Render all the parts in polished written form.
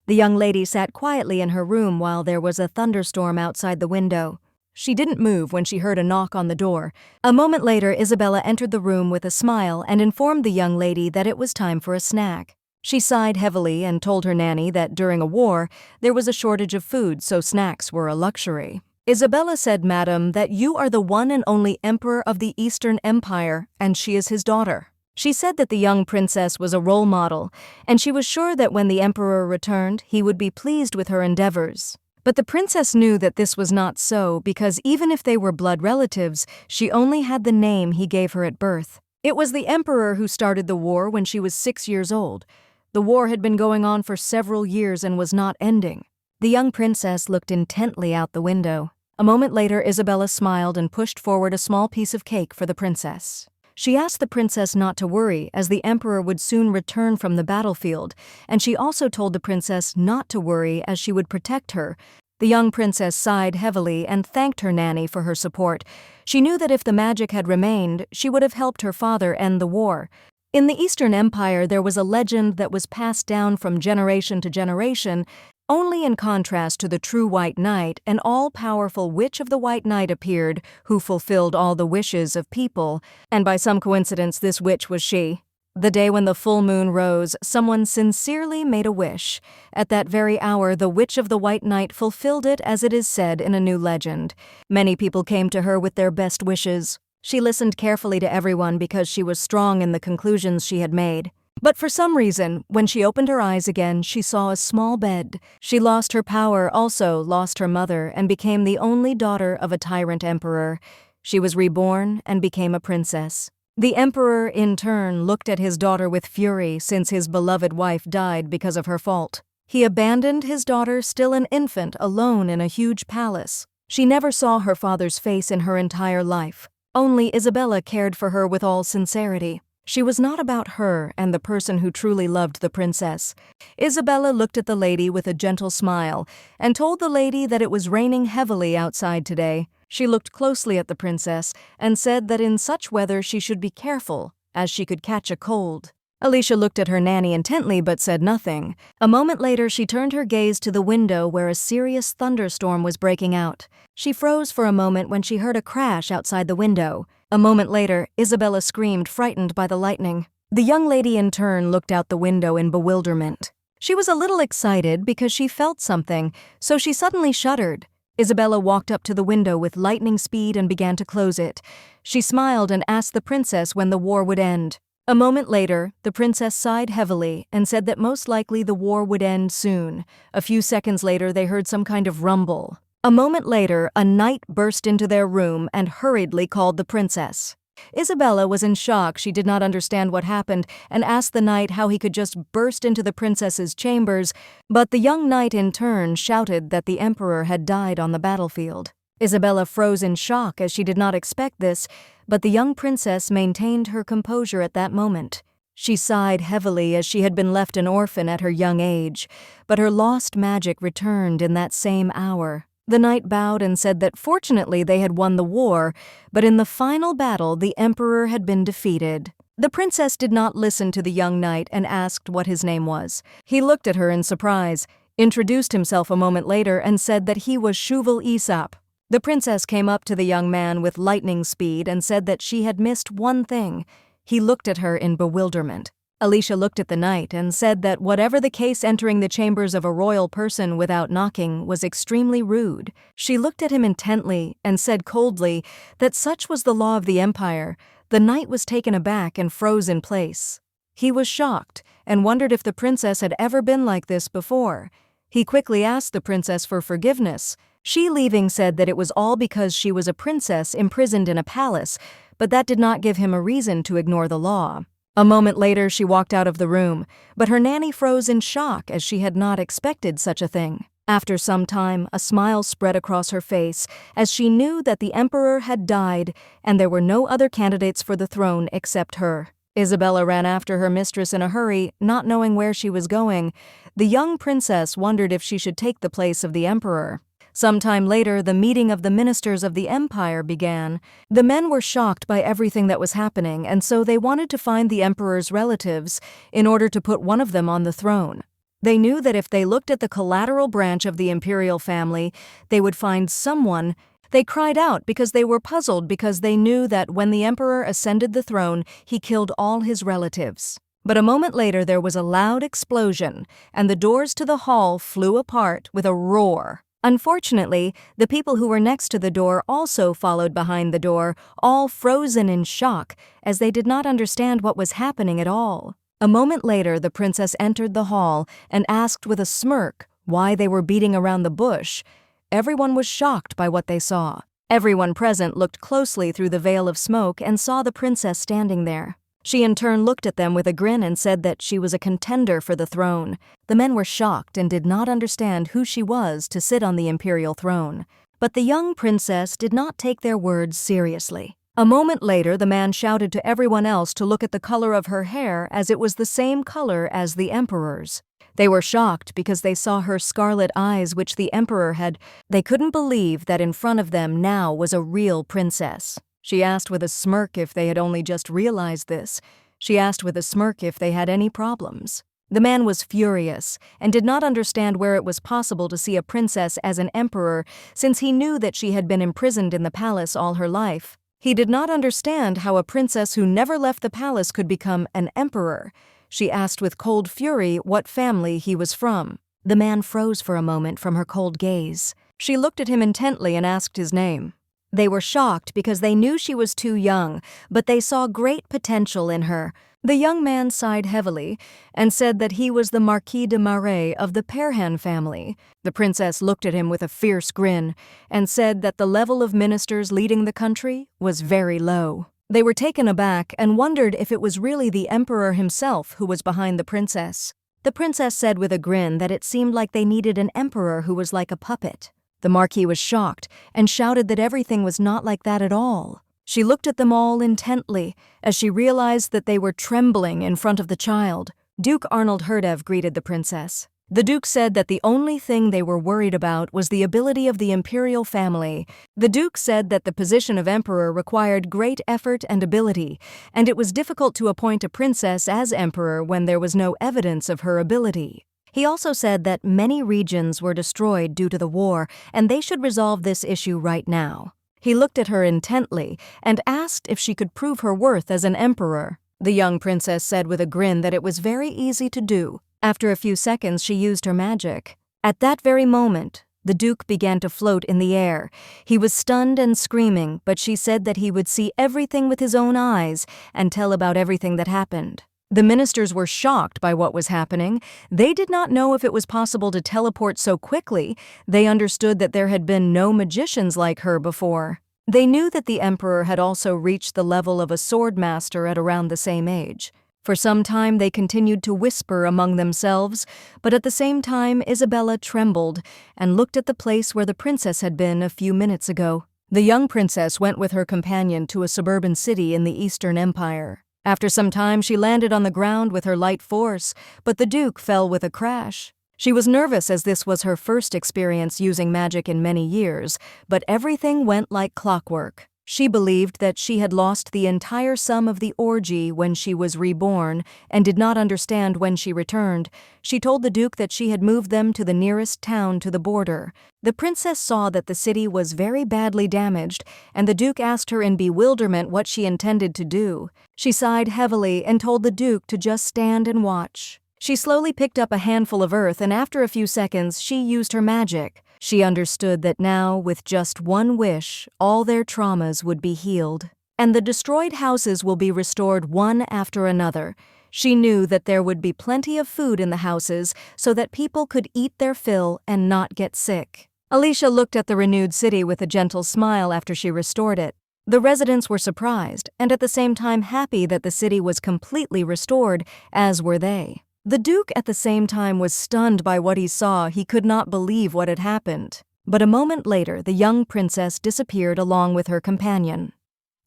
The young lady sat quietly in her room while there was a thunderstorm outside the window. She didn't move when she heard a knock on the door. A moment later, Isabella entered the room with a smile and informed the young lady that it was time for a snack. She sighed heavily and told her nanny that during a war, there was a shortage of food, so snacks were a luxury. Isabella said, "Madam, that you are the one and only emperor of the Eastern Empire, and she is his daughter." She said that the young princess was a role model, and she was sure that when the emperor returned, he would be pleased with her endeavors. But the princess knew that this was not so because even if they were blood relatives, she only had the name he gave her at birth. It was the emperor who started the war when she was 6 years old. The war had been going on for several years and was not ending. The young princess looked intently out the window. A moment later, Isabella smiled and pushed forward a small piece of cake for the princess. She asked the princess not to worry, as the emperor would soon return from the battlefield, and she also told the princess not to worry as she would protect her. The young princess sighed heavily and thanked her nanny for her support. She knew that if the magic had remained, she would have helped her father end the war. In the Eastern Empire, there was a legend that was passed down from generation to generation. Only in contrast to the true White Knight, an all-powerful Witch of the White Knight appeared, who fulfilled all the wishes of people, and by some coincidence this witch was she. The day when the full moon rose, someone sincerely made a wish. At that very hour, the Witch of the White Knight fulfilled it, as it is said in a new legend. Many people came to her with their best wishes. She listened carefully to everyone because she was strong in the conclusions she had made. But for some reason, when she opened her eyes again, she saw a small bed. She lost her power, also lost her mother, and became the only daughter of a tyrant emperor. She was reborn and became a princess. The emperor, in turn, looked at his daughter with fury since his beloved wife died because of her fault. He abandoned his daughter, still an infant, alone in a huge palace. She never saw her father's face in her entire life. Only Isabella cared for her with all sincerity. She was not about her and the person who truly loved the princess. Isabella looked at the lady with a gentle smile and told the lady that it was raining heavily outside today. She looked closely at the princess and said that in such weather she should be careful, as she could catch a cold. Alicia looked at her nanny intently but said nothing. A moment later, she turned her gaze to the window where a serious thunderstorm was breaking out. She froze for a moment when she heard a crash outside the window. A moment later, Isabella screamed, frightened by the lightning. The young lady in turn looked out the window in bewilderment. She was a little excited because she felt something, so she suddenly shuddered. Isabella walked up to the window with lightning speed and began to close it. She smiled and asked the princess when the war would end. A moment later, the princess sighed heavily and said that most likely the war would end soon. A few seconds later, they heard some kind of rumble. A moment later, a knight burst into their room and hurriedly called the princess. Isabella was in shock. She did not understand what happened and asked the knight how he could just burst into the princess's chambers, but the young knight in turn shouted that the emperor had died on the battlefield. Isabella froze in shock as she did not expect this, but the young princess maintained her composure at that moment. She sighed heavily as she had been left an orphan at her young age, but her lost magic returned in that same hour. The knight bowed and said that fortunately they had won the war, but in the final battle the emperor had been defeated. The princess did not listen to the young knight and asked what his name was. He looked at her in surprise, introduced himself a moment later, and said that he was Reassuring Isabella. The princess came up to the young man with lightning speed and said that she had missed one thing. He looked at her in bewilderment. Alicia looked at the knight and said that whatever the case, entering the chambers of a royal person without knocking was extremely rude. She looked at him intently and said coldly that such was the law of the empire. The knight was taken aback and froze in place. He was shocked and wondered if the princess had ever been like this before. He quickly asked the princess for forgiveness. She, leaving, said that it was all because she was a princess imprisoned in a palace, but that did not give him a reason to ignore the law. A moment later, she walked out of the room, but her nanny froze in shock as she had not expected such a thing. After some time, a smile spread across her face as she knew that the emperor had died and there were no other candidates for the throne except her. Isabella ran after her mistress in a hurry, not knowing where she was going. The young princess wondered if she should take the place of the emperor. Sometime later, the meeting of the ministers of the empire began. The men were shocked by everything that was happening, and so they wanted to find the emperor's relatives in order to put one of them on the throne. They knew that if they looked at the collateral branch of the imperial family, they would find someone. They cried out because they were puzzled because they knew that when the emperor ascended the throne, he killed all his relatives. But a moment later there was a loud explosion, and the doors to the hall flew apart with a roar. Unfortunately, the people who were next to the door also followed behind the door, all frozen in shock, as they did not understand what was happening at all. A moment later, the princess entered the hall and asked with a smirk why they were beating around the bush. Everyone was shocked by what they saw. Everyone present looked closely through the veil of smoke and saw the princess standing there. She in turn looked at them with a grin and said that she was a contender for the throne. The men were shocked and did not understand who she was to sit on the imperial throne. But the young princess did not take their words seriously. A moment later, the man shouted to everyone else to look at the color of her hair as it was the same color as the emperor's. They were shocked because they saw her scarlet eyes which the emperor had. They couldn't believe that in front of them now was a real princess. She asked with a smirk if they had only just realized this. She asked with a smirk if they had any problems. The man was furious and did not understand where it was possible to see a princess as an emperor since he knew that she had been imprisoned in the palace all her life. He did not understand how a princess who never left the palace could become an emperor. She asked with cold fury what family he was from. The man froze for a moment from her cold gaze. She looked at him intently and asked his name. They were shocked because they knew she was too young, but they saw great potential in her. The young man sighed heavily and said that he was the Marquis de Marais of the Perhan family. The princess looked at him with a fierce grin and said that the level of ministers leading the country was very low. They were taken aback and wondered if it was really the emperor himself who was behind the princess. The princess said with a grin that it seemed like they needed an emperor who was like a puppet. The Marquis was shocked and shouted that everything was not like that at all. She looked at them all intently as she realized that they were trembling in front of the child. Duke Arnold Herdev greeted the princess. The Duke said that the only thing they were worried about was the ability of the imperial family. The Duke said that the position of emperor required great effort and ability, and it was difficult to appoint a princess as emperor when there was no evidence of her ability. He also said that many regions were destroyed due to the war, and they should resolve this issue right now. He looked at her intently and asked if she could prove her worth as an emperor. The young princess said with a grin that it was very easy to do. After a few seconds, she used her magic. At that very moment, the Duke began to float in the air. He was stunned and screaming, but she said that he would see everything with his own eyes and tell about everything that happened. The ministers were shocked by what was happening. They did not know if it was possible to teleport so quickly. They understood that there had been no magicians like her before. They knew that the emperor had also reached the level of a sword master at around the same age. For some time they continued to whisper among themselves, but at the same time Isabella trembled and looked at the place where the princess had been a few minutes ago. The young princess went with her companion to a suburban city in the Eastern Empire. After some time, she landed on the ground with her light force, but the Duke fell with a crash. She was nervous as this was her first experience using magic in many years, but everything went like clockwork. She believed that she had lost the entire sum of the orgy when she was reborn and did not understand when she returned. She told the Duke that she had moved them to the nearest town to the border. The princess saw that the city was very badly damaged, and the Duke asked her in bewilderment what she intended to do. She sighed heavily and told the Duke to just stand and watch. She slowly picked up a handful of earth, and after a few seconds, she used her magic. She understood that now, with just one wish, all their traumas would be healed, and the destroyed houses will be restored one after another. She knew that there would be plenty of food in the houses so that people could eat their fill and not get sick. Alicia looked at the renewed city with a gentle smile after she restored it. The residents were surprised and at the same time happy that the city was completely restored, as were they. The Duke at the same time was stunned by what he saw. He could not believe what had happened. But a moment later, the young princess disappeared along with her companion.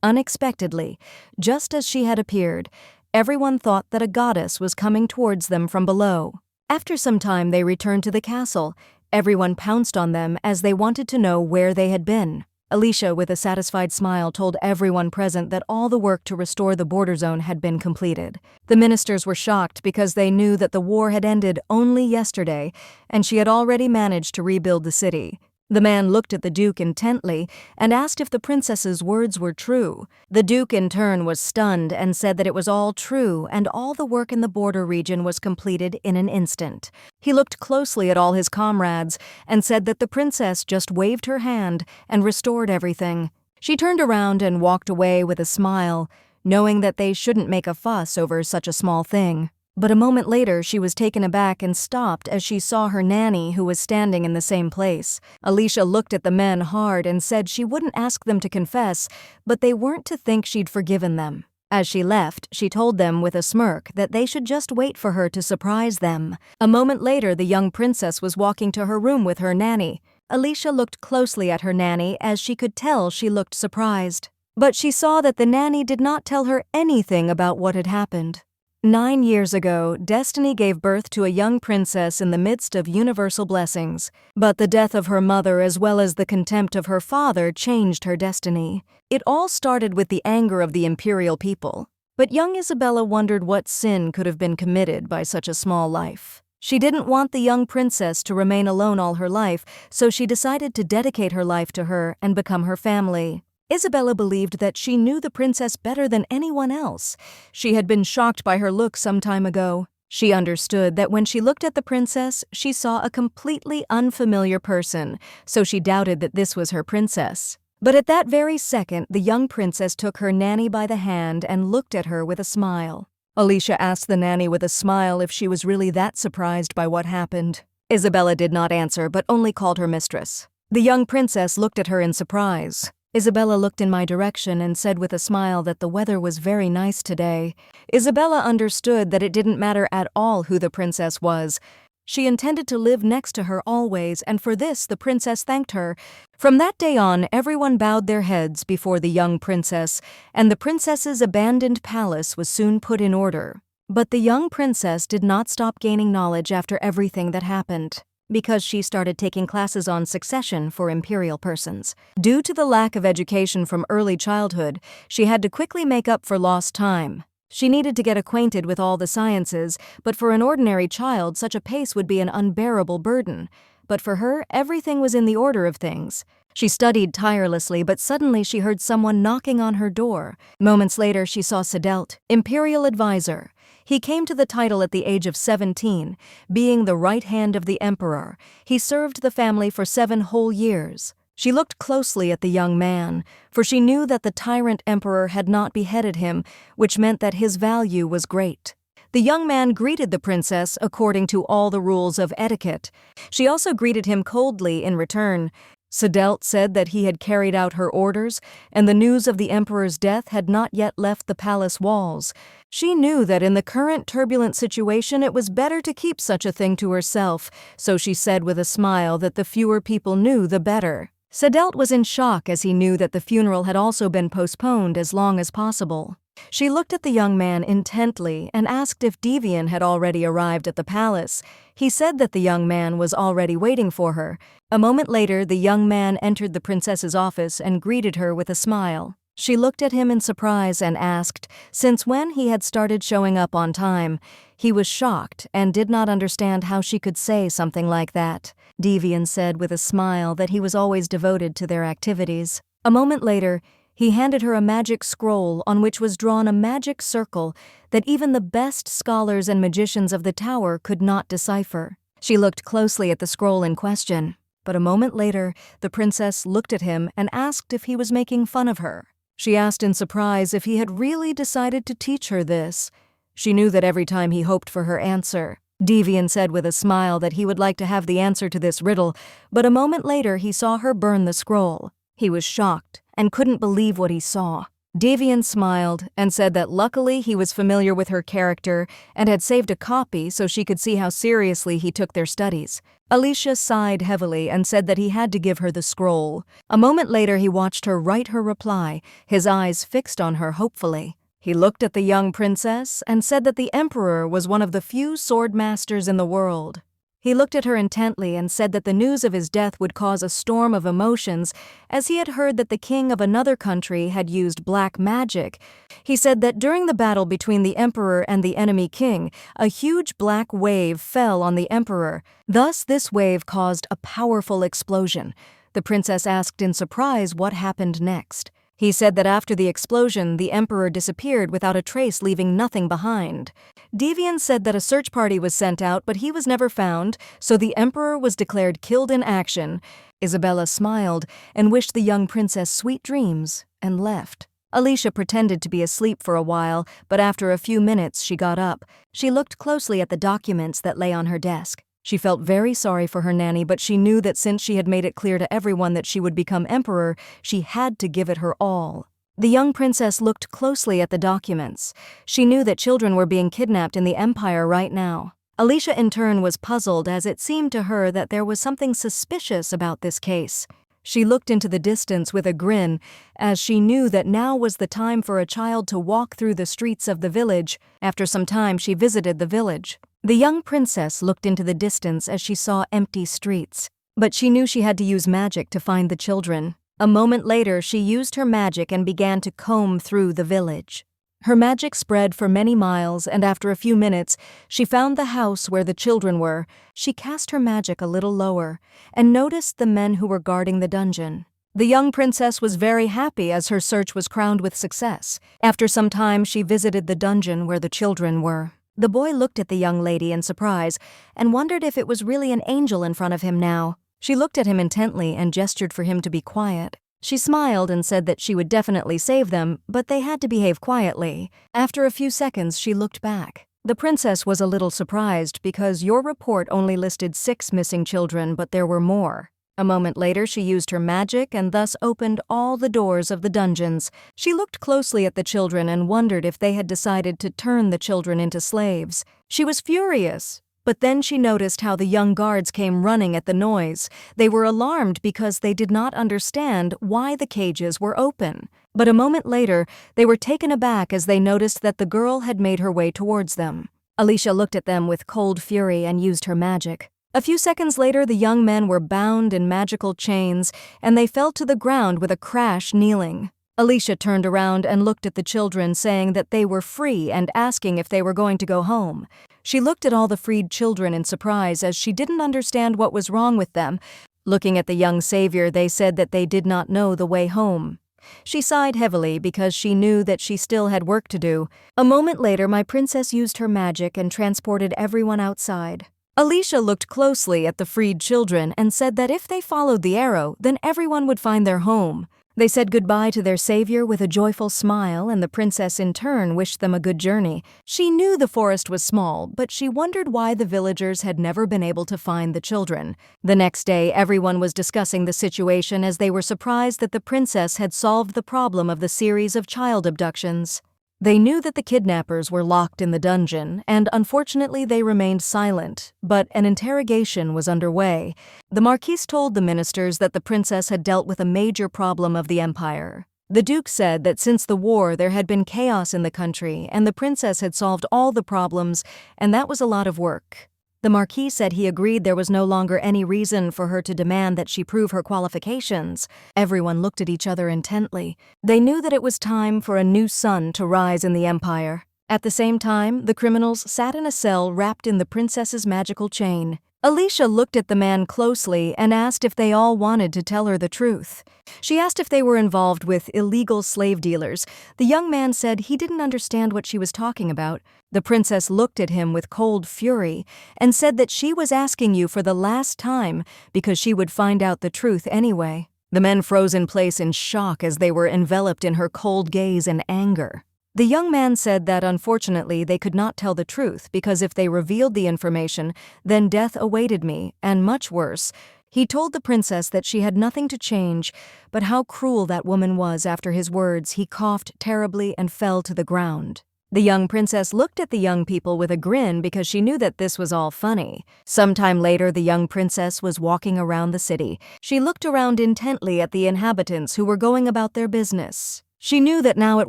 Unexpectedly, just as she had appeared, everyone thought that a goddess was coming towards them from below. After some time, they returned to the castle. Everyone pounced on them as they wanted to know where they had been. Alicia, with a satisfied smile, told everyone present that all the work to restore the border zone had been completed. The ministers were shocked because they knew that the war had ended only yesterday, and she had already managed to rebuild the city. The man looked at the Duke intently and asked if the princess's words were true. The Duke in turn was stunned and said that it was all true and all the work in the border region was completed in an instant. He looked closely at all his comrades and said that the princess just waved her hand and restored everything. She turned around and walked away with a smile, knowing that they shouldn't make a fuss over such a small thing. But a moment later, she was taken aback and stopped as she saw her nanny, who was standing in the same place. Alicia looked at the men hard and said she wouldn't ask them to confess, but they weren't to think she'd forgiven them. As she left, she told them with a smirk that they should just wait for her to surprise them. A moment later, the young princess was walking to her room with her nanny. Alicia looked closely at her nanny as she could tell she looked surprised. But she saw that the nanny did not tell her anything about what had happened. 9 years ago, destiny gave birth to a young princess in the midst of universal blessings. But the death of her mother as well as the contempt of her father changed her destiny. It all started with the anger of the imperial people. But young Isabella wondered what sin could have been committed by such a small life. She didn't want the young princess to remain alone all her life, so she decided to dedicate her life to her and become her family. Isabella believed that she knew the princess better than anyone else. She had been shocked by her look some time ago. She understood that when she looked at the princess, she saw a completely unfamiliar person, so she doubted that this was her princess. But at that very second, the young princess took her nanny by the hand and looked at her with a smile. Alicia asked the nanny with a smile if she was really that surprised by what happened. Isabella did not answer, but only called her mistress. The young princess looked at her in surprise. Isabella looked in my direction and said with a smile that the weather was very nice today. Isabella understood that it didn't matter at all who the princess was. She intended to live next to her always, and for this the princess thanked her. From that day on, everyone bowed their heads before the young princess, and the princess's abandoned palace was soon put in order. But the young princess did not stop gaining knowledge after everything that happened, because she started taking classes on succession for imperial persons. Due to the lack of education from early childhood, she had to quickly make up for lost time. She needed to get acquainted with all the sciences, but for an ordinary child, such a pace would be an unbearable burden. But for her, everything was in the order of things. She studied tirelessly, but suddenly she heard someone knocking on her door. Moments later, she saw Sedelt, imperial advisor. He came to the title at the age of 17, being the right hand of the emperor. He served the family for 7 whole years. She looked closely at the young man, for she knew that the tyrant emperor had not beheaded him, which meant that his value was great. The young man greeted the princess according to all the rules of etiquette. She also greeted him coldly in return. Sedelt said that he had carried out her orders, and the news of the emperor's death had not yet left the palace walls. She knew that in the current turbulent situation it was better to keep such a thing to herself, so she said with a smile that the fewer people knew, the better. Sedelt was in shock as he knew that the funeral had also been postponed as long as possible. She looked at the young man intently and asked if Devian had already arrived at the palace. He said that the young man was already waiting for her. A moment later, the young man entered the princess's office and greeted her with a smile. She looked at him in surprise and asked since when he had started showing up on time. He was shocked and did not understand how she could say something like that. Devian said with a smile that he was always devoted to their activities. A moment later, he handed her a magic scroll on which was drawn a magic circle that even the best scholars and magicians of the tower could not decipher. She looked closely at the scroll in question, but a moment later, the princess looked at him and asked if he was making fun of her. She asked in surprise if he had really decided to teach her this. She knew that every time he hoped for her answer. Devian said with a smile that he would like to have the answer to this riddle, but a moment later he saw her burn the scroll. He was shocked and couldn't believe what he saw. Devian smiled and said that luckily he was familiar with her character and had saved a copy so she could see how seriously he took their studies. Alicia sighed heavily and said that he had to give her the scroll. A moment later he watched her write her reply, his eyes fixed on her hopefully. He looked at the young princess and said that the emperor was one of the few sword masters in the world. He looked at her intently and said that the news of his death would cause a storm of emotions, as he had heard that the king of another country had used black magic. He said that during the battle between the emperor and the enemy king, a huge black wave fell on the emperor. Thus, this wave caused a powerful explosion. The princess asked in surprise what happened next. He said that after the explosion, the emperor disappeared without a trace, leaving nothing behind. Devian said that a search party was sent out, but he was never found, so the emperor was declared killed in action. Isabella smiled and wished the young princess sweet dreams and left. Alicia pretended to be asleep for a while, but after a few minutes she got up. She looked closely at the documents that lay on her desk. She felt very sorry for her nanny, but she knew that since she had made it clear to everyone that she would become emperor, she had to give it her all. The young princess looked closely at the documents. She knew that children were being kidnapped in the empire right now. Alicia in turn was puzzled, as it seemed to her that there was something suspicious about this case. She looked into the distance with a grin, as she knew that now was the time for a child to walk through the streets of the village. After some time, she visited the village. The young princess looked into the distance as she saw empty streets, but she knew she had to use magic to find the children. A moment later, she used her magic and began to comb through the village. Her magic spread for many miles, and after a few minutes, she found the house where the children were. She cast her magic a little lower and noticed the men who were guarding the dungeon. The young princess was very happy as her search was crowned with success. After some time, she visited the dungeon where the children were. The boy looked at the young lady in surprise and wondered if it was really an angel in front of him now. She looked at him intently and gestured for him to be quiet. She smiled and said that she would definitely save them, but they had to behave quietly. After a few seconds, she looked back. The princess was a little surprised because your report only listed 6 missing children, but there were more. A moment later, she used her magic and thus opened all the doors of the dungeons. She looked closely at the children and wondered if they had decided to turn the children into slaves. She was furious, but then she noticed how the young guards came running at the noise. They were alarmed because they did not understand why the cages were open. But a moment later, they were taken aback as they noticed that the girl had made her way towards them. Alicia looked at them with cold fury and used her magic. A few seconds later, the young men were bound in magical chains, and they fell to the ground with a crash, kneeling. Alicia turned around and looked at the children, saying that they were free and asking if they were going to go home. She looked at all the freed children in surprise, as she didn't understand what was wrong with them. Looking at the young savior, they said that they did not know the way home. She sighed heavily because she knew that she still had work to do. A moment later, my princess used her magic and transported everyone outside. Alicia looked closely at the freed children and said that if they followed the arrow, then everyone would find their home. They said goodbye to their savior with a joyful smile, and the princess in turn wished them a good journey. She knew the forest was small, but she wondered why the villagers had never been able to find the children. The next day, everyone was discussing the situation as they were surprised that the princess had solved the problem of the series of child abductions. They knew that the kidnappers were locked in the dungeon, and unfortunately they remained silent, but an interrogation was underway. The Marquise told the ministers that the princess had dealt with a major problem of the empire. The Duke said that since the war there had been chaos in the country, and the princess had solved all the problems, and that was a lot of work. The Marquis said he agreed there was no longer any reason for her to demand that she prove her qualifications. Everyone looked at each other intently. They knew that it was time for a new sun to rise in the empire. At the same time, the criminals sat in a cell wrapped in the princess's magical chain. Alicia looked at the man closely and asked if they all wanted to tell her the truth. She asked if they were involved with illegal slave dealers. The young man said he didn't understand what she was talking about. The princess looked at him with cold fury and said that she was asking you for the last time because she would find out the truth anyway. The men froze in place in shock as they were enveloped in her cold gaze and anger. The young man said that unfortunately they could not tell the truth because if they revealed the information, then death awaited me, and much worse. He told the princess that she had nothing to change, but how cruel that woman was. After his words, he coughed terribly and fell to the ground. The young princess looked at the young people with a grin because she knew that this was all funny. Sometime later, the young princess was walking around the city. She looked around intently at the inhabitants who were going about their business. She knew that now it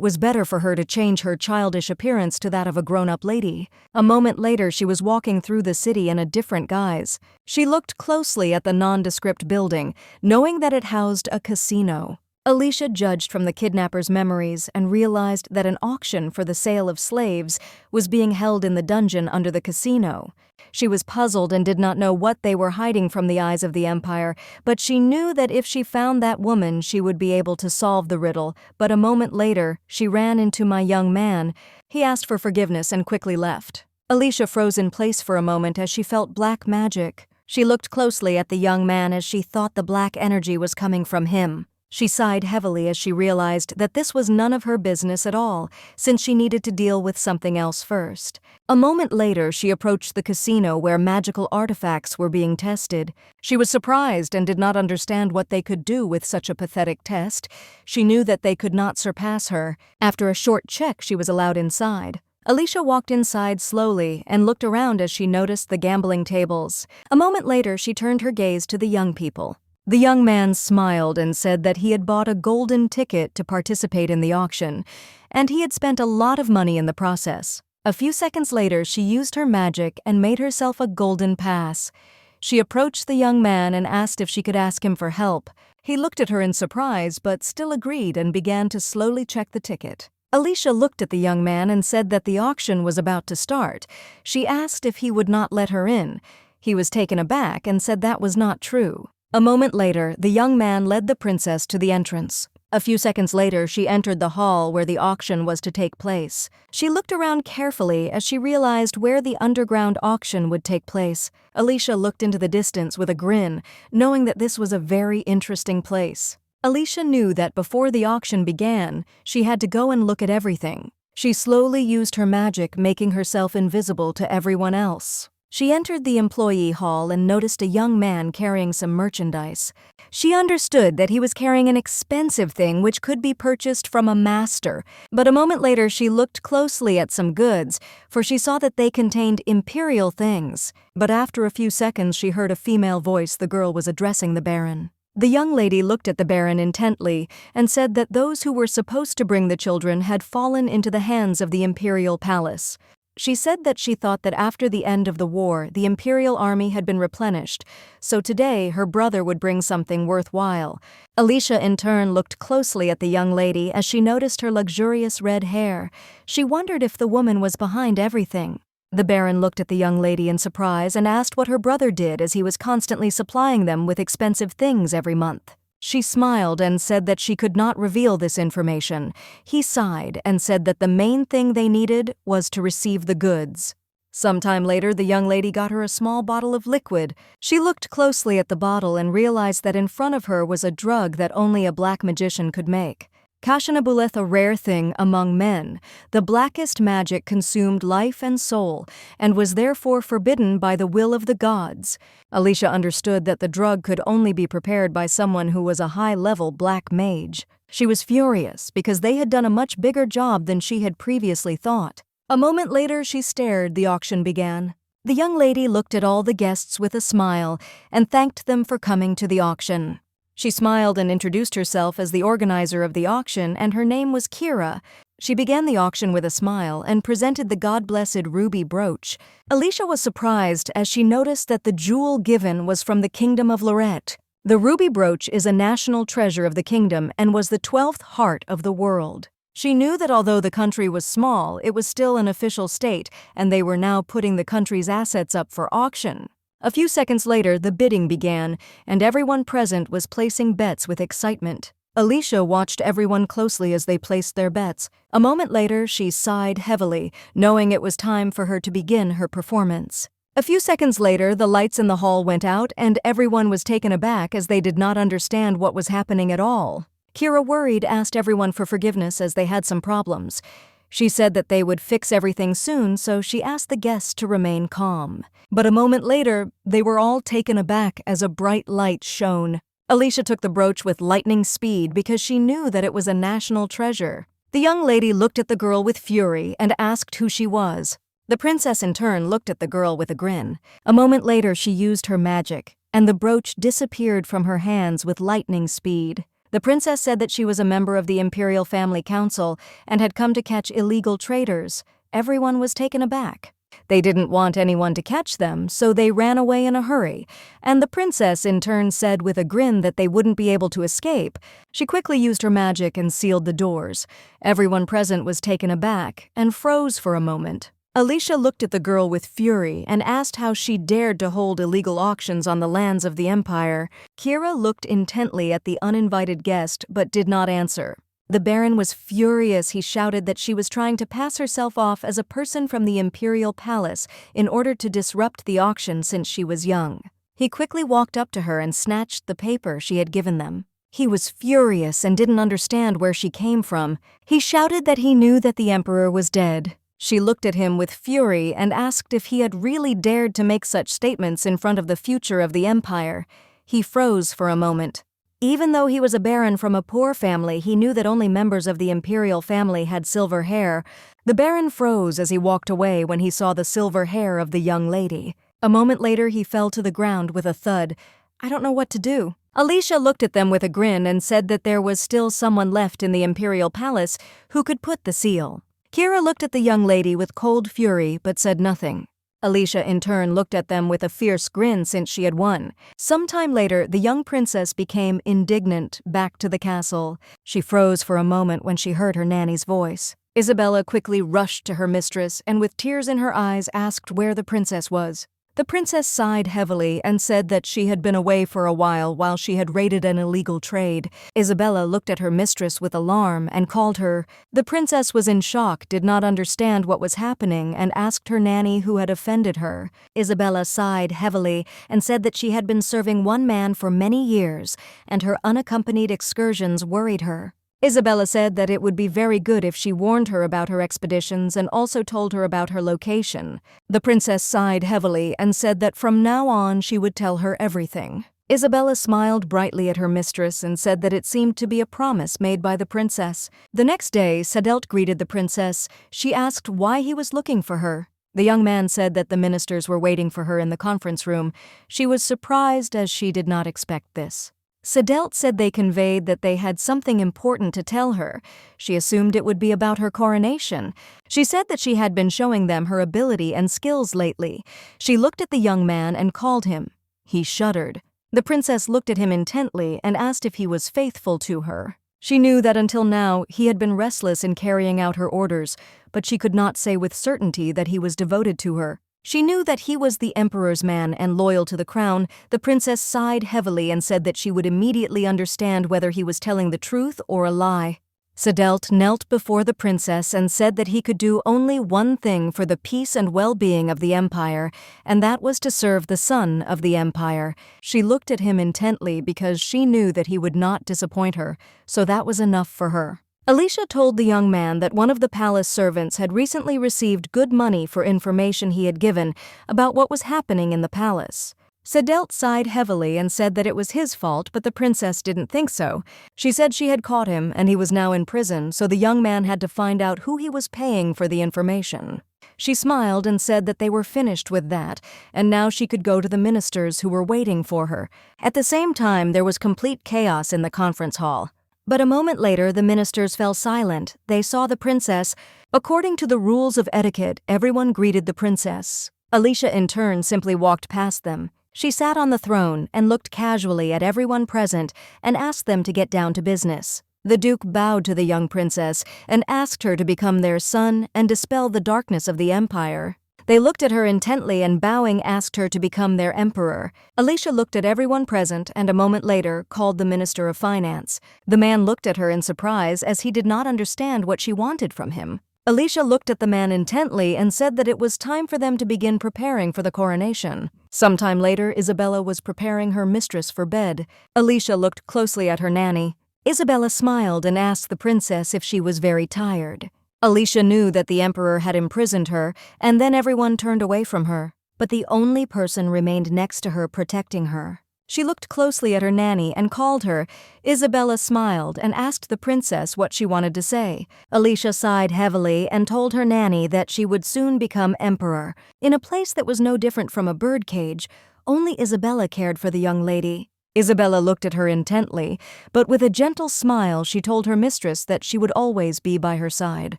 was better for her to change her childish appearance to that of a grown-up lady. A moment later, she was walking through the city in a different guise. She looked closely at the nondescript building, knowing that it housed a casino. Alicia judged from the kidnapper's memories and realized that an auction for the sale of slaves was being held in the dungeon under the casino. She was puzzled and did not know what they were hiding from the eyes of the Empire, but she knew that if she found that woman, she would be able to solve the riddle. But a moment later, she ran into my young man. He asked for forgiveness and quickly left. Alicia froze in place for a moment as she felt black magic. She looked closely at the young man as she thought the black energy was coming from him. She sighed heavily as she realized that this was none of her business at all, since she needed to deal with something else first. A moment later, she approached the casino where magical artifacts were being tested. She was surprised and did not understand what they could do with such a pathetic test. She knew that they could not surpass her. After a short check, she was allowed inside. Alicia walked inside slowly and looked around as she noticed the gambling tables. A moment later, she turned her gaze to the young people. The young man smiled and said that he had bought a golden ticket to participate in the auction, and he had spent a lot of money in the process. A few seconds later, she used her magic and made herself a golden pass. She approached the young man and asked if she could ask him for help. He looked at her in surprise, but still agreed and began to slowly check the ticket. Alicia looked at the young man and said that the auction was about to start. She asked if he would not let her in. He was taken aback and said that was not true. A moment later, the young man led the princess to the entrance. A few seconds later, she entered the hall where the auction was to take place. She looked around carefully as she realized where the underground auction would take place. Alicia looked into the distance with a grin, knowing that this was a very interesting place. Alicia knew that before the auction began, she had to go and look at everything. She slowly used her magic, making herself invisible to everyone else. She entered the employee hall and noticed a young man carrying some merchandise. She understood that he was carrying an expensive thing which could be purchased from a master, but a moment later she looked closely at some goods, for she saw that they contained imperial things. But after a few seconds she heard a female voice. The girl was addressing the Baron. The young lady looked at the Baron intently and said that those who were supposed to bring the children had fallen into the hands of the imperial palace. She said that she thought that after the end of the war, the imperial army had been replenished, so today her brother would bring something worthwhile. Alicia in turn looked closely at the young lady as she noticed her luxurious red hair. She wondered if the woman was behind everything. The Baron looked at the young lady in surprise and asked what her brother did, as he was constantly supplying them with expensive things every month. She smiled and said that she could not reveal this information. He sighed and said that the main thing they needed was to receive the goods. Sometime later, the young lady got her a small bottle of liquid. She looked closely at the bottle and realized that in front of her was a drug that only a black magician could make. Kashanabuleth, a rare thing among men. The blackest magic consumed life and soul, and was therefore forbidden by the will of the gods. Alicia understood that the drug could only be prepared by someone who was a high-level black mage. She was furious because they had done a much bigger job than she had previously thought. A moment later, she stared. The auction began. The young lady looked at all the guests with a smile and thanked them for coming to the auction. She smiled and introduced herself as the organizer of the auction, and her name was Kira. She began the auction with a smile and presented the God-blessed ruby brooch. Alicia was surprised as she noticed that the jewel given was from the kingdom of Lorette. The ruby brooch is a national treasure of the kingdom and was the 12th heart of the world. She knew that although the country was small, it was still an official state, and they were now putting the country's assets up for auction. A few seconds later, the bidding began, and everyone present was placing bets with excitement. Alicia watched everyone closely as they placed their bets. A moment later, she sighed heavily, knowing it was time for her to begin her performance. A few seconds later, the lights in the hall went out, and everyone was taken aback as they did not understand what was happening at all. Kira, worried, asked everyone for forgiveness as they had some problems. She said that they would fix everything soon, so she asked the guests to remain calm. But a moment later, they were all taken aback as a bright light shone. Alicia took the brooch with lightning speed because she knew that it was a national treasure. The young lady looked at the girl with fury and asked who she was. The princess in turn looked at the girl with a grin. A moment later, she used her magic, and the brooch disappeared from her hands with lightning speed. The princess said that she was a member of the Imperial Family Council and had come to catch illegal traders. Everyone was taken aback. They didn't want anyone to catch them, so they ran away in a hurry, and the princess in turn said with a grin that they wouldn't be able to escape. She quickly used her magic and sealed the doors. Everyone present was taken aback and froze for a moment. Alicia looked at the girl with fury and asked how she dared to hold illegal auctions on the lands of the Empire. Kira looked intently at the uninvited guest but did not answer. The Baron was furious. He shouted that she was trying to pass herself off as a person from the Imperial Palace in order to disrupt the auction since she was young. He quickly walked up to her and snatched the paper she had given them. He was furious and didn't understand where she came from. He shouted that he knew that the Emperor was dead. She looked at him with fury and asked if he had really dared to make such statements in front of the future of the Empire. He froze for a moment. Even though he was a baron from a poor family, he knew that only members of the imperial family had silver hair. The baron froze as he walked away when he saw the silver hair of the young lady. A moment later, he fell to the ground with a thud. "I don't know what to do." Alicia looked at them with a grin and said that there was still someone left in the imperial palace who could put the seal. Kira looked at the young lady with cold fury but said nothing. Alicia in turn looked at them with a fierce grin since she had won. Sometime later, the young princess became indignant back to the castle. She froze for a moment when she heard her nanny's voice. Isabella quickly rushed to her mistress and with tears in her eyes asked where the princess was. The princess sighed heavily and said that she had been away for a while she had raided an illegal trade. Isabella looked at her mistress with alarm and called her. The princess was in shock, did not understand what was happening, and asked her nanny who had offended her. Isabella sighed heavily and said that she had been serving one man for many years, and her unaccompanied excursions worried her. Isabella said that it would be very good if she warned her about her expeditions and also told her about her location. The princess sighed heavily and said that from now on she would tell her everything. Isabella smiled brightly at her mistress and said that it seemed to be a promise made by the princess. The next day, Sadelt greeted the princess. She asked why he was looking for her. The young man said that the ministers were waiting for her in the conference room. She was surprised as she did not expect this. Sadelt said they conveyed that they had something important to tell her. She assumed it would be about her coronation. She said that she had been showing them her ability and skills lately. She looked at the young man and called him. He shuddered. The princess looked at him intently and asked if he was faithful to her. She knew that until now he had been restless in carrying out her orders, but she could not say with certainty that he was devoted to her. She knew that he was the emperor's man and loyal to the crown. The princess sighed heavily and said that she would immediately understand whether he was telling the truth or a lie. Sadelt knelt before the princess and said that he could do only one thing for the peace and well-being of the empire, and that was to serve the son of the empire. She looked at him intently because she knew that he would not disappoint her, so that was enough for her. Alicia told the young man that one of the palace servants had recently received good money for information he had given about what was happening in the palace. Sadelt sighed heavily and said that it was his fault, but the princess didn't think so. She said she had caught him and he was now in prison, so the young man had to find out who he was paying for the information. She smiled and said that they were finished with that, and now she could go to the ministers who were waiting for her. At the same time, there was complete chaos in the conference hall. But a moment later, the ministers fell silent. They saw the princess. According to the rules of etiquette, everyone greeted the princess. Alicia, in turn, simply walked past them. She sat on the throne and looked casually at everyone present and asked them to get down to business. The duke bowed to the young princess and asked her to become their son and dispel the darkness of the empire. They looked at her intently and bowing asked her to become their emperor. Alicia looked at everyone present and a moment later called the Minister of Finance. The man looked at her in surprise as he did not understand what she wanted from him. Alicia looked at the man intently and said that it was time for them to begin preparing for the coronation. Sometime later, Isabella was preparing her mistress for bed. Alicia looked closely at her nanny. Isabella smiled and asked the princess if she was very tired. Alicia knew that the emperor had imprisoned her, and then everyone turned away from her. But the only person remained next to her, protecting her. She looked closely at her nanny and called her. Isabella smiled and asked the princess what she wanted to say. Alicia sighed heavily and told her nanny that she would soon become emperor. In a place that was no different from a birdcage, only Isabella cared for the young lady. Isabella looked at her intently, but with a gentle smile she told her mistress that she would always be by her side.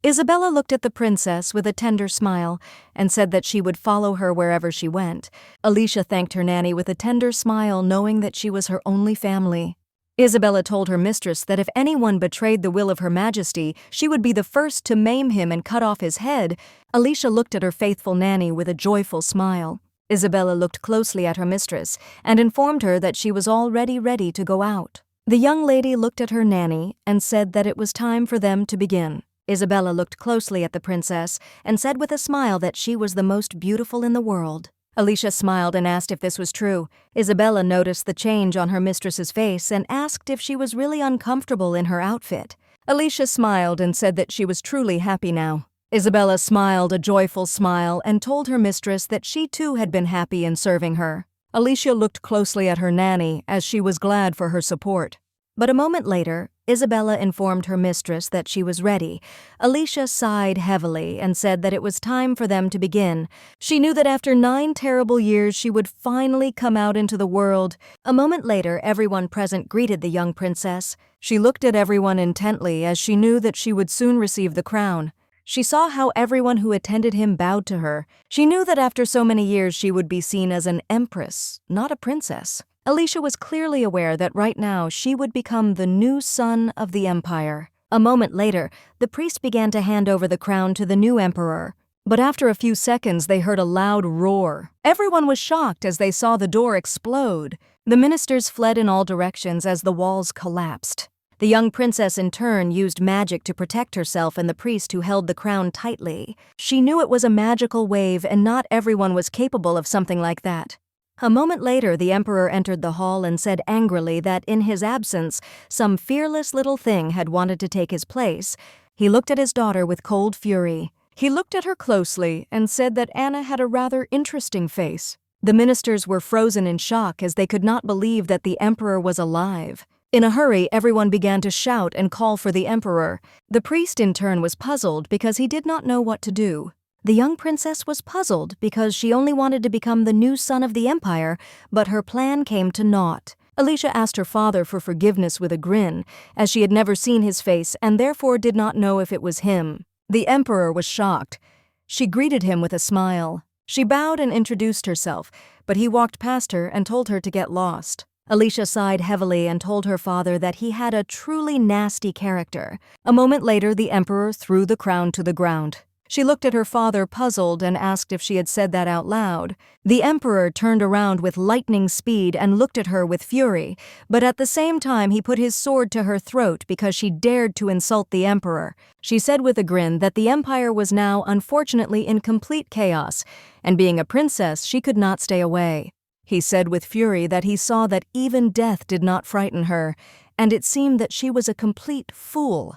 Isabella looked at the princess with a tender smile and said that she would follow her wherever she went. Alicia thanked her nanny with a tender smile, knowing that she was her only family. Isabella told her mistress that if anyone betrayed the will of Her Majesty, she would be the first to maim him and cut off his head. Alicia looked at her faithful nanny with a joyful smile. Isabella looked closely at her mistress and informed her that she was already ready to go out. The young lady looked at her nanny and said that it was time for them to begin. Isabella looked closely at the princess and said with a smile that she was the most beautiful in the world. Alicia smiled and asked if this was true. Isabella noticed the change on her mistress's face and asked if she was really uncomfortable in her outfit. Alicia smiled and said that she was truly happy now. Isabella smiled a joyful smile and told her mistress that she too had been happy in serving her. Alicia looked closely at her nanny as she was glad for her support. But a moment later, Isabella informed her mistress that she was ready. Alicia sighed heavily and said that it was time for them to begin. She knew that after 9 terrible years she would finally come out into the world. A moment later, everyone present greeted the young princess. She looked at everyone intently as she knew that she would soon receive the crown. She saw how everyone who attended him bowed to her. She knew that after so many years she would be seen as an empress, not a princess. Alicia was clearly aware that right now she would become the new son of the empire. A moment later, the priest began to hand over the crown to the new emperor. But after a few seconds, they heard a loud roar. Everyone was shocked as they saw the door explode. The ministers fled in all directions as the walls collapsed. The young princess in turn used magic to protect herself and the priest who held the crown tightly. She knew it was a magical wave and not everyone was capable of something like that. A moment later, the emperor entered the hall and said angrily that in his absence, some fearless little thing had wanted to take his place. He looked at his daughter with cold fury. He looked at her closely and said that Anna had a rather interesting face. The ministers were frozen in shock as they could not believe that the emperor was alive. In a hurry, everyone began to shout and call for the emperor. The priest in turn was puzzled because he did not know what to do. The young princess was puzzled because she only wanted to become the new son of the empire, but her plan came to naught. Alicia asked her father for forgiveness with a grin, as she had never seen his face and therefore did not know if it was him. The emperor was shocked. She greeted him with a smile. She bowed and introduced herself, but he walked past her and told her to get lost. Alicia sighed heavily and told her father that he had a truly nasty character. A moment later, the emperor threw the crown to the ground. She looked at her father puzzled and asked if she had said that out loud. The emperor turned around with lightning speed and looked at her with fury, but at the same time he put his sword to her throat because she dared to insult the emperor. She said with a grin that the empire was now unfortunately in complete chaos, and being a princess she could not stay away. He said with fury that he saw that even death did not frighten her, and it seemed that she was a complete fool.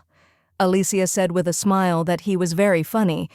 Alicia said with a smile that he was very funny.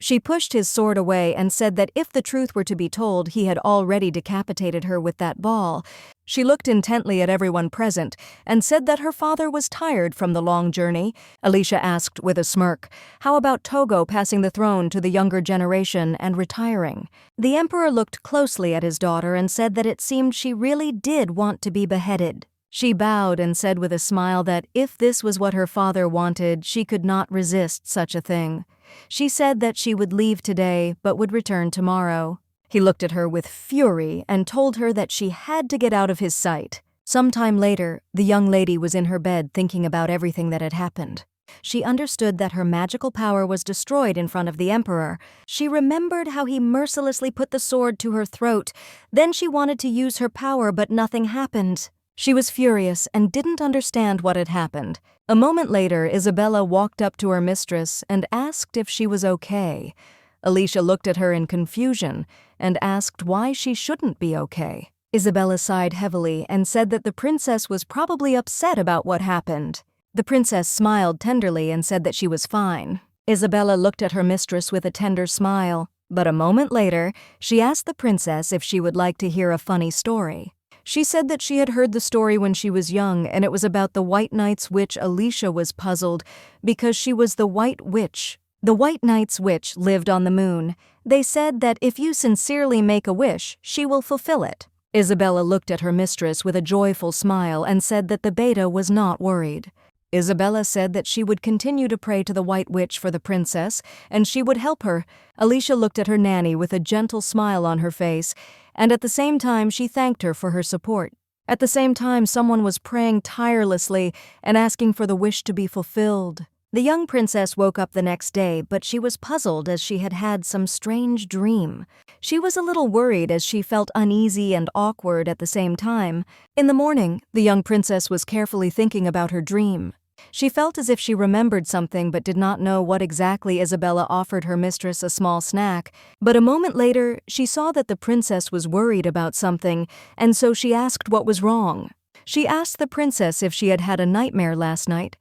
She pushed his sword away and said that if the truth were to be told, he had already decapitated her with that ball. She looked intently at everyone present and said that her father was tired from the long journey. Alicia asked with a smirk, how about Togo passing the throne to the younger generation and retiring? The emperor looked closely at his daughter and said that it seemed she really did want to be beheaded. She bowed and said with a smile that if this was what her father wanted, she could not resist such a thing. She said that she would leave today but would return tomorrow. He looked at her with fury and told her that she had to get out of his sight. Some time later, the young lady was in her bed thinking about everything that had happened. She understood that her magical power was destroyed in front of the emperor. She remembered how he mercilessly put the sword to her throat. Then she wanted to use her power, but nothing happened. She was furious and didn't understand what had happened. A moment later, Isabella walked up to her mistress and asked if she was okay. Alicia looked at her in confusion and asked why she shouldn't be okay. Isabella sighed heavily and said that the princess was probably upset about what happened. The princess smiled tenderly and said that she was fine. Isabella looked at her mistress with a tender smile, but a moment later, she asked the princess if she would like to hear a funny story. She said that she had heard the story when she was young, and it was about the White Knight's witch. Alicia was puzzled because she was the White Witch. The White Knight's witch lived on the moon. They said that if you sincerely make a wish, she will fulfill it. Isabella looked at her mistress with a joyful smile and said that the beta was not worried. Isabella said that she would continue to pray to the White Witch for the princess, and she would help her. Alicia looked at her nanny with a gentle smile on her face, and at the same time she thanked her for her support. At the same time, someone was praying tirelessly and asking for the wish to be fulfilled. The young princess woke up the next day, but she was puzzled as she had had some strange dream. She was a little worried as she felt uneasy and awkward at the same time. In the morning, the young princess was carefully thinking about her dream. She felt as if she remembered something but did not know what exactly. Isabella offered her mistress a small snack, but a moment later she saw that the princess was worried about something, and so she asked what was wrong. She asked the princess if she had had a nightmare last night.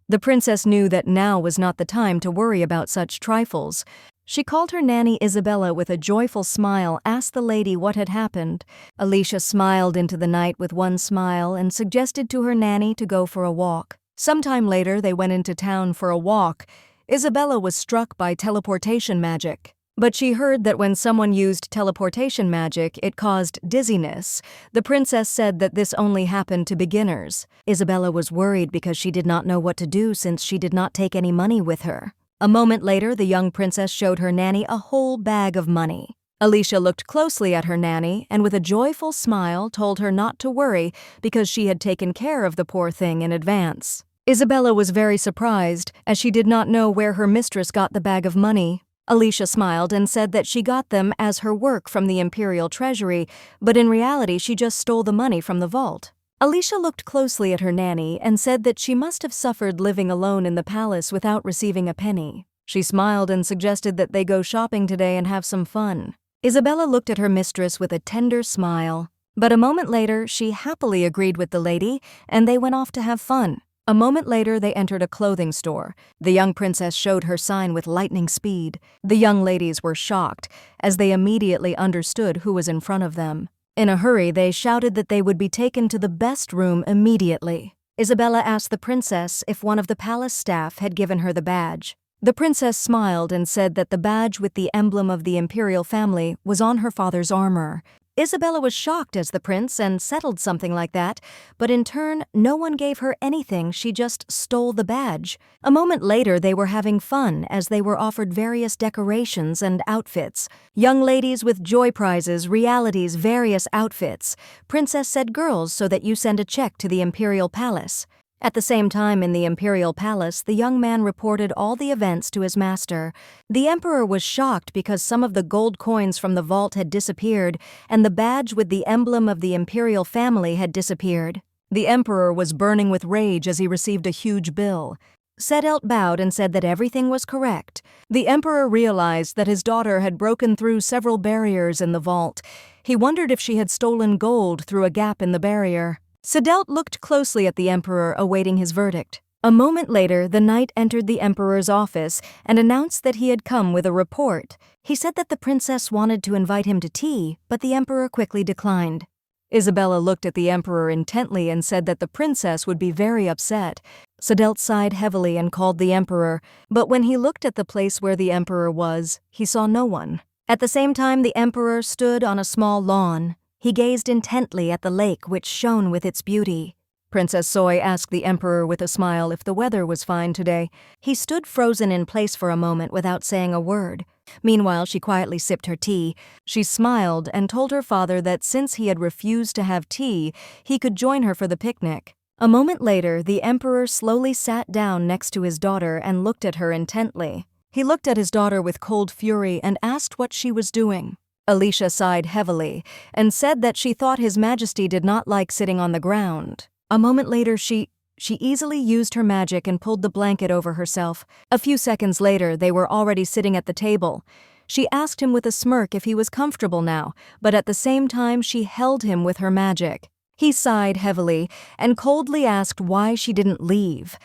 The princess knew that now was not the time to worry about such trifles. She called her nanny Isabella with a joyful smile, asked the lady what had happened. Alicia smiled into the night with one smile and suggested to her nanny to go for a walk. Sometime later, they went into town for a walk. Isabella was struck by teleportation magic. But she heard that when someone used teleportation magic, it caused dizziness. The princess said that this only happened to beginners. Isabella was worried because she did not know what to do since she did not take any money with her. A moment later, the young princess showed her nanny a whole bag of money. Alicia looked closely at her nanny and with a joyful smile told her not to worry because she had taken care of the poor thing in advance. Isabella was very surprised as she did not know where her mistress got the bag of money. Alicia smiled and said that she got them as her work from the imperial treasury, but in reality she just stole the money from the vault. Alicia looked closely at her nanny and said that she must have suffered living alone in the palace without receiving a penny. She smiled and suggested that they go shopping today and have some fun. Isabella looked at her mistress with a tender smile, but a moment later she happily agreed with the lady and they went off to have fun. A moment later, they entered a clothing store. The young princess showed her sign with lightning speed. The young ladies were shocked, as they immediately understood who was in front of them. In a hurry, they shouted that they would be taken to the best room immediately. Isabella asked the princess if one of the palace staff had given her the badge. The princess smiled and said that the badge with the emblem of the imperial family was on her father's armor. Isabella was shocked as the prince and settled something like that, but in turn, no one gave her anything, she just stole the badge. A moment later, they were having fun as they were offered various decorations and outfits. Young ladies with joy prizes, realities, various outfits. Princess said girls so that you send a check to the imperial palace. At the same time in the imperial palace, the young man reported all the events to his master. The emperor was shocked because some of the gold coins from the vault had disappeared and the badge with the emblem of the imperial family had disappeared. The emperor was burning with rage as he received a huge bill. Sedelt bowed and said that everything was correct. The emperor realized that his daughter had broken through several barriers in the vault. He wondered if she had stolen gold through a gap in the barrier. Sedelt looked closely at the emperor, awaiting his verdict. A moment later, the knight entered the emperor's office and announced that he had come with a report. He said that the princess wanted to invite him to tea, but the emperor quickly declined. Isabella looked at the emperor intently and said that the princess would be very upset. Sedelt sighed heavily and called the emperor, but when he looked at the place where the emperor was, he saw no one. At the same time, the emperor stood on a small lawn. He gazed intently at the lake which shone with its beauty. Princess Soy asked the emperor with a smile if the weather was fine today. He stood frozen in place for a moment without saying a word. Meanwhile, she quietly sipped her tea. She smiled and told her father that since he had refused to have tea, he could join her for the picnic. A moment later, the emperor slowly sat down next to his daughter and looked at her intently. He looked at his daughter with cold fury and asked what she was doing. Alicia sighed heavily and said that she thought His Majesty did not like sitting on the ground. A moment later, she easily used her magic and pulled the blanket over herself. A few seconds later, they were already sitting at the table. She asked him with a smirk if he was comfortable now, but at the same time she held him with her magic. He sighed heavily and coldly asked why she didn't leave.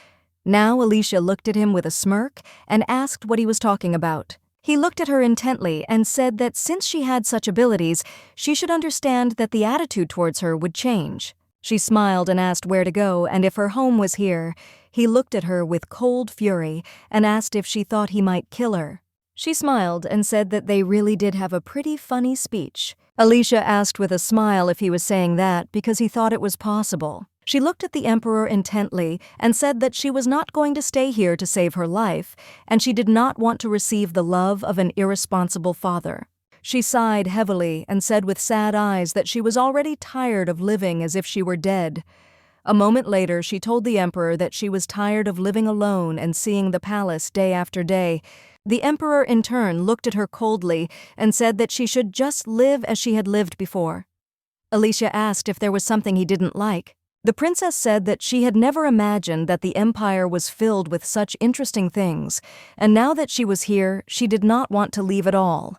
Now Alicia looked at him with a smirk and asked what he was talking about. He looked at her intently and said that since she had such abilities, she should understand that the attitude towards her would change. She smiled and asked where to go and if her home was here. He looked at her with cold fury and asked if she thought he might kill her. She smiled and said that they really did have a pretty funny speech. Alicia asked with a smile if he was saying that because he thought it was possible. She looked at the emperor intently and said that she was not going to stay here to save her life, and she did not want to receive the love of an irresponsible father. She sighed heavily and said with sad eyes that she was already tired of living as if she were dead. A moment later, she told the emperor that she was tired of living alone and seeing the palace day after day. The emperor in turn looked at her coldly and said that she should just live as she had lived before. Alicia asked if there was something he didn't like. The princess said that she had never imagined that the empire was filled with such interesting things, and now that she was here, she did not want to leave at all.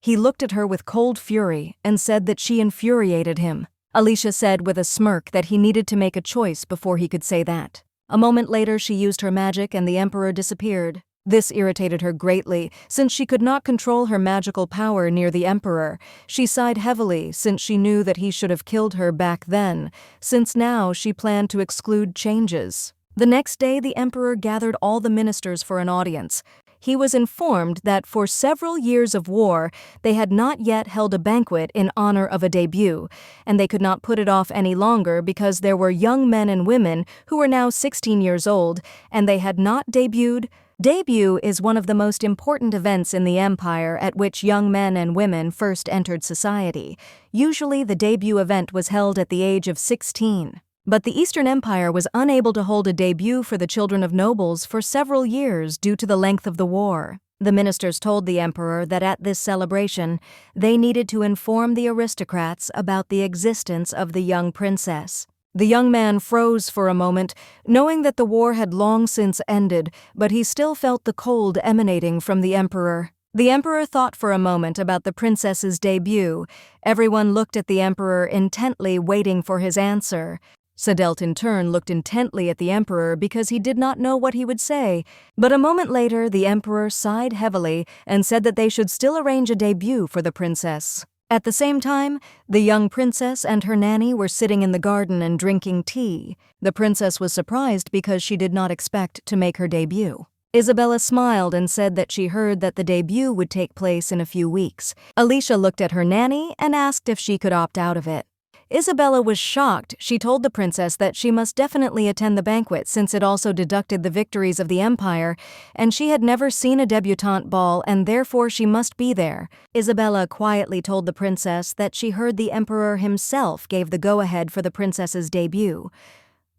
He looked at her with cold fury and said that she infuriated him. Alicia said with a smirk that he needed to make a choice before he could say that. A moment later, she used her magic and the emperor disappeared. This irritated her greatly, since she could not control her magical power near the emperor. She sighed heavily, since she knew that he should have killed her back then, since now she planned to exclude changes. The next day, the emperor gathered all the ministers for an audience. He was informed that for several years of war, they had not yet held a banquet in honor of a debut, and they could not put it off any longer because there were young men and women who were now 16 years old, and they had not debuted. Debut is one of the most important events in the empire at which young men and women first entered society. Usually, the debut event was held at the age of 16. But the Eastern Empire was unable to hold a debut for the children of nobles for several years due to the length of the war. The ministers told the emperor that at this celebration, they needed to inform the aristocrats about the existence of the young princess. The young man froze for a moment, knowing that the war had long since ended, but he still felt the cold emanating from the emperor. The emperor thought for a moment about the princess's debut. Everyone looked at the emperor intently, waiting for his answer. Sadelt in turn looked intently at the emperor because he did not know what he would say, but a moment later the emperor sighed heavily and said that they should still arrange a debut for the princess. At the same time, the young princess and her nanny were sitting in the garden and drinking tea. The princess was surprised because she did not expect to make her debut. Isabella smiled and said that she heard that the debut would take place in a few weeks. Alicia looked at her nanny and asked if she could opt out of it. Isabella was shocked. She told the princess that she must definitely attend the banquet since it also deducted the victories of the empire, and she had never seen a debutante ball and therefore she must be there. Isabella quietly told the princess that she heard the emperor himself gave the go-ahead for the princess's debut.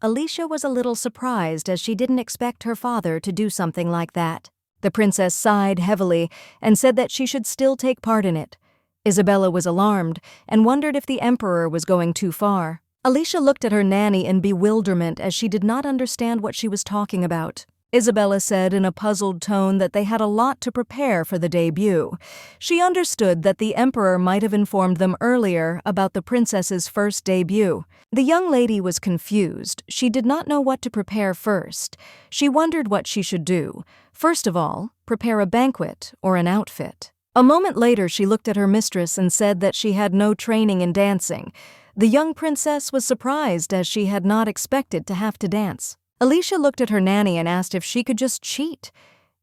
Alicia was a little surprised as she didn't expect her father to do something like that. The princess sighed heavily and said that she should still take part in it. Isabella was alarmed and wondered if the emperor was going too far. Alicia looked at her nanny in bewilderment as she did not understand what she was talking about. Isabella said in a puzzled tone that they had a lot to prepare for the debut. She understood that the emperor might have informed them earlier about the princess's first debut. The young lady was confused. She did not know what to prepare first. She wondered what she should do. First of all, prepare a banquet or an outfit. A moment later, she looked at her mistress and said that she had no training in dancing. The young princess was surprised as she had not expected to have to dance. Alicia looked at her nanny and asked if she could just cheat.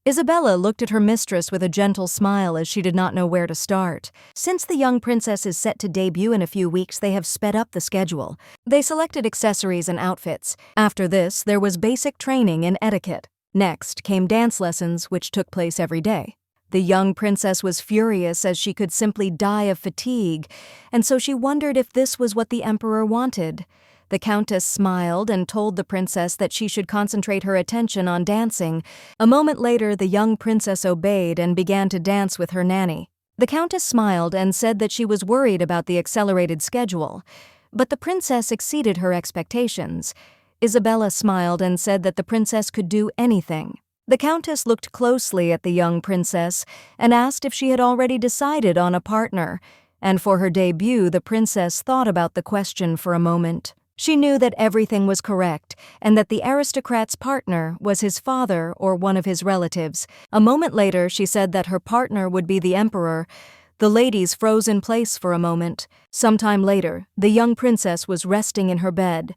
Isabella looked at her mistress with a gentle smile as she did not know where to start. Since the young princess is set to debut in a few weeks, they have sped up the schedule. They selected accessories and outfits. After this, there was basic training in etiquette. Next came dance lessons, which took place every day. The young princess was furious as she could simply die of fatigue, and so she wondered if this was what the emperor wanted. The countess smiled and told the princess that she should concentrate her attention on dancing. A moment later, the young princess obeyed and began to dance with her nanny. The countess smiled and said that she was worried about the accelerated schedule, but the princess exceeded her expectations. Isabella smiled and said that the princess could do anything. The countess looked closely at the young princess and asked if she had already decided on a partner, and for her debut the princess thought about the question for a moment. She knew that everything was correct and that the aristocrat's partner was his father or one of his relatives. A moment later, she said that her partner would be the emperor. The ladies froze in place for a moment. Sometime later, the young princess was resting in her bed.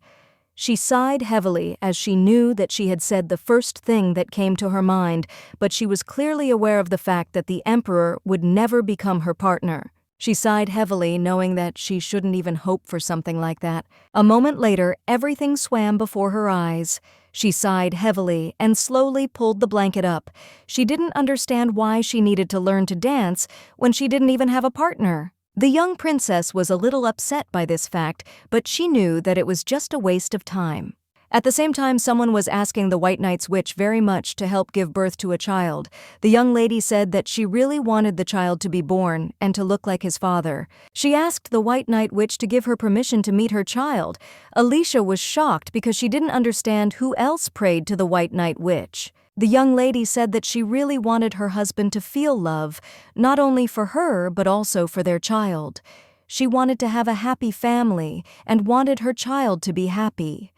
She sighed heavily as she knew that she had said the first thing that came to her mind, but she was clearly aware of the fact that the emperor would never become her partner. She sighed heavily, knowing that she shouldn't even hope for something like that. A moment later, everything swam before her eyes. She sighed heavily and slowly pulled the blanket up. She didn't understand why she needed to learn to dance when she didn't even have a partner. The young princess was a little upset by this fact, but she knew that it was just a waste of time. At the same time, someone was asking the White Knight's witch very much to help give birth to a child. The young lady said that she really wanted the child to be born and to look like his father. She asked the White Knight witch to give her permission to meet her child. Alicia was shocked because she didn't understand who else prayed to the White Knight witch. The young lady said that she really wanted her husband to feel love, not only for her but also for their child. She wanted to have a happy family and wanted her child to be happy.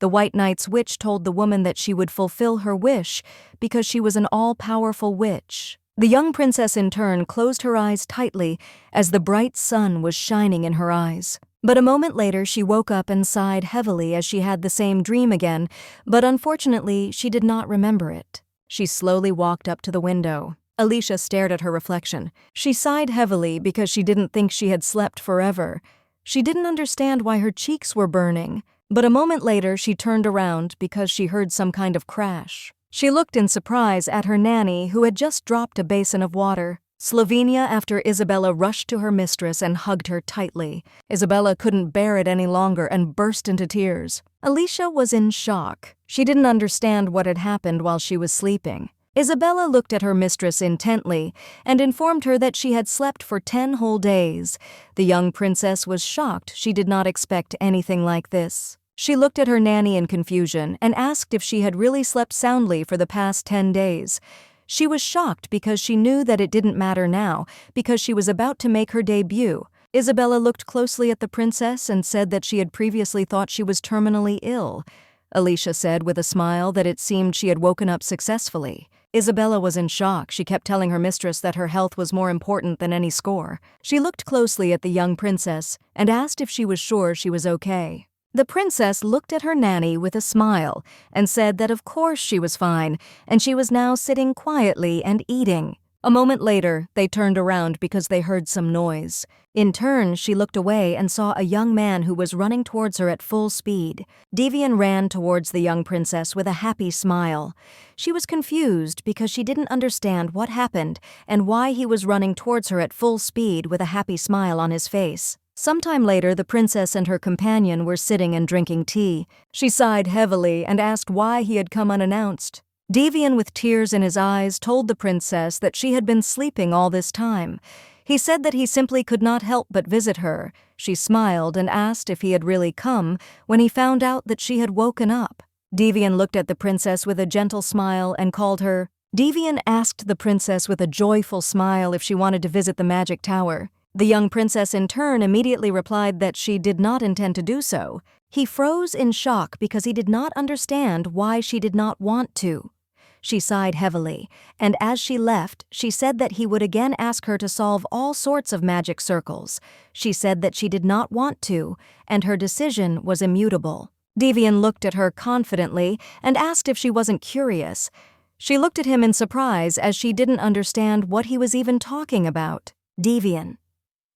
The White Knight's witch told the woman that she would fulfill her wish because she was an all-powerful witch. The young princess in turn closed her eyes tightly as the bright sun was shining in her eyes. But a moment later she woke up and sighed heavily as she had the same dream again, but unfortunately she did not remember it. She slowly walked up to the window. Alicia stared at her reflection. She sighed heavily because she didn't think she had slept forever. She didn't understand why her cheeks were burning. But a moment later, she turned around because she heard some kind of crash. She looked in surprise at her nanny, who had just dropped a basin of water. Slovenia, after Isabella rushed to her mistress and hugged her tightly. Isabella couldn't bear it any longer and burst into tears. Alicia was in shock. She didn't understand what had happened while she was sleeping. Isabella looked at her mistress intently and informed her that she had slept for 10 whole days. The young princess was shocked. She did not expect anything like this. She looked at her nanny in confusion and asked if she had really slept soundly for the past 10 days. She was shocked because she knew that it didn't matter now, because she was about to make her debut. Isabella looked closely at the princess and said that she had previously thought she was terminally ill. Alicia said with a smile that it seemed she had woken up successfully. Isabella was in shock. She kept telling her mistress that her health was more important than any score. She looked closely at the young princess and asked if she was sure she was okay. The princess looked at her nanny with a smile and said that of course she was fine, and she was now sitting quietly and eating. A moment later, they turned around because they heard some noise. In turn, she looked away and saw a young man who was running towards her at full speed. Devian ran towards the young princess with a happy smile. She was confused because she didn't understand what happened and why he was running towards her at full speed with a happy smile on his face. Sometime later, the princess and her companion were sitting and drinking tea. She sighed heavily and asked why he had come unannounced. Devian, with tears in his eyes, told the princess that she had been sleeping all this time. He said that he simply could not help but visit her. She smiled and asked if he had really come when he found out that she had woken up. Devian looked at the princess with a gentle smile and called her. Devian asked the princess with a joyful smile if she wanted to visit the magic tower. The young princess in turn immediately replied that she did not intend to do so. He froze in shock because he did not understand why she did not want to. She sighed heavily, and as she left, she said that he would again ask her to solve all sorts of magic circles. She said that she did not want to, and her decision was immutable. Devian looked at her confidently and asked if she wasn't curious. She looked at him in surprise as she didn't understand what he was even talking about. Devian.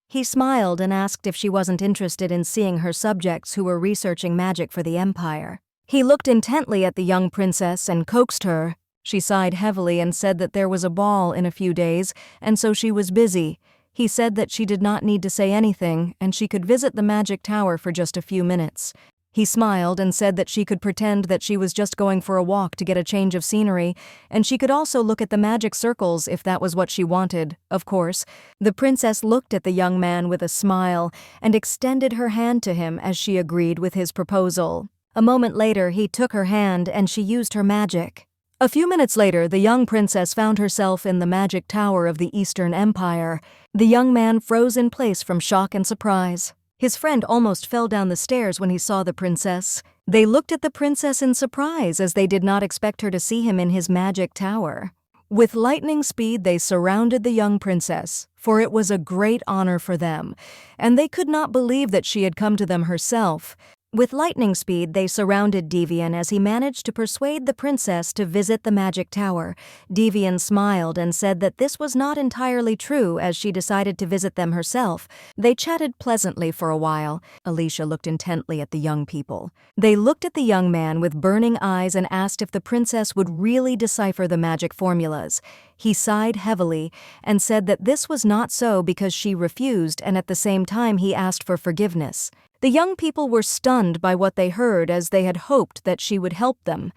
He smiled and asked if she wasn't interested in seeing her subjects who were researching magic for the Empire. He looked intently at the young princess and coaxed her. She sighed heavily and said that there was a ball in a few days, and so she was busy. He said that she did not need to say anything, and she could visit the magic tower for just a few minutes. He smiled and said that she could pretend that she was just going for a walk to get a change of scenery, and she could also look at the magic circles if that was what she wanted, of course. The princess looked at the young man with a smile and extended her hand to him as she agreed with his proposal. A moment later, he took her hand and she used her magic. A few minutes later, the young princess found herself in the magic tower of the Eastern Empire. The young man froze in place from shock and surprise. His friend almost fell down the stairs when he saw the princess. They looked at the princess in surprise as they did not expect her to see him in his magic tower. With lightning speed, they surrounded the young princess, for it was a great honor for them, and they could not believe that she had come to them herself. With lightning speed, they surrounded Devian as he managed to persuade the princess to visit the magic tower. Devian smiled and said that this was not entirely true as she decided to visit them herself. They chatted pleasantly for a while. Alicia looked intently at the young people. They looked at the young man with burning eyes and asked if the princess would really decipher the magic formulas. He sighed heavily and said that this was not so because she refused, and at the same time he asked for forgiveness. The young people were stunned by what they heard as they had hoped that she would help them.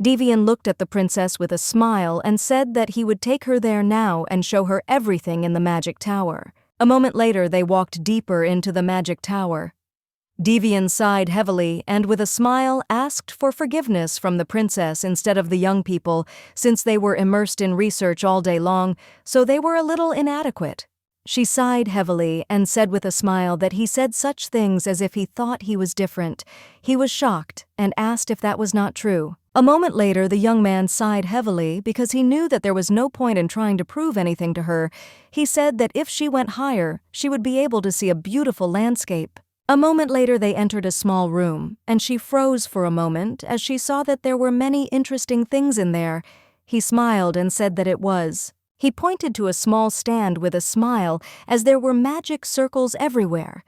Devian looked at the princess with a smile and said that he would take her there now and show her everything in the magic tower. A moment later, they walked deeper into the magic tower. Devian sighed heavily and with a smile asked for forgiveness from the princess instead of the young people, since they were immersed in research all day long, so they were a little inadequate. She sighed heavily and said with a smile that he said such things as if he thought he was different. He was shocked and asked if that was not true. A moment later, the young man sighed heavily because he knew that there was no point in trying to prove anything to her. He said that if she went higher, she would be able to see a beautiful landscape. A moment later, they entered a small room, and she froze for a moment as she saw that there were many interesting things in there. He smiled and said that it was. He pointed to a small stand with a smile as there were magic circles everywhere.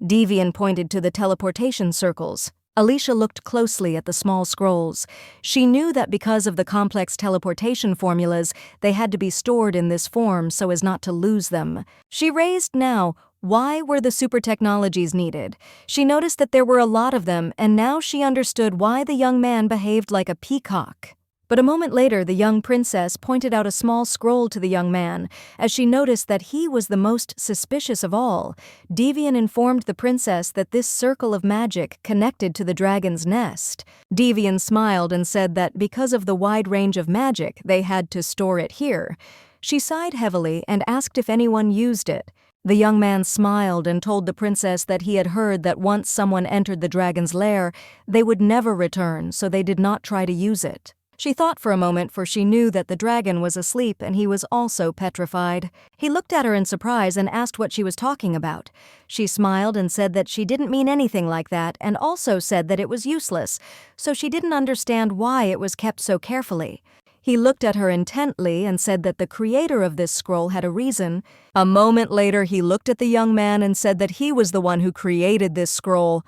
Devian pointed to the teleportation circles. Alicia looked closely at the small scrolls. She knew that because of the complex teleportation formulas, they had to be stored in this form so as not to lose them. She raised now, why were the super technologies needed? She noticed that there were a lot of them, and now she understood why the young man behaved like a peacock. But a moment later, the young princess pointed out a small scroll to the young man, as she noticed that he was the most suspicious of all. Devian informed the princess that this circle of magic connected to the dragon's nest. Devian smiled and said that because of the wide range of magic, they had to store it here. She sighed heavily and asked if anyone used it. The young man smiled and told the princess that he had heard that once someone entered the dragon's lair, they would never return, so they did not try to use it. She thought for a moment, for she knew that the dragon was asleep and he was also petrified. He looked at her in surprise and asked what she was talking about. She smiled and said that she didn't mean anything like that, and also said that it was useless, so she didn't understand why it was kept so carefully. He looked at her intently and said that the creator of this scroll had a reason. A moment later, he looked at the young man and said that he was the one who created this scroll.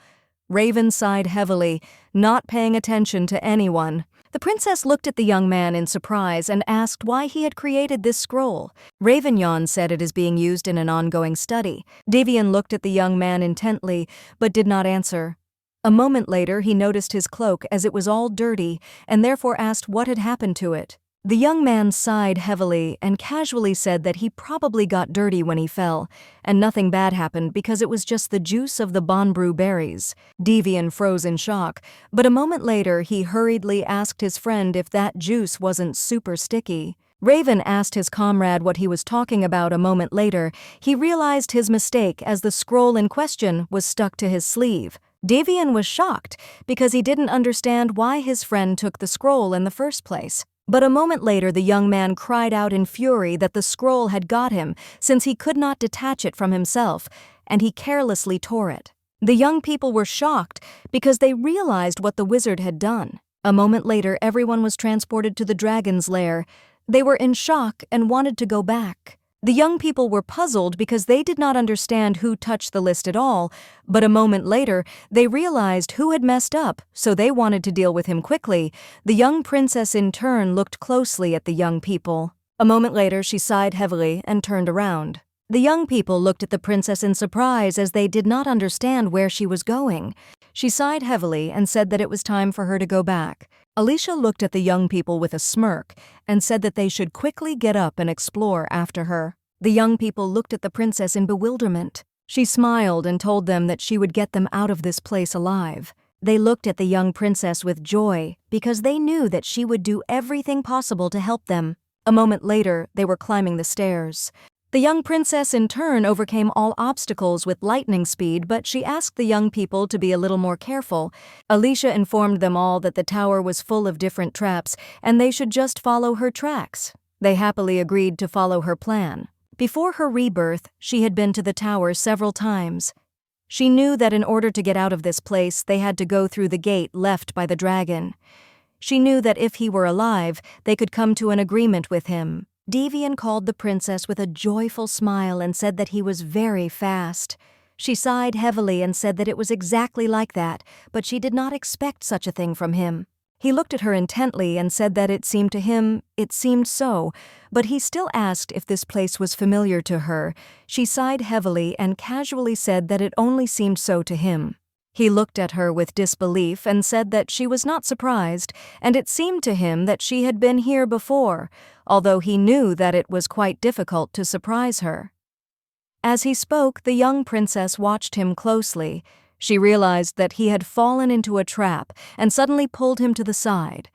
Raven sighed heavily, not paying attention to anyone. The princess looked at the young man in surprise and asked why he had created this scroll. Raven said it is being used in an ongoing study. Devian looked at the young man intently, but did not answer. A moment later, he noticed his cloak as it was all dirty, and therefore asked what had happened to it. The young man sighed heavily and casually said that he probably got dirty when he fell, and nothing bad happened because it was just the juice of the bonbrew berries. Devian froze in shock, but a moment later he hurriedly asked his friend if that juice wasn't super sticky. Raven asked his comrade what he was talking about. A moment later, he realized his mistake as the scroll in question was stuck to his sleeve. Devian was shocked because he didn't understand why his friend took the scroll in the first place. But a moment later, the young man cried out in fury that the scroll had got him since he could not detach it from himself, and he carelessly tore it. The young people were shocked because they realized what the wizard had done. A moment later, everyone was transported to the dragon's lair. They were in shock and wanted to go back. The young people were puzzled because they did not understand who touched the list at all, but a moment later, they realized who had messed up, so they wanted to deal with him quickly. The young princess in turn looked closely at the young people. A moment later, she sighed heavily and turned around. The young people looked at the princess in surprise as they did not understand where she was going. She sighed heavily and said that it was time for her to go back. Alicia looked at the young people with a smirk and said that they should quickly get up and explore after her. The young people looked at the princess in bewilderment. She smiled and told them that she would get them out of this place alive. They looked at the young princess with joy because they knew that she would do everything possible to help them. A moment later, they were climbing the stairs. The young princess in turn overcame all obstacles with lightning speed, but she asked the young people to be a little more careful. Alicia informed them all that the tower was full of different traps and they should just follow her tracks. They happily agreed to follow her plan. Before her rebirth, she had been to the tower several times. She knew that in order to get out of this place, they had to go through the gate left by the dragon. She knew that if he were alive, they could come to an agreement with him. Devian called the princess with a joyful smile and said that he was very fast. She sighed heavily and said that it was exactly like that, but she did not expect such a thing from him. He looked at her intently and said that it seemed to him, it seemed so, but he still asked if this place was familiar to her. She sighed heavily and casually said that it only seemed so to him. He looked at her with disbelief and said that she was not surprised, and it seemed to him that she had been here before, although he knew that it was quite difficult to surprise her. As he spoke, the young princess watched him closely. She realized that he had fallen into a trap and suddenly pulled him to the side.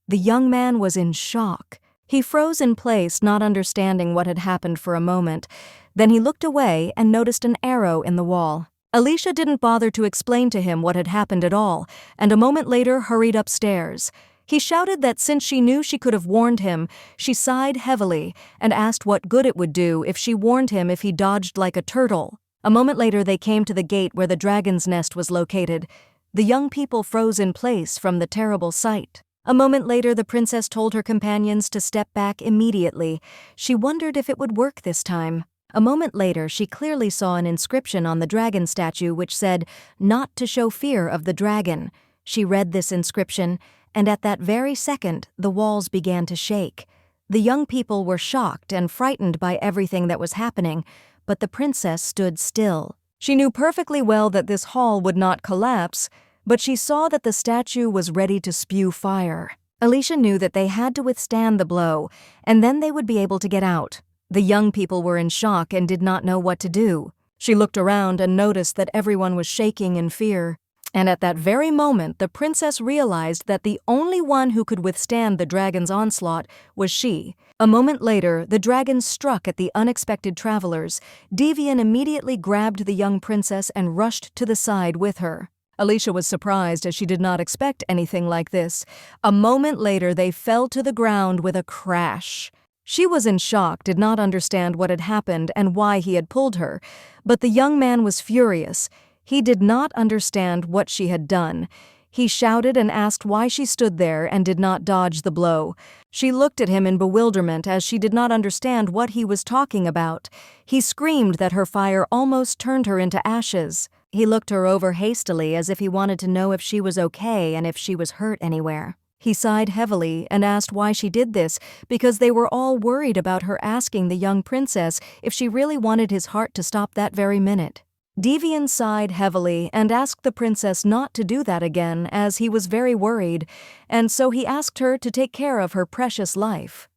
The young man was in shock. He froze in place, not understanding what had happened for a moment. Then he looked away and noticed an arrow in the wall. Alicia didn't bother to explain to him what had happened at all, and a moment later hurried upstairs. He shouted that since she knew she could have warned him, she sighed heavily and asked what good it would do if she warned him if he dodged like a turtle. A moment later they came to the gate where the dragon's nest was located. The young people froze in place from the terrible sight. A moment later the princess told her companions to step back immediately. She wondered if it would work this time. A moment later she clearly saw an inscription on the dragon statue which said, "Not to show fear of the dragon." She read this inscription, and at that very second the walls began to shake. The young people were shocked and frightened by everything that was happening, but the princess stood still. She knew perfectly well that this hall would not collapse, but she saw that the statue was ready to spew fire. Alicia knew that they had to withstand the blow, and then they would be able to get out. The young people were in shock and did not know what to do. She looked around and noticed that everyone was shaking in fear. And at that very moment, the princess realized that the only one who could withstand the dragon's onslaught was she. A moment later, the dragon struck at the unexpected travelers. Devian immediately grabbed the young princess and rushed to the side with her. Alicia was surprised as she did not expect anything like this. A moment later, they fell to the ground with a crash. She was in shock, did not understand what had happened and why he had pulled her, but the young man was furious. He did not understand what she had done. He shouted and asked why she stood there and did not dodge the blow. She looked at him in bewilderment as she did not understand what he was talking about. He screamed that her fire almost turned her into ashes. He looked her over hastily as if he wanted to know if she was okay and if she was hurt anywhere. He sighed heavily and asked why she did this, because they were all worried about her asking the young princess if she really wanted his heart to stop that very minute. Devian sighed heavily and asked the princess not to do that again, as he was very worried, and so he asked her to take care of her precious life.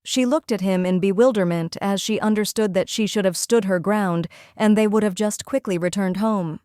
She looked at him in bewilderment as she understood that she should have stood her ground and they would have just quickly returned home.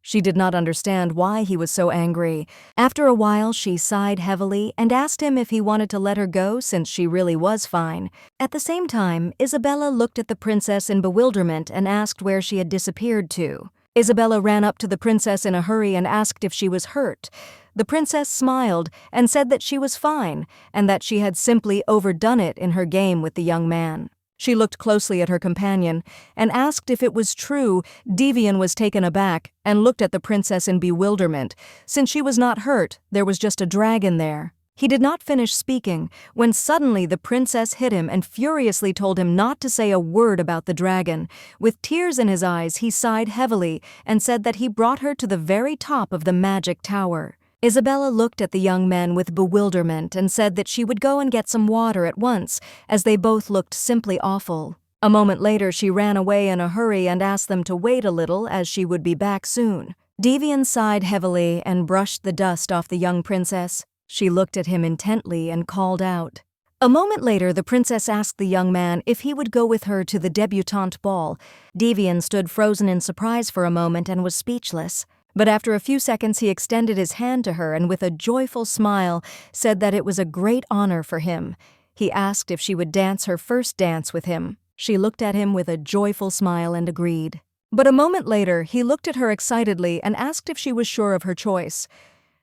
She did not understand why he was so angry. After a while, she sighed heavily and asked him if he wanted to let her go since she really was fine. At the same time, Isabella looked at the princess in bewilderment and asked where she had disappeared to. Isabella ran up to the princess in a hurry and asked if she was hurt. The princess smiled and said that she was fine and that she had simply overdone it in her game with the young man. She looked closely at her companion and asked if it was true. Devian was taken aback and looked at the princess in bewilderment. Since she was not hurt, there was just a dragon there. He did not finish speaking when suddenly the princess hit him and furiously told him not to say a word about the dragon. With tears in his eyes, he sighed heavily and said that he brought her to the very top of the magic tower. Isabella looked at the young men with bewilderment and said that she would go and get some water at once, as they both looked simply awful. A moment later, she ran away in a hurry and asked them to wait a little as she would be back soon. Devian sighed heavily and brushed the dust off the young princess. She looked at him intently and called out. A moment later, the princess asked the young man if he would go with her to the debutante ball. Devian stood frozen in surprise for a moment and was speechless. But after a few seconds he extended his hand to her and with a joyful smile said that it was a great honor for him. He asked if she would dance her first dance with him. She looked at him with a joyful smile and agreed. But a moment later he looked at her excitedly and asked if she was sure of her choice.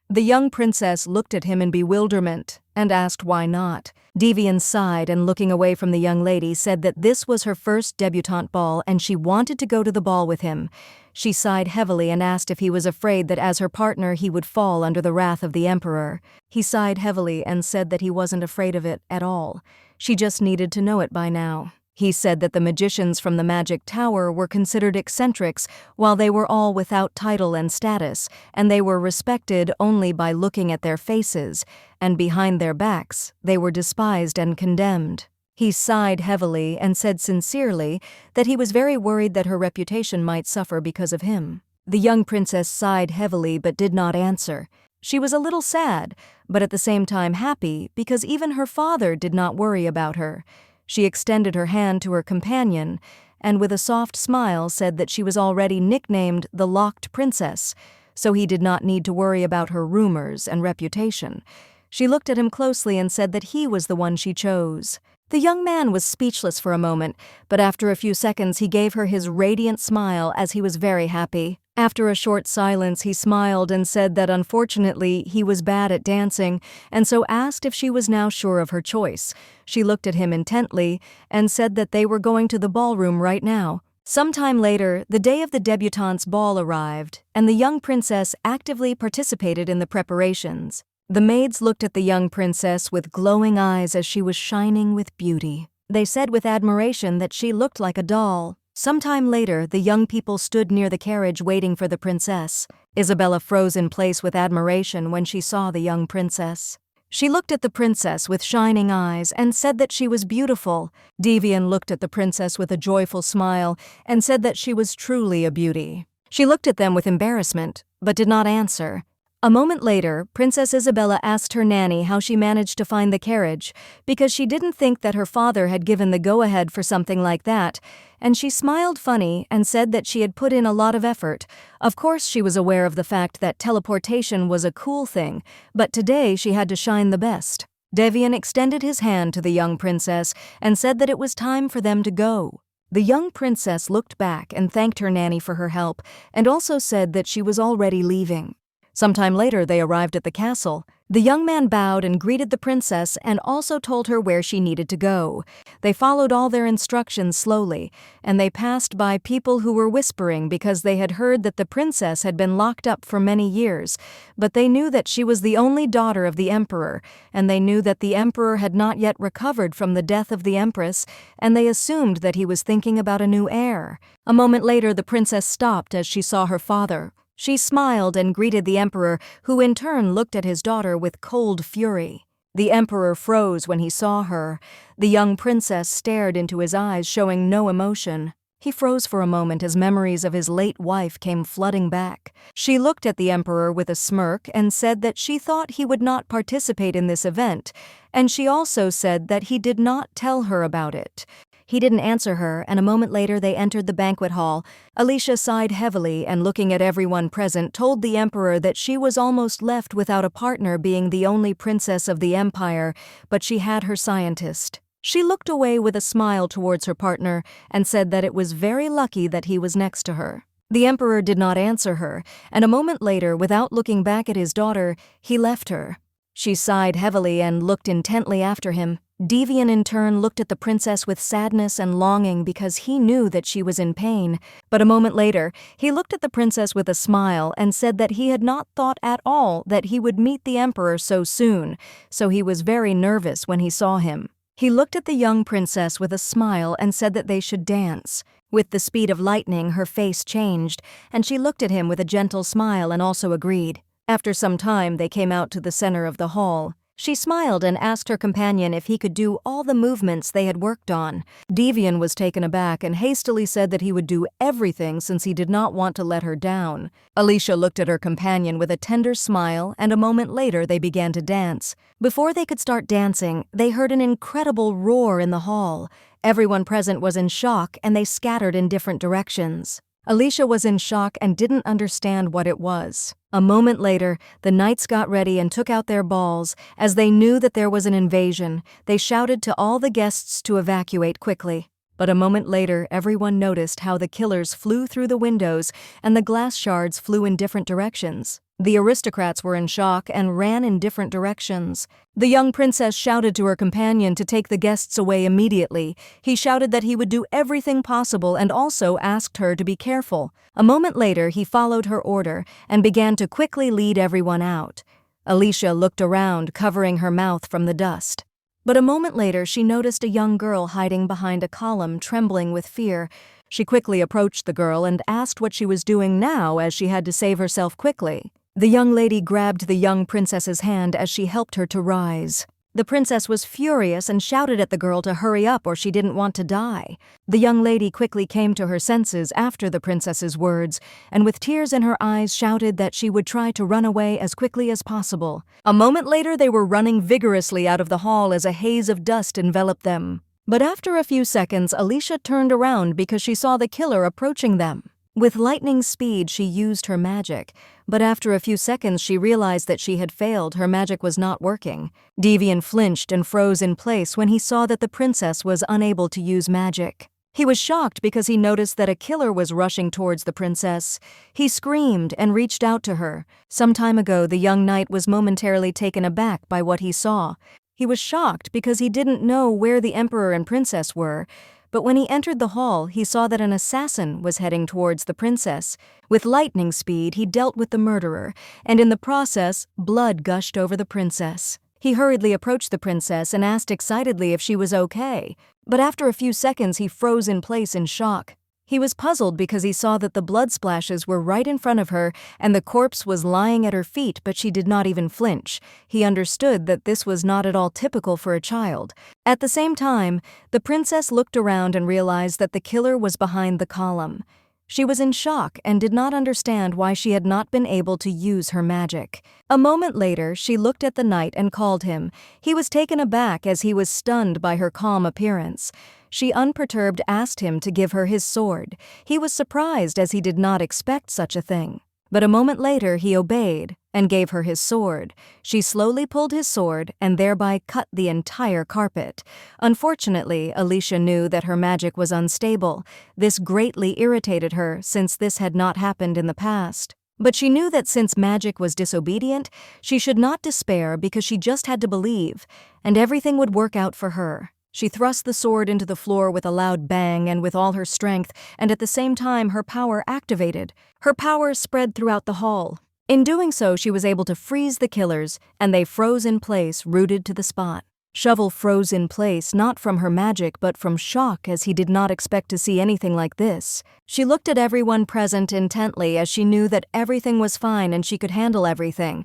The young princess looked at him in bewilderment and asked why not. Devian sighed and, looking away from the young lady, said that this was her first debutante ball and she wanted to go to the ball with him. She sighed heavily and asked if he was afraid that as her partner he would fall under the wrath of the emperor. He sighed heavily and said that he wasn't afraid of it at all. She just needed to know it by now. He said that the magicians from the magic tower were considered eccentrics while they were all without title and status, and they were respected only by looking at their faces, and behind their backs they were despised and condemned. He sighed heavily and said sincerely that he was very worried that her reputation might suffer because of him. The young princess sighed heavily but did not answer. She was a little sad, but at the same time happy because even her father did not worry about her. She extended her hand to her companion and with a soft smile said that she was already nicknamed the Locked Princess, so he did not need to worry about her rumors and reputation. She looked at him closely and said that he was the one she chose. The young man was speechless for a moment, but after a few seconds he gave her his radiant smile as he was very happy. After a short silence he smiled and said that unfortunately he was bad at dancing and so asked if she was now sure of her choice. She looked at him intently and said that they were going to the ballroom right now. Sometime later, the day of the debutante's ball arrived and the young princess actively participated in the preparations. The maids looked at the young princess with glowing eyes as she was shining with beauty. They said with admiration that she looked like a doll. Sometime later, the young people stood near the carriage waiting for the princess. Isabella froze in place with admiration when she saw the young princess. She looked at the princess with shining eyes and said that she was beautiful. Devian looked at the princess with a joyful smile and said that she was truly a beauty. She looked at them with embarrassment, but did not answer. A moment later, Princess Isabella asked her nanny how she managed to find the carriage, because she didn't think that her father had given the go-ahead for something like that, and she smiled funny and said that she had put in a lot of effort. Of course she was aware of the fact that teleportation was a cool thing, but today she had to shine the best. Devian extended his hand to the young princess and said that it was time for them to go. The young princess looked back and thanked her nanny for her help, and also said that she was already leaving. Sometime later, they arrived at the castle. The young man bowed and greeted the princess and also told her where she needed to go. They followed all their instructions slowly, and they passed by people who were whispering because they had heard that the princess had been locked up for many years, but they knew that she was the only daughter of the emperor, and they knew that the emperor had not yet recovered from the death of the empress, and they assumed that he was thinking about a new heir. A moment later, the princess stopped as she saw her father. She smiled and greeted the emperor, who in turn looked at his daughter with cold fury. The emperor froze when he saw her. The young princess stared into his eyes, showing no emotion. He froze for a moment as memories of his late wife came flooding back. She looked at the emperor with a smirk and said that she thought he would not participate in this event, and she also said that he did not tell her about it. He didn't answer her, and a moment later they entered the banquet hall. Alicia sighed heavily and, looking at everyone present, told the emperor that she was almost left without a partner, being the only princess of the empire, but she had her scientist. She looked away with a smile towards her partner and said that it was very lucky that he was next to her. The emperor did not answer her, and a moment later, without looking back at his daughter, he left her. She sighed heavily and looked intently after him. Devian in turn looked at the princess with sadness and longing because he knew that she was in pain, but a moment later he looked at the princess with a smile and said that he had not thought at all that he would meet the emperor so soon, so he was very nervous when he saw him. He looked at the young princess with a smile and said that they should dance. With the speed of lightning, her face changed, and she looked at him with a gentle smile and also agreed. After some time, they came out to the center of the hall. She smiled and asked her companion if he could do all the movements they had worked on. Devian was taken aback and hastily said that he would do everything since he did not want to let her down. Alicia looked at her companion with a tender smile, and a moment later they began to dance. Before they could start dancing, they heard an incredible roar in the hall. Everyone present was in shock, and they scattered in different directions. Alicia was in shock and didn't understand what it was. A moment later, the knights got ready and took out their balls. As they knew that there was an invasion, they shouted to all the guests to evacuate quickly. But a moment later, everyone noticed how the killers flew through the windows and the glass shards flew in different directions. The aristocrats were in shock and ran in different directions. The young princess shouted to her companion to take the guests away immediately. He shouted that he would do everything possible and also asked her to be careful. A moment later, he followed her order and began to quickly lead everyone out. Alicia looked around, covering her mouth from the dust. But a moment later, she noticed a young girl hiding behind a column, trembling with fear. She quickly approached the girl and asked what she was doing now, as she had to save herself quickly. The young lady grabbed the young princess's hand as she helped her to rise. The princess was furious and shouted at the girl to hurry up or she didn't want to die. The young lady quickly came to her senses after the princess's words, and with tears in her eyes shouted that she would try to run away as quickly as possible. A moment later, they were running vigorously out of the hall as a haze of dust enveloped them. But after a few seconds, Alicia turned around because she saw the killer approaching them. With lightning speed, she used her magic, but after a few seconds she realized that she had failed. Her magic was not working. Devian flinched and froze in place when he saw that the princess was unable to use magic. He was shocked because he noticed that a killer was rushing towards the princess. He screamed and reached out to her. Some time ago, the young knight was momentarily taken aback by what he saw. He was shocked because he didn't know where the emperor and princess were. But when he entered the hall, he saw that an assassin was heading towards the princess. With lightning speed, he dealt with the murderer, and in the process, blood gushed over the princess. He hurriedly approached the princess and asked excitedly if she was okay, but after a few seconds, he froze in place in shock. He was puzzled because he saw that the blood splashes were right in front of her and the corpse was lying at her feet, but she did not even flinch. He understood that this was not at all typical for a child. At the same time, the princess looked around and realized that the killer was behind the column. She was in shock and did not understand why she had not been able to use her magic. A moment later, she looked at the knight and called him. He was taken aback as he was stunned by her calm appearance. She unperturbed asked him to give her his sword. He was surprised as he did not expect such a thing. But a moment later he obeyed and gave her his sword. She slowly pulled his sword and thereby cut the entire carpet. Unfortunately, Alicia knew that her magic was unstable. This greatly irritated her since this had not happened in the past. But she knew that since magic was disobedient, she should not despair because she just had to believe, and everything would work out for her. She thrust the sword into the floor with a loud bang and with all her strength, and at the same time her power activated. Her power spread throughout the hall. In doing so, she was able to freeze the killers, and they froze in place, rooted to the spot. Shovel froze in place not from her magic but from shock, as he did not expect to see anything like this. She looked at everyone present intently as she knew that everything was fine and she could handle everything.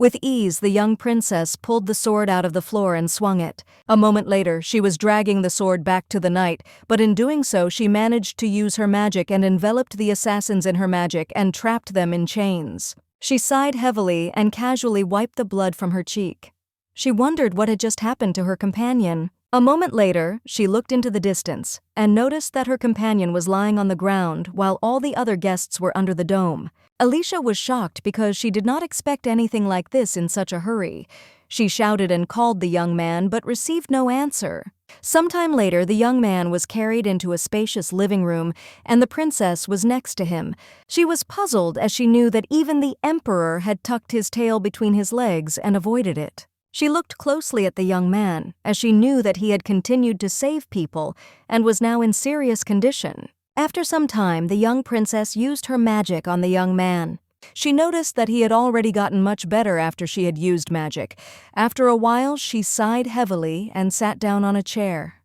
With ease, the young princess pulled the sword out of the floor and swung it. A moment later, she was dragging the sword back to the knight, but in doing so, she managed to use her magic and enveloped the assassins in her magic and trapped them in chains. She sighed heavily and casually wiped the blood from her cheek. She wondered what had just happened to her companion. A moment later, she looked into the distance and noticed that her companion was lying on the ground while all the other guests were under the dome. Alicia was shocked because she did not expect anything like this in such a hurry. She shouted and called the young man but received no answer. Sometime later, the young man was carried into a spacious living room and the princess was next to him. She was puzzled as she knew that even the emperor had tucked his tail between his legs and avoided it. She looked closely at the young man as she knew that he had continued to save people and was now in serious condition. After some time, the young princess used her magic on the young man. She noticed that he had already gotten much better after she had used magic. After a while, she sighed heavily and sat down on a chair.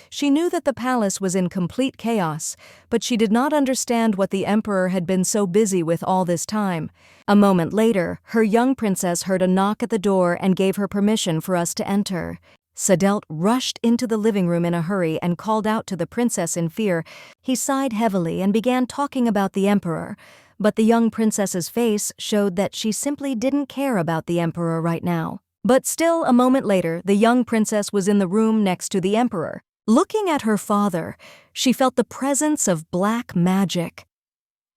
She knew that the palace was in complete chaos, but she did not understand what the emperor had been so busy with all this time. A moment later, her young princess heard a knock at the door and gave her permission for us to enter. Sadelt rushed into the living room in a hurry and called out to the princess in fear. He sighed heavily and began talking about the emperor, but the young princess's face showed that she simply didn't care about the emperor right now. But still, a moment later, the young princess was in the room next to the emperor. Looking at her father, she felt the presence of black magic.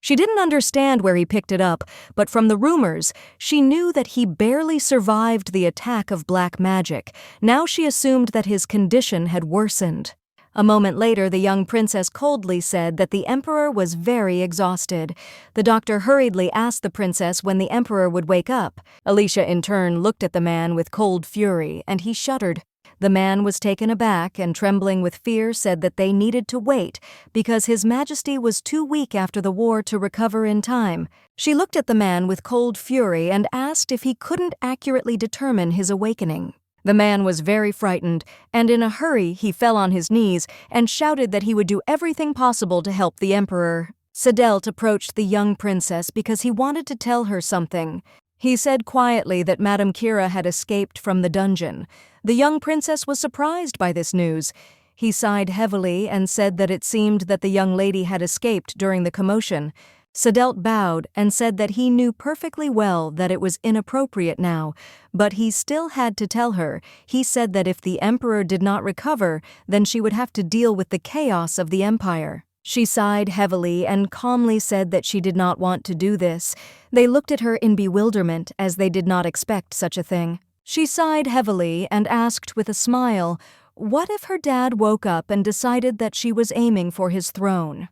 She didn't understand where he picked it up, but from the rumors, she knew that he barely survived the attack of black magic. Now she assumed that his condition had worsened. A moment later, the young princess coldly said that the emperor was very exhausted. The doctor hurriedly asked the princess when the emperor would wake up. Alicia, in turn, looked at the man with cold fury, and he shuddered. The man was taken aback and, trembling with fear, said that they needed to wait because His Majesty was too weak after the war to recover in time. She looked at the man with cold fury and asked if he couldn't accurately determine his awakening. The man was very frightened, and in a hurry he fell on his knees and shouted that he would do everything possible to help the emperor. Sadelt approached the young princess because he wanted to tell her something. He said quietly that Madame Kira had escaped from the dungeon. The young princess was surprised by this news. He sighed heavily and said that it seemed that the young lady had escaped during the commotion. Sadelt bowed and said that he knew perfectly well that it was inappropriate now, but he still had to tell her. He said that if the emperor did not recover, then she would have to deal with the chaos of the empire. She sighed heavily and calmly said that she did not want to do this. They looked at her in bewilderment, as they did not expect such a thing. She sighed heavily and asked with a smile, what if her dad woke up and decided that she was aiming for his throne?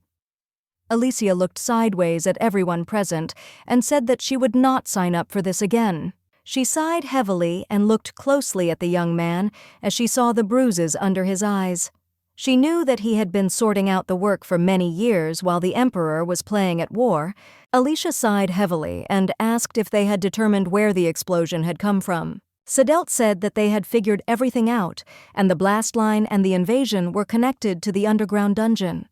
Alicia looked sideways at everyone present and said that she would not sign up for this again. She sighed heavily and looked closely at the young man as she saw the bruises under his eyes. She knew that he had been sorting out the work for many years while the emperor was playing at war. Alicia sighed heavily and asked if they had determined where the explosion had come from. Sadelt said that they had figured everything out, and the blast line and the invasion were connected to the underground dungeon.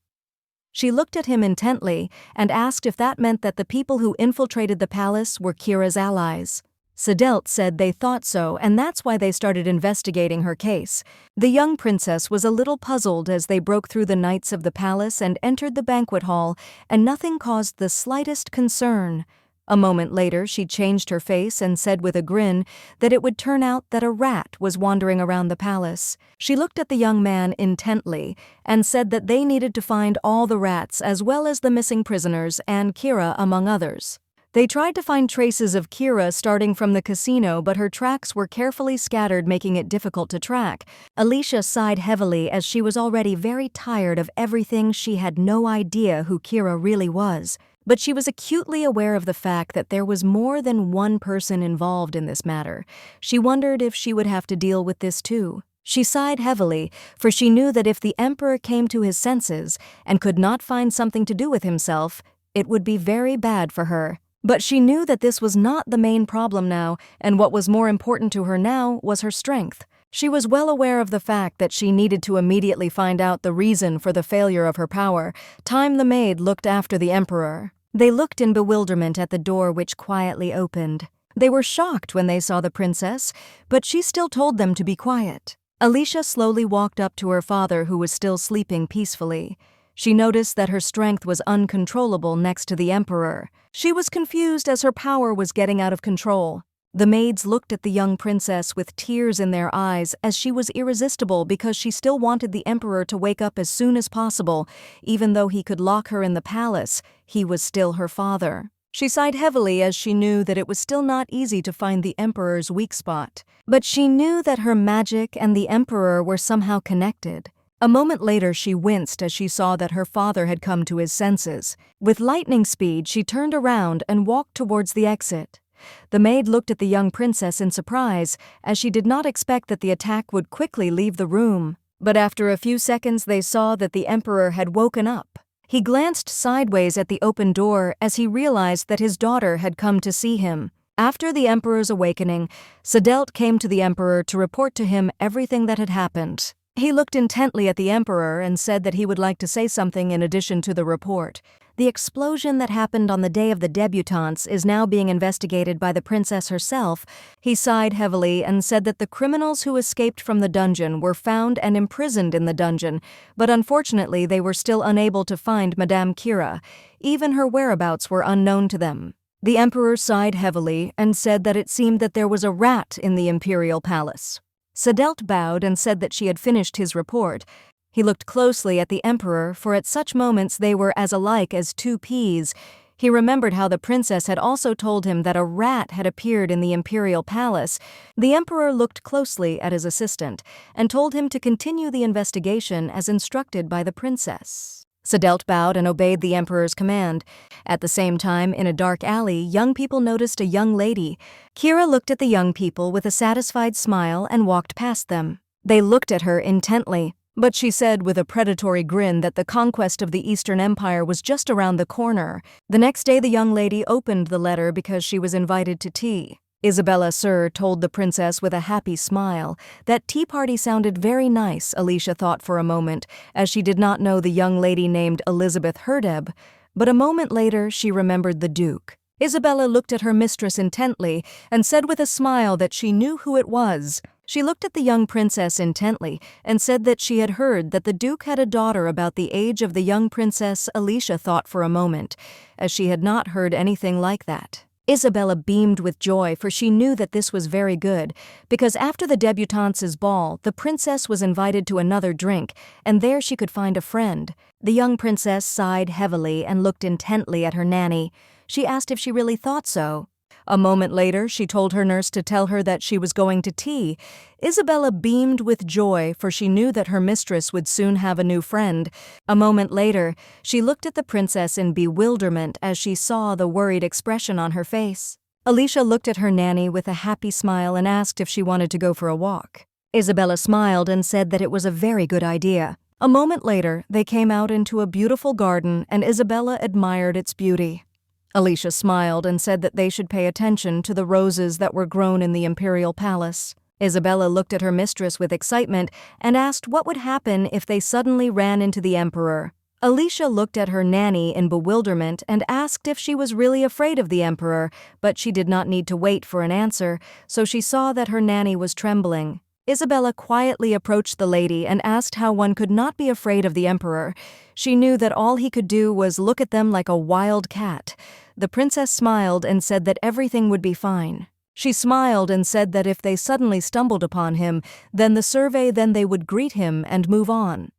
She looked at him intently and asked if that meant that the people who infiltrated the palace were Kira's allies. Sadelt said they thought so, and that's why they started investigating her case. The young princess was a little puzzled as they broke through the knights of the palace and entered the banquet hall, and nothing caused the slightest concern. A moment later, she changed her face and said with a grin that it would turn out that a rat was wandering around the palace. She looked at the young man intently and said that they needed to find all the rats as well as the missing prisoners and Kira among others. They tried to find traces of Kira starting from the casino, but her tracks were carefully scattered, making it difficult to track. Alicia sighed heavily as she was already very tired of everything. She had no idea who Kira really was. But she was acutely aware of the fact that there was more than one person involved in this matter. She wondered if she would have to deal with this too. She sighed heavily, for she knew that if the emperor came to his senses and could not find something to do with himself, it would be very bad for her. But she knew that this was not the main problem now, and what was more important to her now was her strength. She was well aware of the fact that she needed to immediately find out the reason for the failure of her power. Time the maid looked after the emperor. They looked in bewilderment at the door, which quietly opened. They were shocked when they saw the princess, but she still told them to be quiet. Alicia slowly walked up to her father, who was still sleeping peacefully. She noticed that her strength was uncontrollable next to the emperor. She was confused as her power was getting out of control. The maids looked at the young princess with tears in their eyes as she was irresistible because she still wanted the emperor to wake up as soon as possible. Even though he could lock her in the palace, he was still her father. She sighed heavily as she knew that it was still not easy to find the emperor's weak spot. But she knew that her magic and the emperor were somehow connected. A moment later, she winced as she saw that her father had come to his senses. With lightning speed, she turned around and walked towards the exit. The maid looked at the young princess in surprise, as she did not expect that the attack would quickly leave the room. But after a few seconds, they saw that the emperor had woken up. He glanced sideways at the open door as he realized that his daughter had come to see him. After the emperor's awakening, Sadelt came to the emperor to report to him everything that had happened. He looked intently at the emperor and said that he would like to say something in addition to the report. The explosion that happened on the day of the debutantes is now being investigated by the princess herself. He sighed heavily and said that the criminals who escaped from the dungeon were found and imprisoned in the dungeon, but unfortunately they were still unable to find Madame Kira. Even her whereabouts were unknown to them. The emperor sighed heavily and said that it seemed that there was a rat in the imperial palace. Sadelt bowed and said that she had finished his report. He looked closely at the emperor, for at such moments they were as alike as two peas. He remembered how the princess had also told him that a rat had appeared in the imperial palace. The emperor looked closely at his assistant and told him to continue the investigation as instructed by the princess. Sadelt bowed and obeyed the emperor's command. At the same time, in a dark alley, young people noticed a young lady. Kira looked at the young people with a satisfied smile and walked past them. They looked at her intently, but she said with a predatory grin that the conquest of the Eastern Empire was just around the corner. The next day the young lady opened the letter because she was invited to tea. Isabella Sir told the princess with a happy smile. That tea party sounded very nice, Alicia thought for a moment, as she did not know the young lady named Elizabeth Herdeb. But a moment later she remembered the Duke. Isabella looked at her mistress intently and said with a smile that she knew who it was. She looked at the young princess intently and said that she had heard that the Duke had a daughter about the age of the young princess. Alicia thought for a moment, as she had not heard anything like that. Isabella beamed with joy, for she knew that this was very good, because after the debutance's ball, the princess was invited to another drink, and there she could find a friend. The young princess sighed heavily and looked intently at her nanny. She asked if she really thought so. A moment later, she told her nurse to tell her that she was going to tea. Isabella beamed with joy, for she knew that her mistress would soon have a new friend. A moment later, she looked at the princess in bewilderment as she saw the worried expression on her face. Alicia looked at her nanny with a happy smile and asked if she wanted to go for a walk. Isabella smiled and said that it was a very good idea. A moment later, they came out into a beautiful garden, and Isabella admired its beauty. Alicia smiled and said that they should pay attention to the roses that were grown in the imperial palace. Isabella looked at her mistress with excitement and asked what would happen if they suddenly ran into the emperor. Alicia looked at her nanny in bewilderment and asked if she was really afraid of the emperor, but she did not need to wait for an answer, so she saw that her nanny was trembling. Isabella quietly approached the lady and asked how one could not be afraid of the emperor. She knew that all he could do was look at them like a wild cat. The princess smiled and said that everything would be fine. She smiled and said that if they suddenly stumbled upon him, then they would greet him and move on.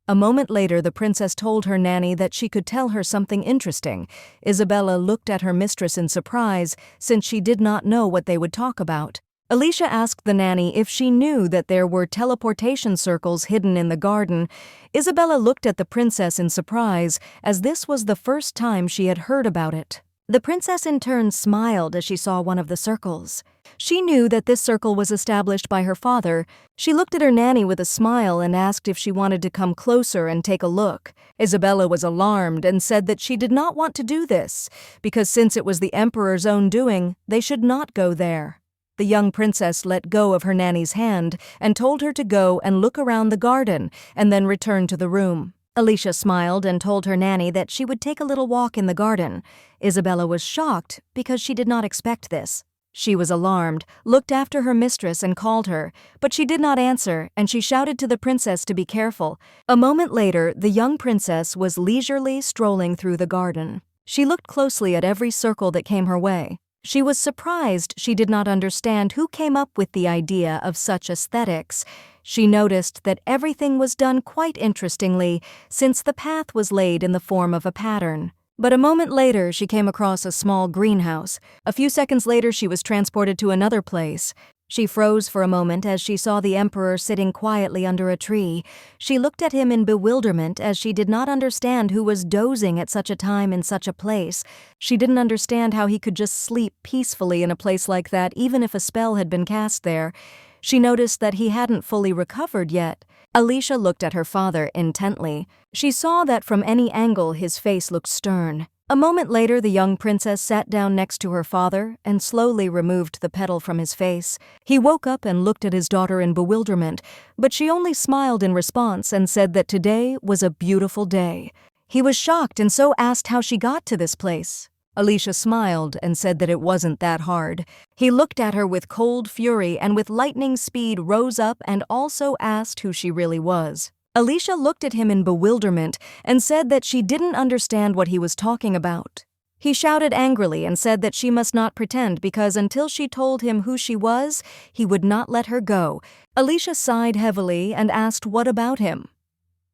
A moment later, the princess told her nanny that she could tell her something interesting. Isabella looked at her mistress in surprise, since she did not know what they would talk about. Alicia asked the nanny if she knew that there were teleportation circles hidden in the garden. Isabella looked at the princess in surprise, as this was the first time she had heard about it. The princess in turn smiled as she saw one of the circles. She knew that this circle was established by her father. She looked at her nanny with a smile and asked if she wanted to come closer and take a look. Isabella was alarmed and said that she did not want to do this, because since it was the emperor's own doing, they should not go there. The young princess let go of her nanny's hand and told her to go and look around the garden and then return to the room. Alicia smiled and told her nanny that she would take a little walk in the garden. Isabella was shocked because she did not expect this. She was alarmed, looked after her mistress and called her, but she did not answer, and she shouted to the princess to be careful. A moment later, the young princess was leisurely strolling through the garden. She looked closely at every circle that came her way. She was surprised she did not understand who came up with the idea of such aesthetics. She noticed that everything was done quite interestingly, since the path was laid in the form of a pattern. But a moment later, she came across a small greenhouse. A few seconds later, she was transported to another place. She froze for a moment as she saw the emperor sitting quietly under a tree. She looked at him in bewilderment as she did not understand who was dozing at such a time in such a place. She didn't understand how he could just sleep peacefully in a place like that, even if a spell had been cast there. She noticed that he hadn't fully recovered yet. Alicia looked at her father intently. She saw that from any angle his face looked stern. A moment later, the young princess sat down next to her father and slowly removed the petal from his face. He woke up and looked at his daughter in bewilderment, but she only smiled in response and said that today was a beautiful day. He was shocked and so asked how she got to this place. Alicia smiled and said that it wasn't that hard. He looked at her with cold fury and with lightning speed rose up and also asked who she really was. Alicia looked at him in bewilderment and said that she didn't understand what he was talking about. He shouted angrily and said that she must not pretend because until she told him who she was, he would not let her go. Alicia sighed heavily and asked what about him.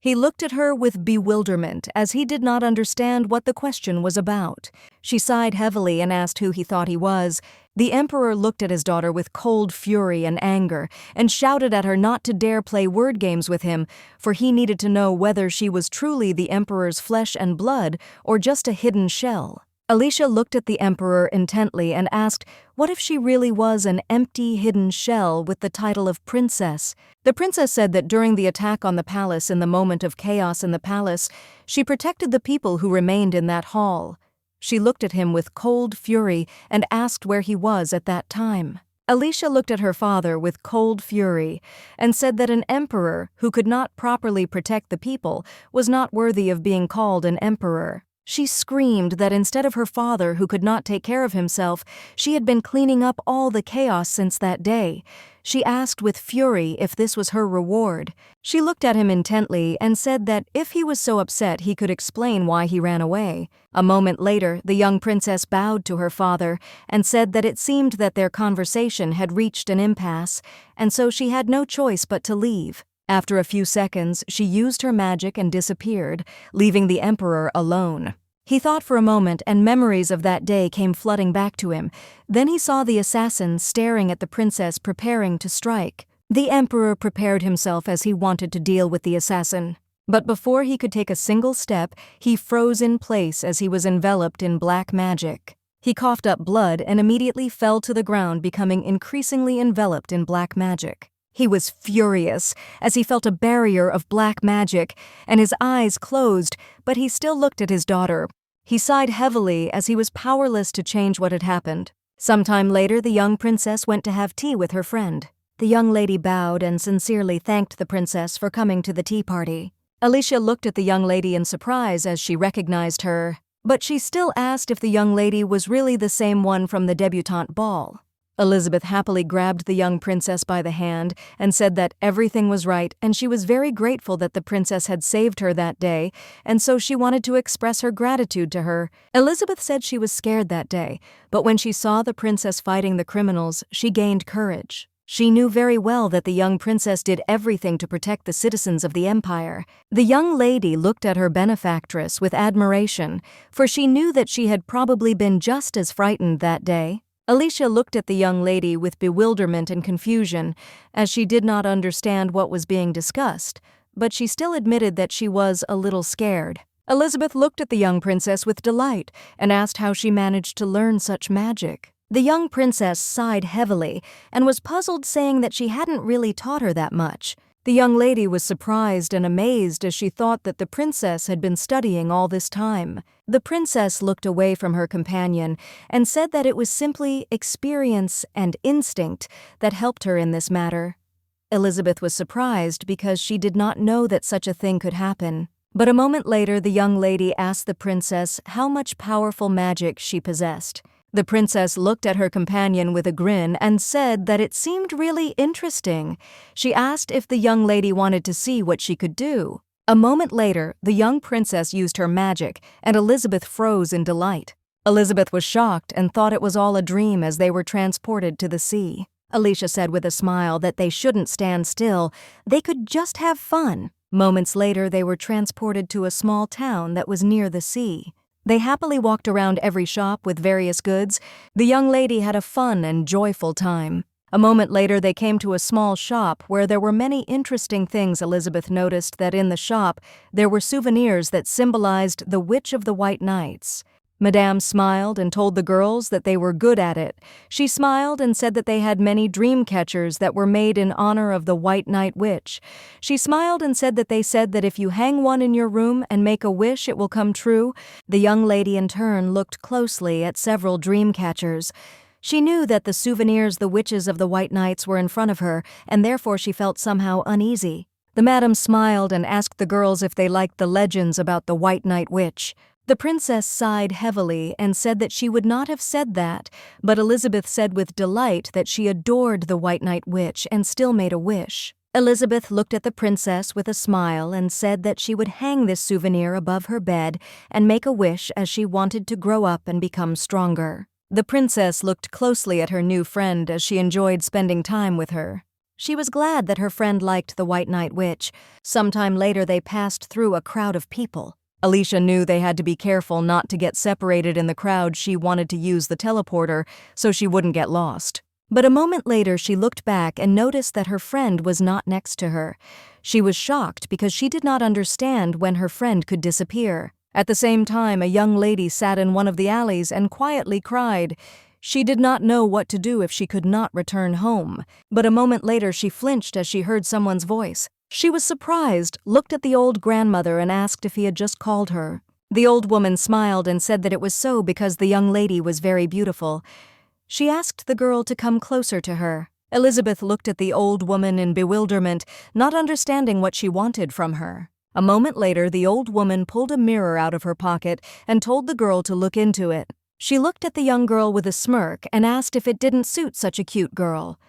He looked at her with bewilderment, as he did not understand what the question was about. She sighed heavily and asked who he thought he was. The emperor looked at his daughter with cold fury and anger, and shouted at her not to dare play word games with him, for he needed to know whether she was truly the emperor's flesh and blood or just a hidden shell. Alicia looked at the emperor intently and asked what if she really was an empty, hidden shell with the title of princess. The princess said that during the attack on the palace in the moment of chaos in the palace, she protected the people who remained in that hall. She looked at him with cold fury and asked where he was at that time. Alicia looked at her father with cold fury and said that an emperor who could not properly protect the people was not worthy of being called an emperor. She screamed that instead of her father who could not take care of himself, she had been cleaning up all the chaos since that day. She asked with fury if this was her reward. She looked at him intently and said that if he was so upset he could explain why he ran away. A moment later, the young princess bowed to her father and said that it seemed that their conversation had reached an impasse, and so she had no choice but to leave. After a few seconds, she used her magic and disappeared, leaving the emperor alone. He thought for a moment, and memories of that day came flooding back to him. Then he saw the assassin staring at the princess preparing to strike. The emperor prepared himself as he wanted to deal with the assassin. But before he could take a single step, he froze in place as he was enveloped in black magic. He coughed up blood and immediately fell to the ground, becoming increasingly enveloped in black magic. He was furious as he felt a barrier of black magic, and his eyes closed, but he still looked at his daughter. He sighed heavily as he was powerless to change what had happened. Sometime later, the young princess went to have tea with her friend. The young lady bowed and sincerely thanked the princess for coming to the tea party. Alicia looked at the young lady in surprise as she recognized her, but she still asked if the young lady was really the same one from the debutante ball. Elizabeth happily grabbed the young princess by the hand and said that everything was right, and she was very grateful that the princess had saved her that day, and so she wanted to express her gratitude to her. Elizabeth said she was scared that day, but when she saw the princess fighting the criminals, she gained courage. She knew very well that the young princess did everything to protect the citizens of the empire. The young lady looked at her benefactress with admiration, for she knew that she had probably been just as frightened that day. Alicia looked at the young lady with bewilderment and confusion, as she did not understand what was being discussed, but she still admitted that she was a little scared. Elizabeth looked at the young princess with delight and asked how she managed to learn such magic. The young princess sighed heavily and was puzzled, saying that she hadn't really taught her that much. The young lady was surprised and amazed as she thought that the princess had been studying all this time. The princess looked away from her companion and said that it was simply experience and instinct that helped her in this matter. Elizabeth was surprised because she did not know that such a thing could happen. But a moment later, the young lady asked the princess how much powerful magic she possessed. The princess looked at her companion with a grin and said that it seemed really interesting. She asked if the young lady wanted to see what she could do. A moment later, the young princess used her magic, and Elizabeth froze in delight. Elizabeth was shocked and thought it was all a dream as they were transported to the sea. Alicia said with a smile that they shouldn't stand still, they could just have fun. Moments later, they were transported to a small town that was near the sea. They happily walked around every shop with various goods. The young lady had a fun and joyful time. A moment later, they came to a small shop where there were many interesting things. Elizabeth noticed that in the shop, there were souvenirs that symbolized the Witch of the White Nights. Madame smiled and told the girls that they were good at it. She smiled and said that they had many dream catchers that were made in honor of the White Night Witch. She smiled and said that they said that if you hang one in your room and make a wish, it will come true. The young lady in turn looked closely at several dream catchers. She knew that the souvenirs the witches of the White Nights were in front of her, and therefore she felt somehow uneasy. The madam smiled and asked the girls if they liked the legends about the White Night Witch. The princess sighed heavily and said that she would not have said that, but Elizabeth said with delight that she adored the White Night Witch and still made a wish. Elizabeth looked at the princess with a smile and said that she would hang this souvenir above her bed and make a wish as she wanted to grow up and become stronger. The princess looked closely at her new friend as she enjoyed spending time with her. She was glad that her friend liked the White Night Witch. Sometime later they passed through a crowd of people. Alicia knew they had to be careful not to get separated in the crowd. She wanted to use the teleporter so she wouldn't get lost. But a moment later she looked back and noticed that her friend was not next to her. She was shocked because she did not understand when her friend could disappear. At the same time, a young lady sat in one of the alleys and quietly cried. She did not know what to do if she could not return home. But a moment later she flinched as she heard someone's voice. She was surprised, looked at the old grandmother and asked if he had just called her. The old woman smiled and said that it was so because the young lady was very beautiful. She asked the girl to come closer to her. Elizabeth looked at the old woman in bewilderment, not understanding what she wanted from her. A moment later, the old woman pulled a mirror out of her pocket and told the girl to look into it. She looked at the young girl with a smirk and asked if it didn't suit such a cute girl.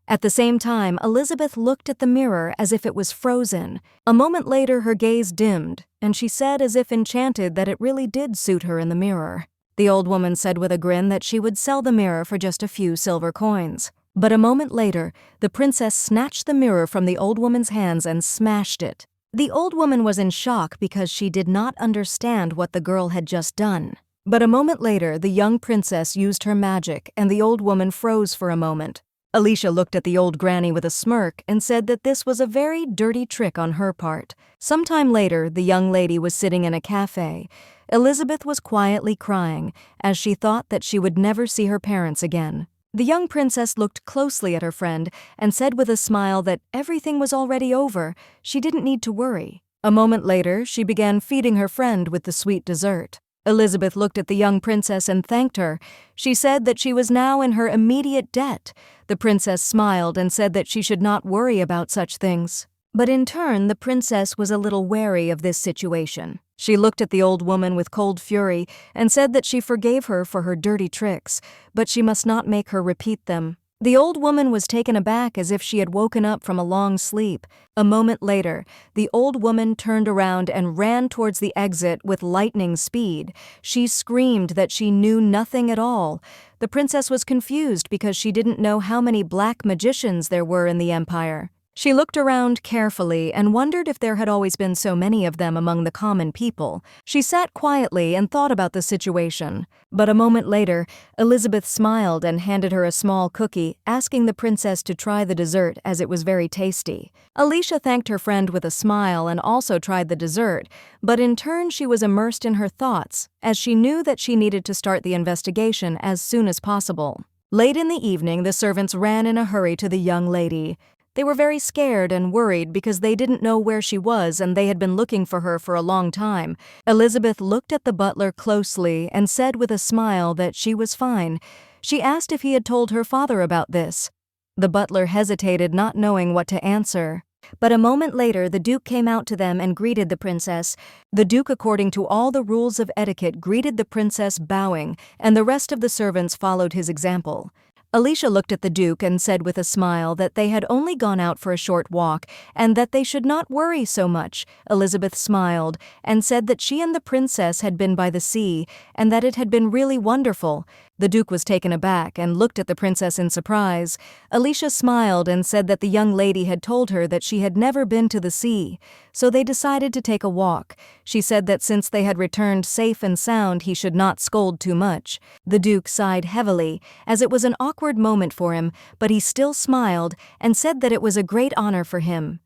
At the same time, Elizabeth looked at the mirror as if it was frozen. A moment later, her gaze dimmed, and she said as if enchanted that it really did suit her in the mirror. The old woman said with a grin that she would sell the mirror for just a few silver coins. But a moment later, the princess snatched the mirror from the old woman's hands and smashed it. The old woman was in shock because she did not understand what the girl had just done. But a moment later, the young princess used her magic and the old woman froze for a moment. Alicia looked at the old granny with a smirk and said that this was a very dirty trick on her part. Sometime later, the young lady was sitting in a cafe. Elizabeth was quietly crying as she thought that she would never see her parents again. The young princess looked closely at her friend and said with a smile that everything was already over. She didn't need to worry. A moment later, she began feeding her friend with the sweet dessert. Elizabeth looked at the young princess and thanked her. She said that she was now in her immediate debt. The princess smiled and said that she should not worry about such things. But in turn, the princess was a little wary of this situation. She looked at the old woman with cold fury and said that she forgave her for her dirty tricks, but she must not make her repeat them. The old woman was taken aback as if she had woken up from a long sleep. A moment later, the old woman turned around and ran towards the exit with lightning speed. She screamed that she knew nothing at all. The princess was confused because she didn't know how many black magicians there were in the empire. She looked around carefully and wondered if there had always been so many of them among the common people. She sat quietly and thought about the situation. But a moment later, Elizabeth smiled and handed her a small cookie, asking the princess to try the dessert as it was very tasty. Alicia thanked her friend with a smile and also tried the dessert, but in turn she was immersed in her thoughts, as she knew that she needed to start the investigation as soon as possible. Late in the evening, the servants ran in a hurry to the young lady. They were very scared and worried because they didn't know where she was and they had been looking for her for a long time. Elizabeth looked at the butler closely and said with a smile that she was fine. She asked if he had told her father about this. The butler hesitated, not knowing what to answer. But a moment later, the Duke came out to them and greeted the princess. The Duke, according to all the rules of etiquette, greeted the princess bowing, and the rest of the servants followed his example. Alicia looked at the Duke and said with a smile that they had only gone out for a short walk and that they should not worry so much. Elizabeth smiled and said that she and the princess had been by the sea and that it had been really wonderful. The Duke was taken aback and looked at the princess in surprise. Alicia smiled and said that the young lady had told her that she had never been to the sea, so they decided to take a walk. She said that since they had returned safe and sound, he should not scold too much. The Duke sighed heavily, as it was an awkward moment for him, but he still smiled and said that it was a great honor for him.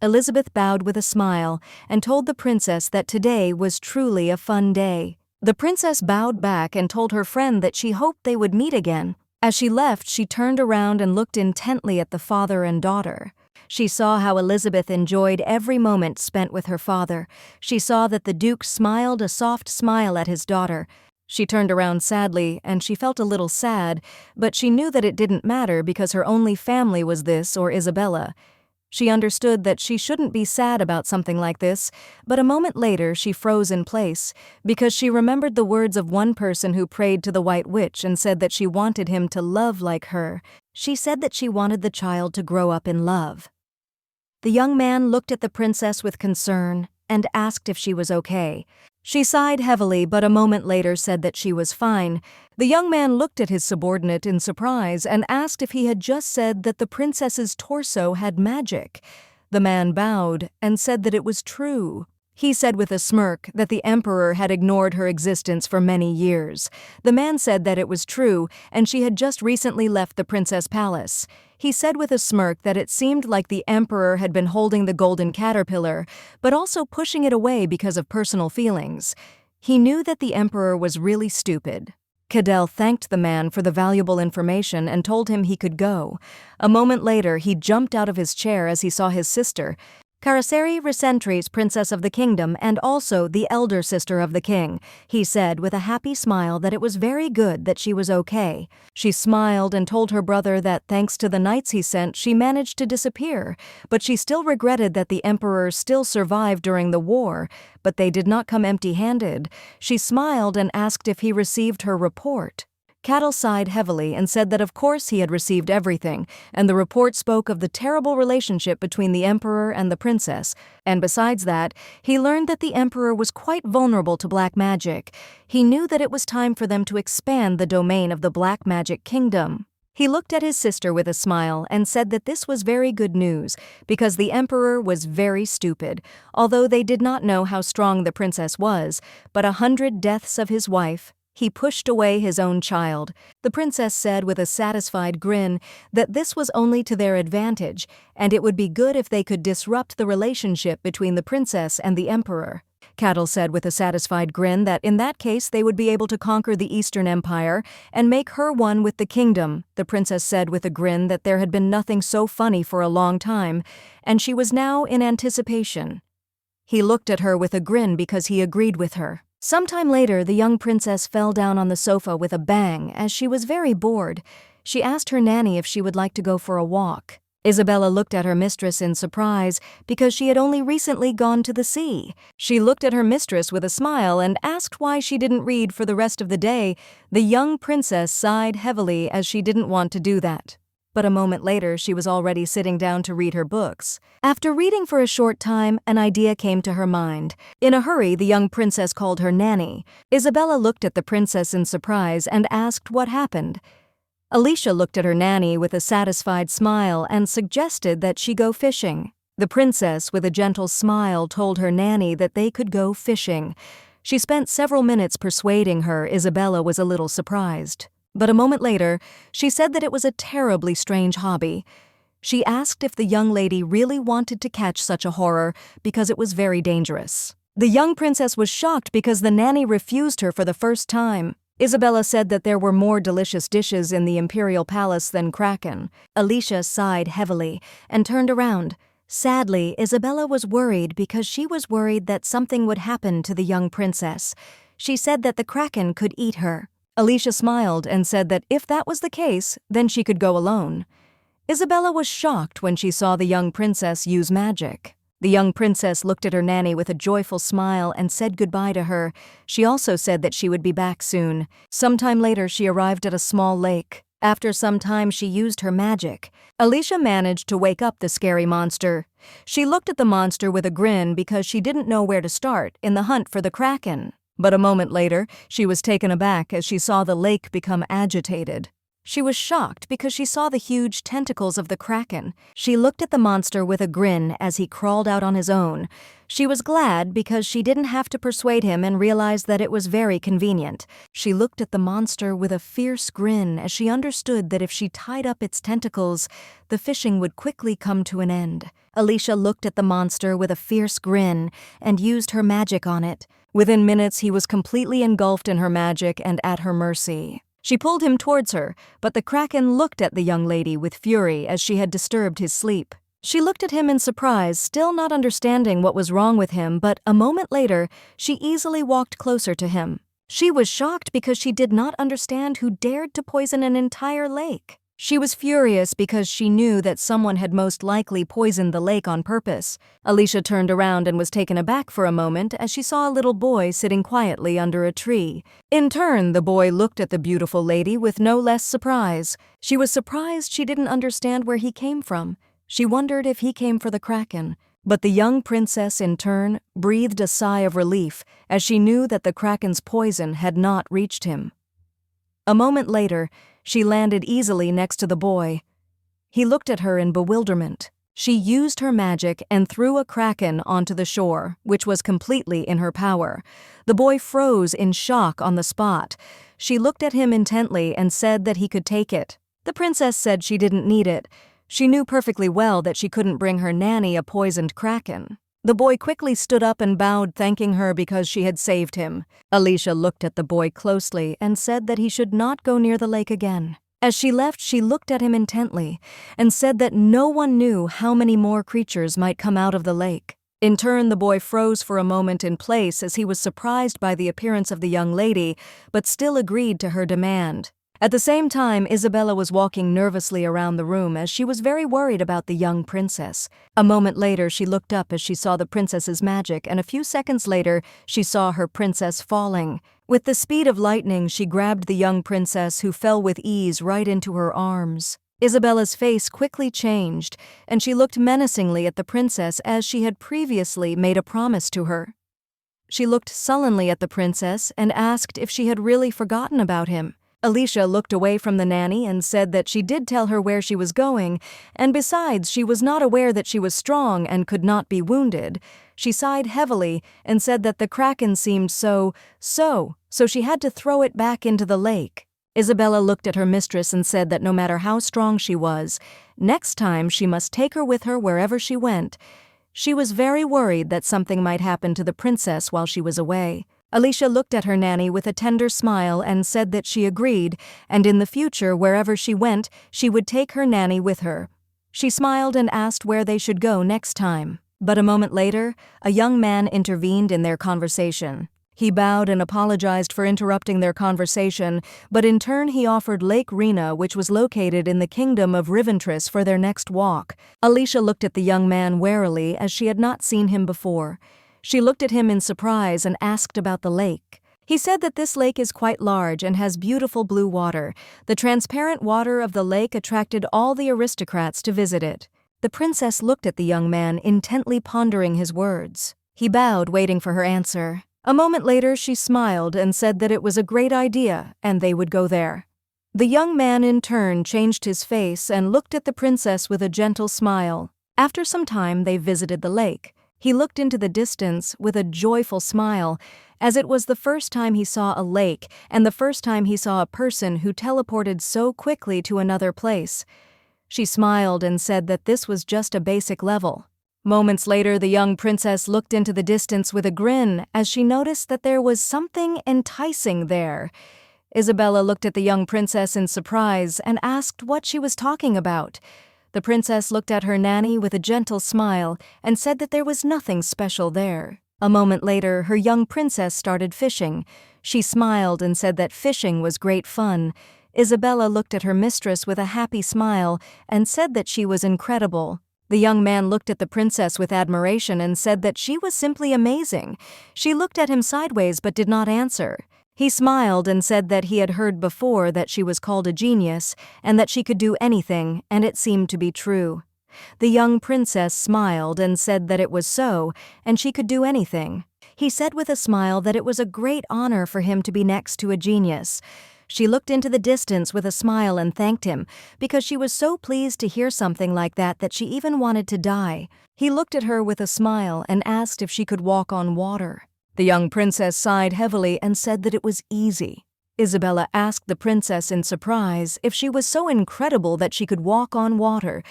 Elizabeth bowed with a smile and told the princess that today was truly a fun day. The princess bowed back and told her friend that she hoped they would meet again. As she left, she turned around and looked intently at the father and daughter. She saw how Elizabeth enjoyed every moment spent with her father. She saw that the Duke smiled a soft smile at his daughter. She turned around sadly, and she felt a little sad, but she knew that it didn't matter because her only family was this or Isabella. She understood that she shouldn't be sad about something like this, but a moment later she froze in place because she remembered the words of one person who prayed to the White Witch and said that she wanted him to love like her. She said that she wanted the child to grow up in love. The young man looked at the princess with concern and asked if she was okay. She sighed heavily, but a moment later said that she was fine. The young man looked at his subordinate in surprise and asked if he had just said that the princess's torso had magic. The man bowed and said that it was true. He said with a smirk that the emperor had ignored her existence for many years. The man said that it was true, and she had just recently left the princess palace. He said with a smirk that it seemed like the emperor had been holding the golden caterpillar, but also pushing it away because of personal feelings. He knew that the emperor was really stupid. Cadell thanked the man for the valuable information and told him he could go. A moment later, he jumped out of his chair as he saw his sister, Caraceri Recentris, Princess of the Kingdom, and also the elder sister of the king. He said with a happy smile that it was very good that she was okay. She smiled and told her brother that thanks to the knights he sent, she managed to disappear, but she still regretted that the emperor still survived during the war, but they did not come empty-handed. She smiled and asked if he received her report. Cattle sighed heavily and said that of course he had received everything, and the report spoke of the terrible relationship between the emperor and the princess, and besides that, he learned that the emperor was quite vulnerable to black magic. He knew that it was time for them to expand the domain of the black magic kingdom. He looked at his sister with a smile and said that this was very good news, because the emperor was very stupid, although they did not know how strong the princess was, but 100 deaths of his wife, he pushed away his own child. The princess said with a satisfied grin that this was only to their advantage, and it would be good if they could disrupt the relationship between the princess and the emperor. Cattle said with a satisfied grin that in that case they would be able to conquer the Eastern Empire and make her one with the kingdom. The princess said with a grin that there had been nothing so funny for a long time, and she was now in anticipation. He looked at her with a grin because he agreed with her. Sometime later, the young princess fell down on the sofa with a bang as she was very bored. She asked her nanny if she would like to go for a walk. Isabella looked at her mistress in surprise because she had only recently gone to the sea. She looked at her mistress with a smile and asked why she didn't read for the rest of the day. The young princess sighed heavily as she didn't want to do that. But a moment later, she was already sitting down to read her books. After reading for a short time, an idea came to her mind. In a hurry, the young princess called her nanny. Isabella looked at the princess in surprise and asked what happened. Alicia looked at her nanny with a satisfied smile and suggested that she go fishing. The princess, with a gentle smile, told her nanny that they could go fishing. She spent several minutes persuading her. Isabella was a little surprised. But a moment later, she said that it was a terribly strange hobby. She asked if the young lady really wanted to catch such a horror because it was very dangerous. The young princess was shocked because the nanny refused her for the first time. Isabella said that there were more delicious dishes in the imperial palace than kraken. Alicia sighed heavily and turned around. Sadly, Isabella was worried because she was worried that something would happen to the young princess. She said that the kraken could eat her. Alicia smiled and said that if that was the case, then she could go alone. Isabella was shocked when she saw the young princess use magic. The young princess looked at her nanny with a joyful smile and said goodbye to her. She also said that she would be back soon. Sometime later, she arrived at a small lake. After some time, she used her magic. Alicia managed to wake up the scary monster. She looked at the monster with a grin because she didn't know where to start in the hunt for the kraken. But a moment later, she was taken aback as she saw the lake become agitated. She was shocked because she saw the huge tentacles of the kraken. She looked at the monster with a grin as he crawled out on his own. She was glad because she didn't have to persuade him and realized that it was very convenient. She looked at the monster with a fierce grin as she understood that if she tied up its tentacles, the fishing would quickly come to an end. Alicia looked at the monster with a fierce grin and used her magic on it. Within minutes, he was completely engulfed in her magic and at her mercy. She pulled him towards her, but the kraken looked at the young lady with fury as she had disturbed his sleep. She looked at him in surprise, still not understanding what was wrong with him, but a moment later, she easily walked closer to him. She was shocked because she did not understand who dared to poison an entire lake. She was furious because she knew that someone had most likely poisoned the lake on purpose. Alicia turned around and was taken aback for a moment as she saw a little boy sitting quietly under a tree. In turn, the boy looked at the beautiful lady with no less surprise. She was surprised she didn't understand where he came from. She wondered if he came for the kraken. But the young princess, in turn, breathed a sigh of relief as she knew that the kraken's poison had not reached him. A moment later, she landed easily next to the boy. He looked at her in bewilderment. She used her magic and threw a kraken onto the shore, which was completely in her power. The boy froze in shock on the spot. She looked at him intently and said that he could take it. The princess said she didn't need it. She knew perfectly well that she couldn't bring her nanny a poisoned kraken. The boy quickly stood up and bowed, thanking her because she had saved him. Alicia looked at the boy closely and said that he should not go near the lake again. As she left, she looked at him intently and said that no one knew how many more creatures might come out of the lake. In turn, the boy froze for a moment in place as he was surprised by the appearance of the young lady, but still agreed to her demand. At the same time, Isabella was walking nervously around the room as she was very worried about the young princess. A moment later, she looked up as she saw the princess's magic, and a few seconds later, she saw her princess falling. With the speed of lightning, she grabbed the young princess, who fell with ease right into her arms. Isabella's face quickly changed, and she looked menacingly at the princess as she had previously made a promise to her. She looked sullenly at the princess and asked if she had really forgotten about him. Alicia looked away from the nanny and said that she did tell her where she was going, and besides, she was not aware that she was strong and could not be wounded. She sighed heavily and said that the kraken seemed so she had to throw it back into the lake. Isabella looked at her mistress and said that no matter how strong she was, next time she must take her with her wherever she went. She was very worried that something might happen to the princess while she was away. Alicia looked at her nanny with a tender smile and said that she agreed, and in the future, wherever she went, she would take her nanny with her. She smiled and asked where they should go next time. But a moment later, a young man intervened in their conversation. He bowed and apologized for interrupting their conversation, but in turn he offered Lake Rena, which was located in the kingdom of Riventris, for their next walk. Alicia looked at the young man warily as she had not seen him before. She looked at him in surprise and asked about the lake. He said that this lake is quite large and has beautiful blue water. The transparent water of the lake attracted all the aristocrats to visit it. The princess looked at the young man, intently pondering his words. He bowed, waiting for her answer. A moment later, she smiled and said that it was a great idea and they would go there. The young man in turn changed his face and looked at the princess with a gentle smile. After some time, they visited the lake. He looked into the distance with a joyful smile, as it was the first time he saw a lake and the first time he saw a person who teleported so quickly to another place. She smiled and said that this was just a basic level. Moments later, the young princess looked into the distance with a grin as she noticed that there was something enticing there. Isabella looked at the young princess in surprise and asked what she was talking about. The princess looked at her nanny with a gentle smile and said that there was nothing special there. A moment later, her young princess started fishing. She smiled and said that fishing was great fun. Isabella looked at her mistress with a happy smile and said that she was incredible. The young man looked at the princess with admiration and said that she was simply amazing. She looked at him sideways but did not answer. He smiled and said that he had heard before that she was called a genius and that she could do anything, and it seemed to be true. The young princess smiled and said that it was so, and she could do anything. He said with a smile that it was a great honor for him to be next to a genius. She looked into the distance with a smile and thanked him, because she was so pleased to hear something like that she even wanted to die. He looked at her with a smile and asked if she could walk on water. The young princess sighed heavily and said that it was easy. Isabella asked the princess in surprise if she was so incredible that she could walk on water.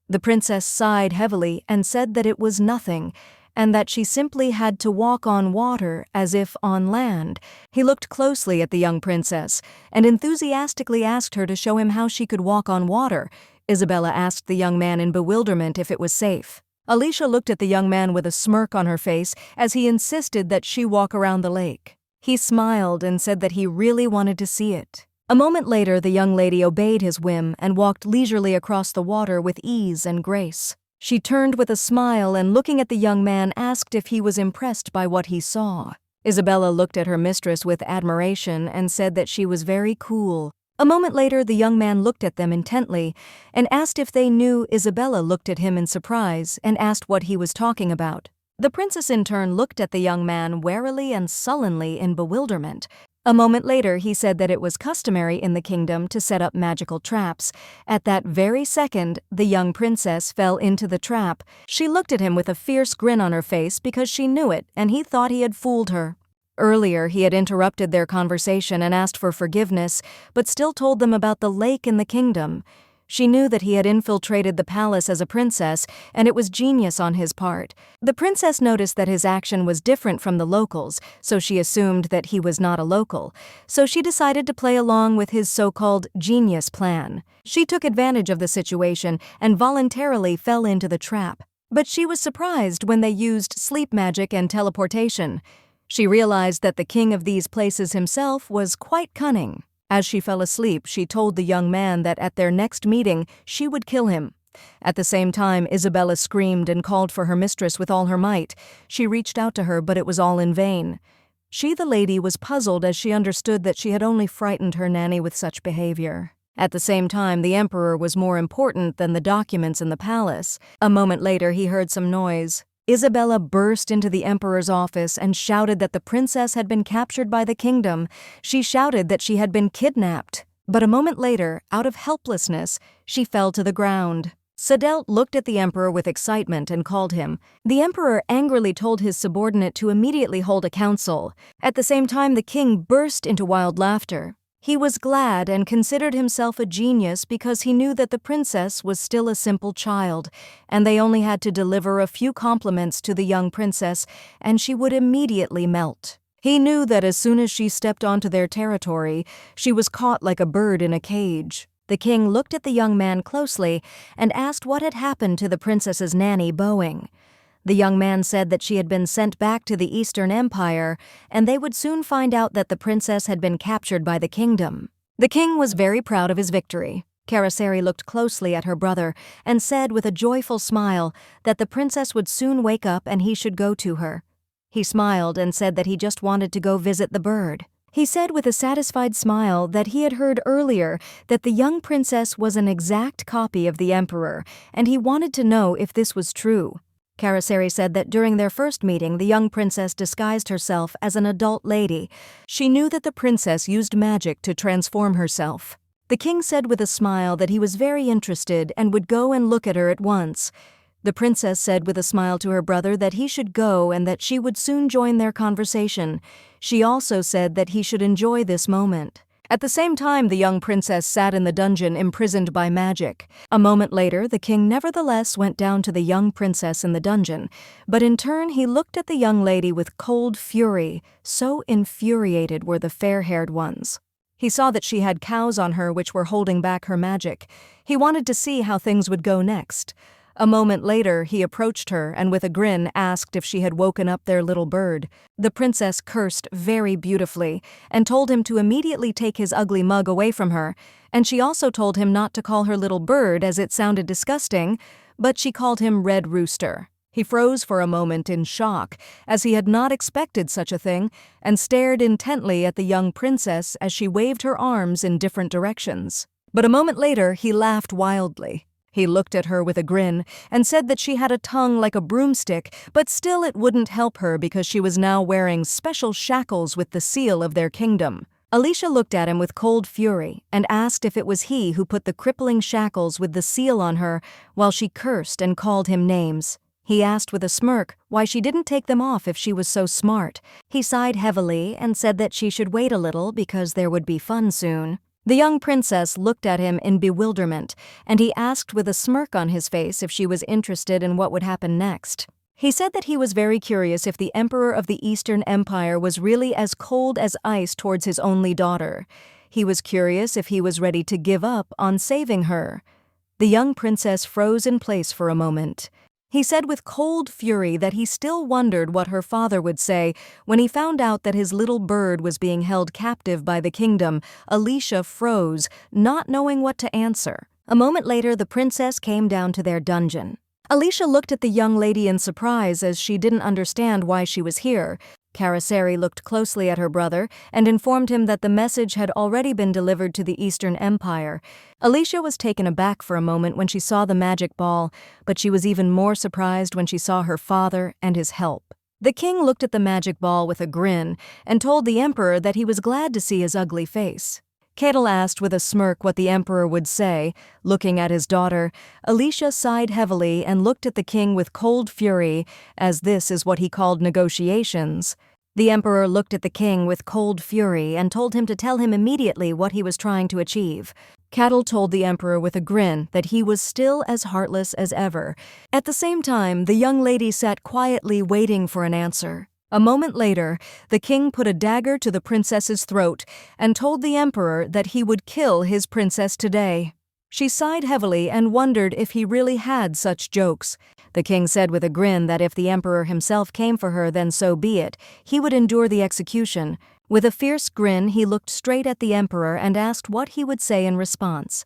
The princess sighed heavily and said that it was nothing, and that she simply had to walk on water as if on land. He looked closely at the young princess and enthusiastically asked her to show him how she could walk on water. Isabella asked the young man in bewilderment if it was safe. Alicia looked at the young man with a smirk on her face as he insisted that she walk around the lake. He smiled and said that he really wanted to see it. A moment later, the young lady obeyed his whim and walked leisurely across the water with ease and grace. She turned with a smile and, looking at the young man, asked if he was impressed by what he saw. Isabella looked at her mistress with admiration and said that she was very cool. A moment later, the young man looked at them intently and asked if they knew. Isabella looked at him in surprise and asked what he was talking about. The princess in turn looked at the young man warily and sullenly in bewilderment. A moment later, he said that it was customary in the kingdom to set up magical traps. At that very second, the young princess fell into the trap. She looked at him with a fierce grin on her face because she knew it, and he thought he had fooled her. Earlier, he had interrupted their conversation and asked for forgiveness, but still told them about the lake in the kingdom. She knew that he had infiltrated the palace as a princess, and it was genius on his part. The princess noticed that his action was different from the locals, so she assumed that he was not a local. So she decided to play along with his so-called genius plan. She took advantage of the situation and voluntarily fell into the trap. But she was surprised when they used sleep magic and teleportation. She realized that the king of these places himself was quite cunning. As she fell asleep, she told the young man that at their next meeting, she would kill him. At the same time, Isabella screamed and called for her mistress with all her might. She reached out to her, but it was all in vain. She, the lady, was puzzled as she understood that she had only frightened her nanny with such behavior. At the same time, the emperor was more important than the documents in the palace. A moment later, he heard some noise. Isabella burst into the emperor's office and shouted that the princess had been captured by the kingdom. She shouted that she had been kidnapped. But a moment later, out of helplessness, she fell to the ground. Sadelt looked at the emperor with excitement and called him. The emperor angrily told his subordinate to immediately hold a council. At the same time, the king burst into wild laughter. He was glad and considered himself a genius because he knew that the princess was still a simple child, and they only had to deliver a few compliments to the young princess, and she would immediately melt. He knew that as soon as she stepped onto their territory, she was caught like a bird in a cage. The king looked at the young man closely and asked what had happened to the princess's nanny, Boeing. The young man said that she had been sent back to the Eastern Empire, and they would soon find out that the princess had been captured by the kingdom. The king was very proud of his victory. Caraseri looked closely at her brother and said with a joyful smile that the princess would soon wake up and he should go to her. He smiled and said that he just wanted to go visit the bird. He said with a satisfied smile that he had heard earlier that the young princess was an exact copy of the emperor, and he wanted to know if this was true. Caraseri said that during their first meeting, the young princess disguised herself as an adult lady. She knew that the princess used magic to transform herself. The king said with a smile that he was very interested and would go and look at her at once. The princess said with a smile to her brother that he should go and that she would soon join their conversation. She also said that he should enjoy this moment. At the same time, the young princess sat in the dungeon imprisoned by magic. A moment later, the king nevertheless went down to the young princess in the dungeon, but in turn he looked at the young lady with cold fury, so infuriated were the fair-haired ones. He saw that she had cows on her which were holding back her magic. He wanted to see how things would go next. A moment later, he approached her and with a grin asked if she had woken up their little bird. The princess cursed very beautifully and told him to immediately take his ugly mug away from her, and she also told him not to call her little bird as it sounded disgusting, but she called him Red Rooster. He froze for a moment in shock, as he had not expected such a thing, and stared intently at the young princess as she waved her arms in different directions. But a moment later, he laughed wildly. He looked at her with a grin and said that she had a tongue like a broomstick, but still it wouldn't help her because she was now wearing special shackles with the seal of their kingdom. Alicia looked at him with cold fury and asked if it was he who put the crippling shackles with the seal on her while she cursed and called him names. He asked with a smirk why she didn't take them off if she was so smart. He sighed heavily and said that she should wait a little because there would be fun soon. The young princess looked at him in bewilderment, and he asked with a smirk on his face if she was interested in what would happen next. He said that he was very curious if the emperor of the Eastern Empire was really as cold as ice towards his only daughter. He was curious if he was ready to give up on saving her. The young princess froze in place for a moment. He said with cold fury that he still wondered what her father would say when he found out that his little bird was being held captive by the kingdom. Alicia froze, not knowing what to answer. A moment later, the princess came down to their dungeon. Alicia looked at the young lady in surprise as she didn't understand why she was here. Karaseri looked closely at her brother and informed him that the message had already been delivered to the Eastern Empire. Alicia was taken aback for a moment when she saw the magic ball, but she was even more surprised when she saw her father and his help. The king looked at the magic ball with a grin and told the emperor that he was glad to see his ugly face. Cadel asked with a smirk what the emperor would say. Looking at his daughter, Alicia sighed heavily and looked at the king with cold fury, as this is what he called negotiations. The emperor looked at the king with cold fury and told him to tell him immediately what he was trying to achieve. Cadel told the emperor with a grin that he was still as heartless as ever. At the same time, the young lady sat quietly waiting for an answer. A moment later, the king put a dagger to the princess's throat and told the emperor that he would kill his princess today. She sighed heavily and wondered if he really had such jokes. The king said with a grin that if the emperor himself came for her, then so be it. He would endure the execution. With a fierce grin, he looked straight at the emperor and asked what he would say in response.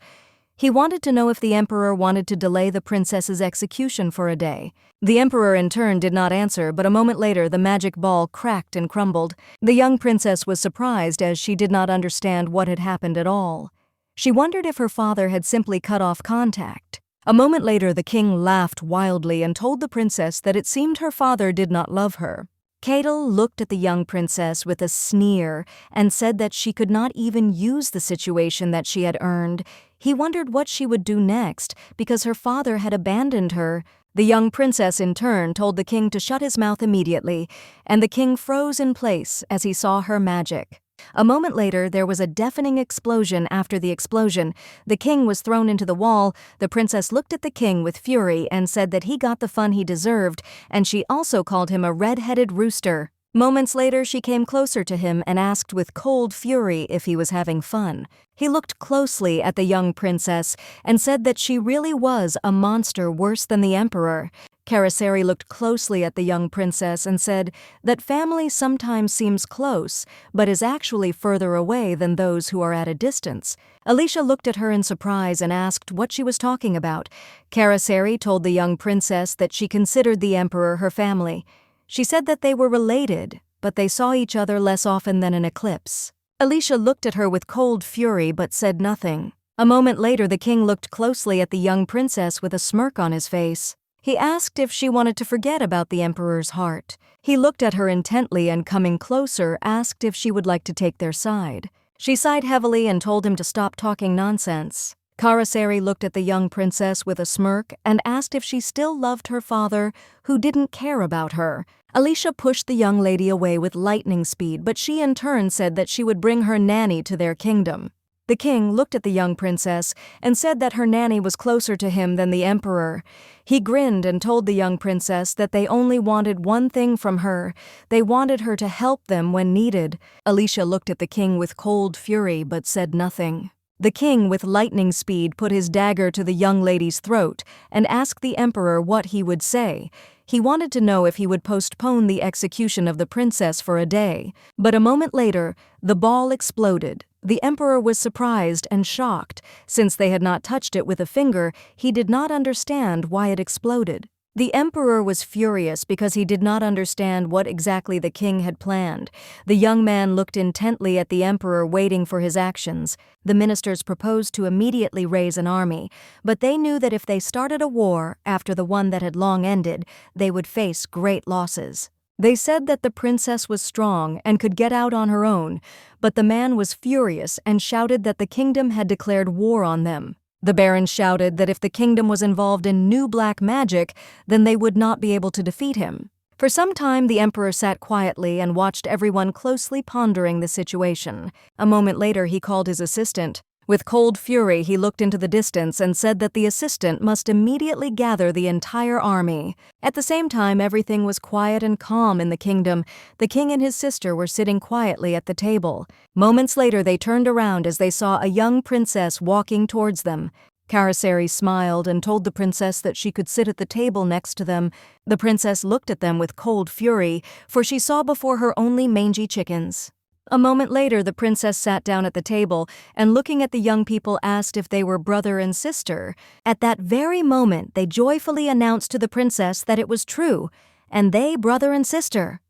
He wanted to know if the emperor wanted to delay the princess's execution for a day. The emperor in turn did not answer, but a moment later the magic ball cracked and crumbled. The young princess was surprised as she did not understand what had happened at all. She wondered if her father had simply cut off contact. A moment later the king laughed wildly and told the princess that it seemed her father did not love her. Cadel looked at the young princess with a sneer and said that she could not even use the situation that she had earned. He wondered what she would do next because her father had abandoned her. The young princess in turn told the king to shut his mouth immediately, and the king froze in place as he saw her magic. A moment later, there was a deafening explosion. After the explosion, the king was thrown into the wall. The princess looked at the king with fury and said that he got the fun he deserved, and she also called him a red-headed rooster. Moments later, she came closer to him and asked with cold fury if he was having fun. He looked closely at the young princess and said that she really was a monster worse than the emperor. Karaseri looked closely at the young princess and said that family sometimes seems close, but is actually further away than those who are at a distance. Alicia looked at her in surprise and asked what she was talking about. Karaseri told the young princess that she considered the emperor her family. She said that they were related, but they saw each other less often than an eclipse. Alicia looked at her with cold fury but said nothing. A moment later, the king looked closely at the young princess with a smirk on his face. He asked if she wanted to forget about the emperor's heart. He looked at her intently and, coming closer, asked if she would like to take their side. She sighed heavily and told him to stop talking nonsense. Karaseri looked at the young princess with a smirk and asked if she still loved her father, who didn't care about her. Alicia pushed the young lady away with lightning speed, but she in turn said that she would bring her nanny to their kingdom. The king looked at the young princess and said that her nanny was closer to him than the emperor. He grinned and told the young princess that they only wanted one thing from her. They wanted her to help them when needed. Alicia looked at the king with cold fury but said nothing. The king, with lightning speed, put his dagger to the young lady's throat and asked the emperor what he would say. He wanted to know if he would postpone the execution of the princess for a day. But a moment later, the ball exploded. The emperor was surprised and shocked. Since they had not touched it with a finger, he did not understand why it exploded. The emperor was furious because he did not understand what exactly the king had planned. The young man looked intently at the emperor, waiting for his actions. The ministers proposed to immediately raise an army, but they knew that if they started a war after the one that had long ended, they would face great losses. They said that the princess was strong and could get out on her own, but the man was furious and shouted that the kingdom had declared war on them. The baron shouted that if the kingdom was involved in new black magic, then they would not be able to defeat him. For some time, the emperor sat quietly and watched everyone closely pondering the situation. A moment later, he called his assistant. With cold fury, he looked into the distance and said that the assistant must immediately gather the entire army. At the same time, everything was quiet and calm in the kingdom. The king and his sister were sitting quietly at the table. Moments later, they turned around as they saw a young princess walking towards them. Karaseri smiled and told the princess that she could sit at the table next to them. The princess looked at them with cold fury, for she saw before her only mangy chickens. A moment later, the princess sat down at the table and, looking at the young people, asked if they were brother and sister. At that very moment, they joyfully announced to the princess that it was true, and they brother and sister.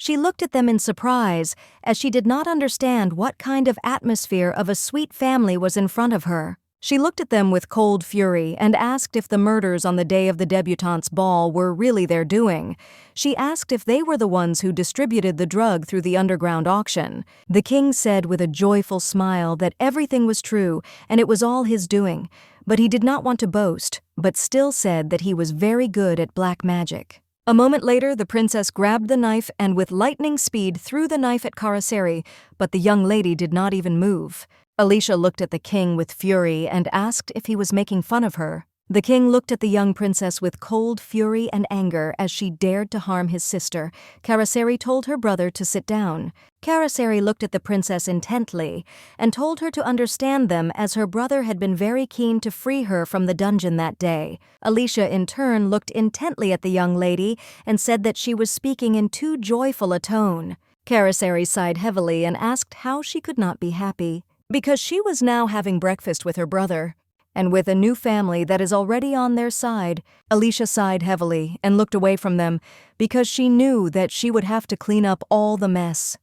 She looked at them in surprise, as she did not understand what kind of atmosphere of a sweet family was in front of her. She looked at them with cold fury and asked if the murders on the day of the debutante's ball were really their doing. She asked if they were the ones who distributed the drug through the underground auction. The king said with a joyful smile that everything was true and it was all his doing, but he did not want to boast, but still said that he was very good at black magic. A moment later, the princess grabbed the knife and with lightning speed threw the knife at Karaseri, but the young lady did not even move. Alicia looked at the king with fury and asked if he was making fun of her. The king looked at the young princess with cold fury and anger as she dared to harm his sister. Karaseri told her brother to sit down. Karaseri looked at the princess intently and told her to understand them as her brother had been very keen to free her from the dungeon that day. Alicia in turn looked intently at the young lady and said that she was speaking in too joyful a tone. Karaseri sighed heavily and asked how she could not be happy. Because she was now having breakfast with her brother, and with a new family that is already on their side. Alicia sighed heavily and looked away from them because she knew that she would have to clean up all the mess.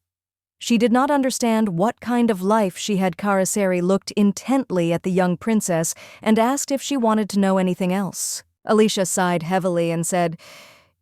She did not understand what kind of life she had. Karaseri looked intently at the young princess and asked if she wanted to know anything else. Alicia sighed heavily and said,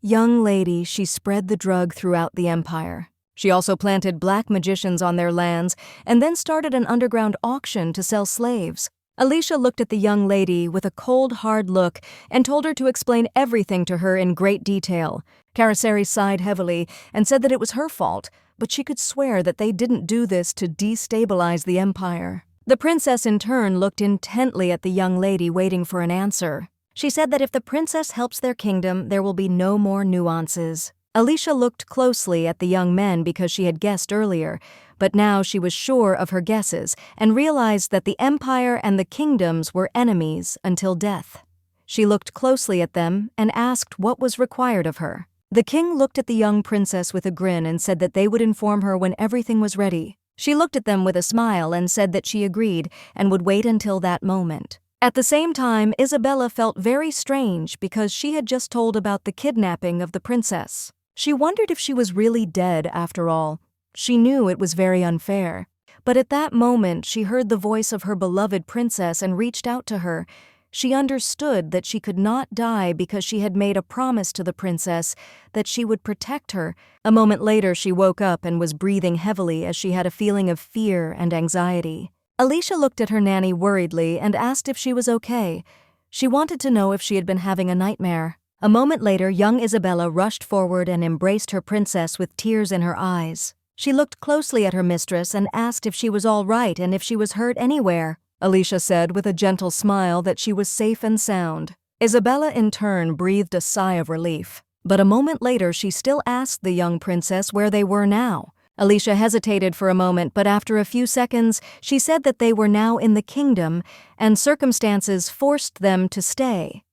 "Young lady, she spread the drug throughout the empire. She also planted black magicians on their lands and then started an underground auction to sell slaves." Alicia looked at the young lady with a cold, hard look and told her to explain everything to her in great detail. Karaseri sighed heavily and said that it was her fault, but she could swear that they didn't do this to destabilize the empire. The princess in turn looked intently at the young lady waiting for an answer. She said that if the princess helps their kingdom, there will be no more nuances. Alicia looked closely at the young men because she had guessed earlier, but now she was sure of her guesses and realized that the empire and the kingdoms were enemies until death. She looked closely at them and asked what was required of her. The king looked at the young princess with a grin and said that they would inform her when everything was ready. She looked at them with a smile and said that she agreed and would wait until that moment. At the same time, Isabella felt very strange because she had just told about the kidnapping of the princess. She wondered if she was really dead after all. She knew it was very unfair. But at that moment, she heard the voice of her beloved princess and reached out to her. She understood that she could not die because she had made a promise to the princess that she would protect her. A moment later, she woke up and was breathing heavily as she had a feeling of fear and anxiety. Alicia looked at her nanny worriedly and asked if she was okay. She wanted to know if she had been having a nightmare. A moment later, young Isabella rushed forward and embraced her princess with tears in her eyes. She looked closely at her mistress and asked if she was all right and if she was hurt anywhere. Alicia said with a gentle smile that she was safe and sound. Isabella in turn breathed a sigh of relief, but a moment later she still asked the young princess where they were now. Alicia hesitated for a moment, but after a few seconds, she said that they were now in the kingdom and circumstances forced them to stay.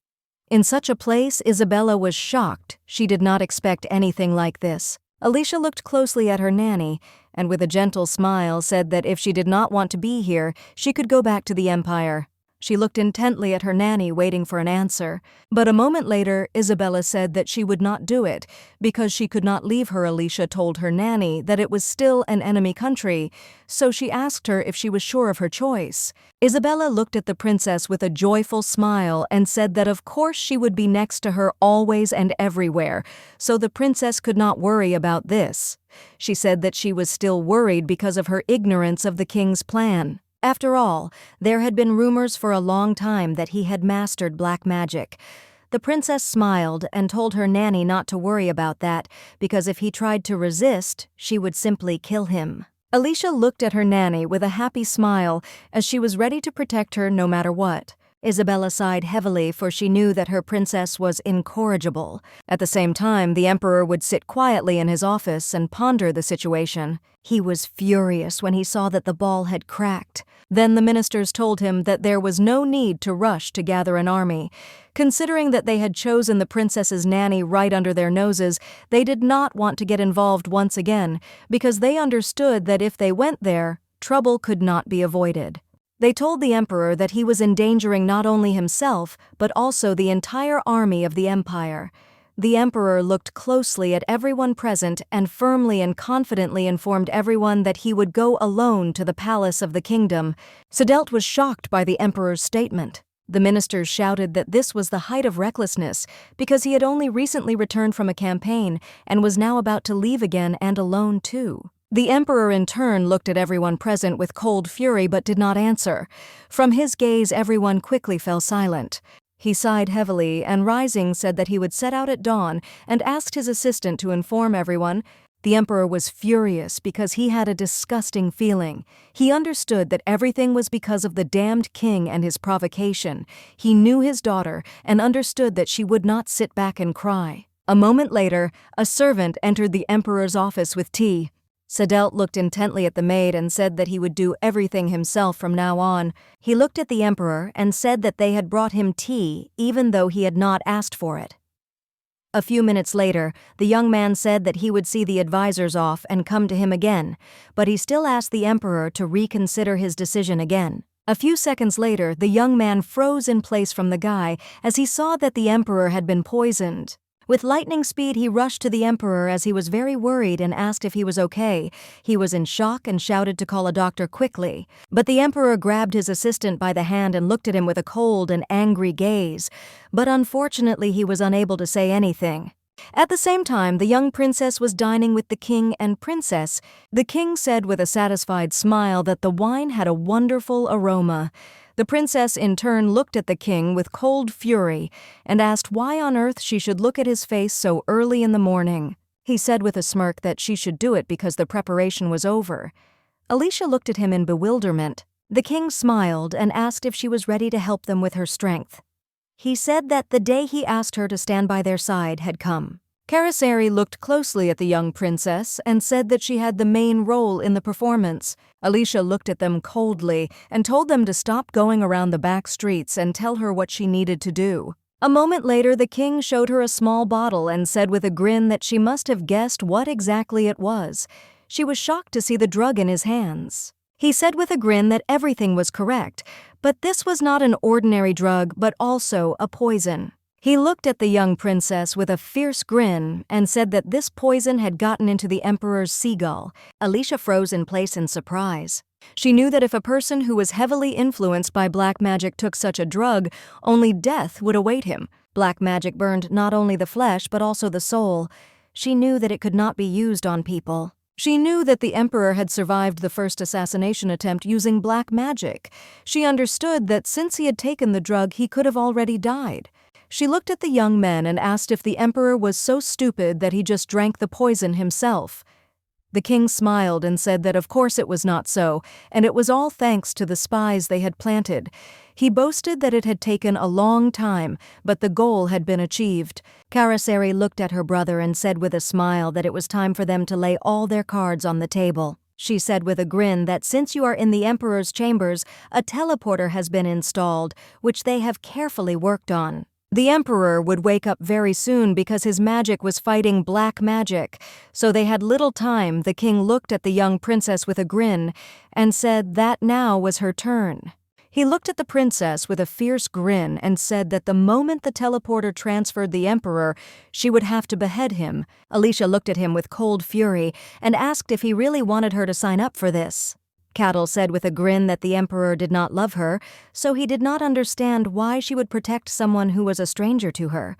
In such a place, Isabella was shocked. She did not expect anything like this. Alicia looked closely at her nanny and with a gentle smile said that if she did not want to be here, she could go back to the empire. She looked intently at her nanny, waiting for an answer. But a moment later, Isabella said that she would not do it because she could not leave her. Alicia told her nanny that it was still an enemy country, so she asked her if she was sure of her choice. Isabella looked at the princess with a joyful smile and said that of course she would be next to her always and everywhere, so the princess could not worry about this. She said that she was still worried because of her ignorance of the king's plan. After all, there had been rumors for a long time that he had mastered black magic. The princess smiled and told her nanny not to worry about that because if he tried to resist, she would simply kill him. Alicia looked at her nanny with a happy smile as she was ready to protect her no matter what. Isabella sighed heavily for she knew that her princess was incorrigible. At the same time, the emperor would sit quietly in his office and ponder the situation. He was furious when he saw that the ball had cracked. Then the ministers told him that there was no need to rush to gather an army. Considering that they had chosen the princess's nanny right under their noses, they did not want to get involved once again because they understood that if they went there, trouble could not be avoided. They told the emperor that he was endangering not only himself, but also the entire army of the empire. The emperor looked closely at everyone present and firmly and confidently informed everyone that he would go alone to the palace of the kingdom. Sadelt was shocked by the emperor's statement. The ministers shouted that this was the height of recklessness because he had only recently returned from a campaign and was now about to leave again and alone too. The emperor in turn looked at everyone present with cold fury but did not answer. From his gaze, everyone quickly fell silent. He sighed heavily and, rising, said that he would set out at dawn and asked his assistant to inform everyone. The emperor was furious because he had a disgusting feeling. He understood that everything was because of the damned king and his provocation. He knew his daughter and understood that she would not sit back and cry. A moment later, a servant entered the emperor's office with tea. Sadelt looked intently at the maid and said that he would do everything himself from now on. He looked at the emperor and said that they had brought him tea even though he had not asked for it. A few minutes later, the young man said that he would see the advisors off and come to him again, but he still asked the emperor to reconsider his decision again. A few seconds later, the young man froze in place from the guy as he saw that the emperor had been poisoned. With lightning speed, he rushed to the emperor as he was very worried and asked if he was okay. He was in shock and shouted to call a doctor quickly. But the emperor grabbed his assistant by the hand and looked at him with a cold and angry gaze. But unfortunately, he was unable to say anything. At the same time, the young princess was dining with the king and princess. The king said with a satisfied smile that the wine had a wonderful aroma. The princess in turn looked at the king with cold fury and asked why on earth she should look at his face so early in the morning. He said with a smirk that she should do it because the preparation was over. Alicia looked at him in bewilderment. The king smiled and asked if she was ready to help them with her strength. He said that the day he asked her to stand by their side had come. Caraseri looked closely at the young princess and said that she had the main role in the performance. Alicia looked at them coldly and told them to stop going around the back streets and tell her what she needed to do. A moment later, the king showed her a small bottle and said with a grin that she must have guessed what exactly it was. She was shocked to see the drug in his hands. He said with a grin that everything was correct, but this was not an ordinary drug but also a poison. He looked at the young princess with a fierce grin and said that this poison had gotten into the emperor's seagull. Alicia froze in place in surprise. She knew that if a person who was heavily influenced by black magic took such a drug, only death would await him. Black magic burned not only the flesh but also the soul. She knew that it could not be used on people. She knew that the emperor had survived the first assassination attempt using black magic. She understood that since he had taken the drug, he could have already died. She looked at the young men and asked if the emperor was so stupid that he just drank the poison himself. The king smiled and said that of course it was not so, and it was all thanks to the spies they had planted. He boasted that it had taken a long time, but the goal had been achieved. Caraseri looked at her brother and said with a smile that it was time for them to lay all their cards on the table. She said with a grin that since you are in the emperor's chambers, a teleporter has been installed, which they have carefully worked on. The emperor would wake up very soon because his magic was fighting black magic, so they had little time. The king looked at the young princess with a grin and said that now was her turn. He looked at the princess with a fierce grin and said that the moment the teleporter transferred the emperor, she would have to behead him. Alicia looked at him with cold fury and asked if he really wanted her to sign up for this. Cattle said with a grin that the emperor did not love her, so he did not understand why she would protect someone who was a stranger to her.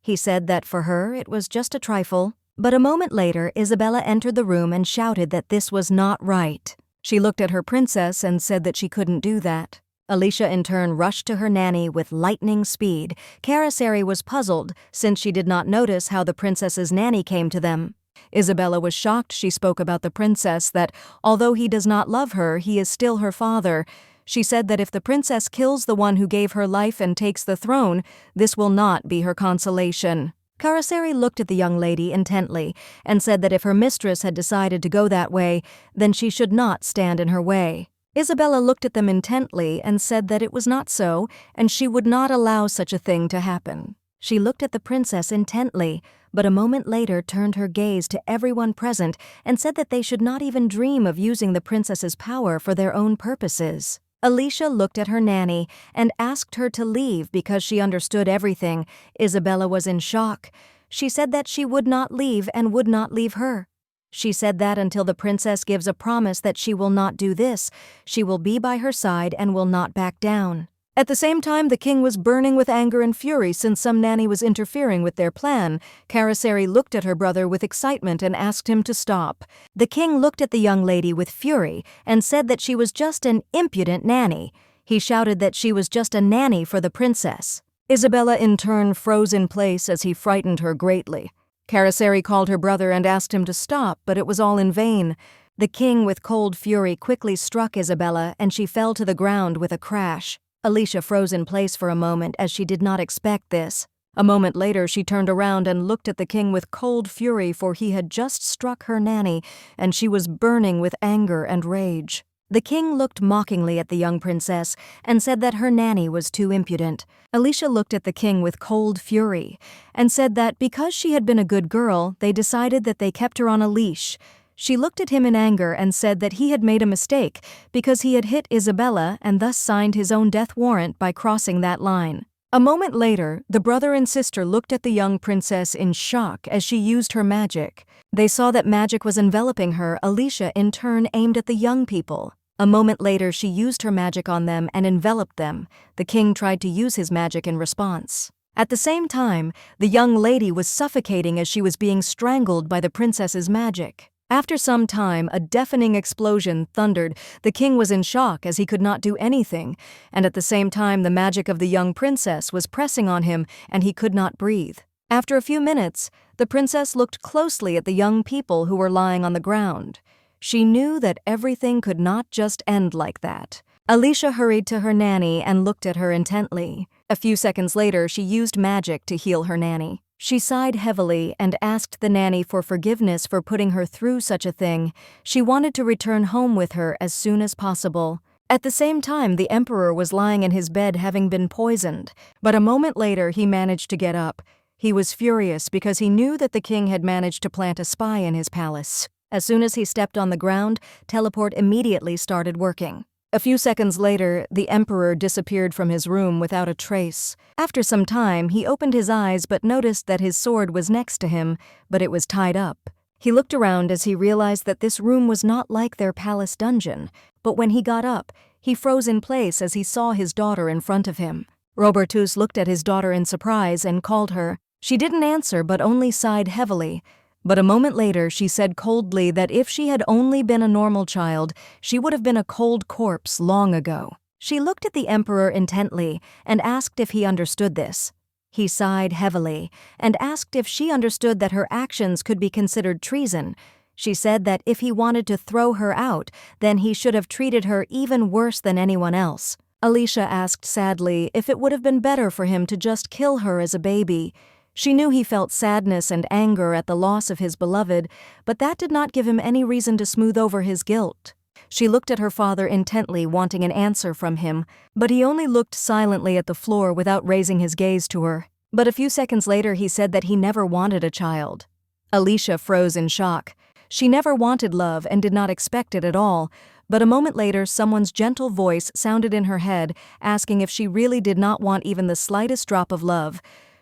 He said that for her it was just a trifle. But a moment later, Isabella entered the room and shouted that this was not right. She looked at her princess and said that she couldn't do that. Alicia in turn rushed to her nanny with lightning speed. Caraseri was puzzled since she did not notice how the princess's nanny came to them. Isabella was shocked. She spoke about the princess that, although he does not love her, he is still her father. She said that if the princess kills the one who gave her life and takes the throne, this will not be her consolation. Caraseri looked at the young lady intently and said that if her mistress had decided to go that way, then she should not stand in her way. Isabella looked at them intently and said that it was not so, and she would not allow such a thing to happen. She looked at the princess intently, but a moment later turned her gaze to everyone present and said that they should not even dream of using the princess's power for their own purposes. Alicia looked at her nanny and asked her to leave because she understood everything. Isabella was in shock. She said that she would not leave and would not leave her. She said that until the princess gives a promise that she will not do this, she will be by her side and will not back down. At the same time, the king was burning with anger and fury since some nanny was interfering with their plan. Karaseri looked at her brother with excitement and asked him to stop. The king looked at the young lady with fury and said that she was just an impudent nanny. He shouted that she was just a nanny for the princess. Isabella in turn froze in place as he frightened her greatly. Karaseri called her brother and asked him to stop, but it was all in vain. The king, with cold fury, quickly struck Isabella and she fell to the ground with a crash. Alicia froze in place for a moment as she did not expect this. A moment later, she turned around and looked at the king with cold fury, for he had just struck her nanny and she was burning with anger and rage. The king looked mockingly at the young princess and said that her nanny was too impudent. Alicia looked at the king with cold fury and said that because she had been a good girl, they decided that they kept her on a leash. She looked at him in anger and said that he had made a mistake because he had hit Isabella and thus signed his own death warrant by crossing that line. A moment later, the brother and sister looked at the young princess in shock as she used her magic. They saw that magic was enveloping her. Alicia, in turn, aimed at the young people. A moment later, she used her magic on them and enveloped them. The king tried to use his magic in response. At the same time, the young lady was suffocating as she was being strangled by the princess's magic. After some time, a deafening explosion thundered. The king was in shock as he could not do anything, and at the same time the magic of the young princess was pressing on him and he could not breathe. After a few minutes, the princess looked closely at the young people who were lying on the ground. She knew that everything could not just end like that. Alicia hurried to her nanny and looked at her intently. A few seconds later, she used magic to heal her nanny. She sighed heavily and asked the nanny for forgiveness for putting her through such a thing. She wanted to return home with her as soon as possible. At the same time, the emperor was lying in his bed having been poisoned, but a moment later he managed to get up. He was furious because he knew that the king had managed to plant a spy in his palace. As soon as he stepped on the ground, teleport immediately started working. A few seconds later, the emperor disappeared from his room without a trace. After some time, he opened his eyes but noticed that his sword was next to him, but it was tied up. He looked around as he realized that this room was not like their palace dungeon, but when he got up, he froze in place as he saw his daughter in front of him. Robertus looked at his daughter in surprise and called her. She didn't answer but only sighed heavily. But a moment later, she said coldly that if she had only been a normal child, she would have been a cold corpse long ago. She looked at the emperor intently and asked if he understood this. He sighed heavily and asked if she understood that her actions could be considered treason. She said that if he wanted to throw her out, then he should have treated her even worse than anyone else. Alicia asked sadly if it would have been better for him to just kill her as a baby. She knew he felt sadness and anger at the loss of his beloved, but that did not give him any reason to smooth over his guilt. She looked at her father intently, wanting an answer from him, but he only looked silently at the floor without raising his gaze to her. But a few seconds later, he said that he never wanted a child. Alicia froze in shock. She never wanted love and did not expect it at all, but a moment later, someone's gentle voice sounded in her head, asking if she really did not want even the slightest drop of love.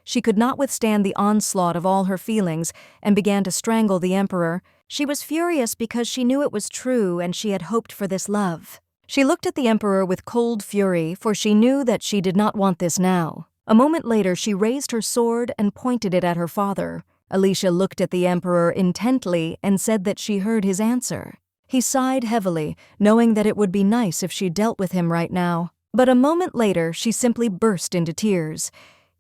She could not withstand the onslaught of all her feelings and began to strangle the emperor. She was furious because she knew it was true and she had hoped for this love. She looked at the emperor with cold fury, for she knew that she did not want this now. A moment later, she raised her sword and pointed it at her father. Alicia looked at the emperor intently and said that she heard his answer. He sighed heavily, knowing that it would be nice if she dealt with him right now. But a moment later, she simply burst into tears.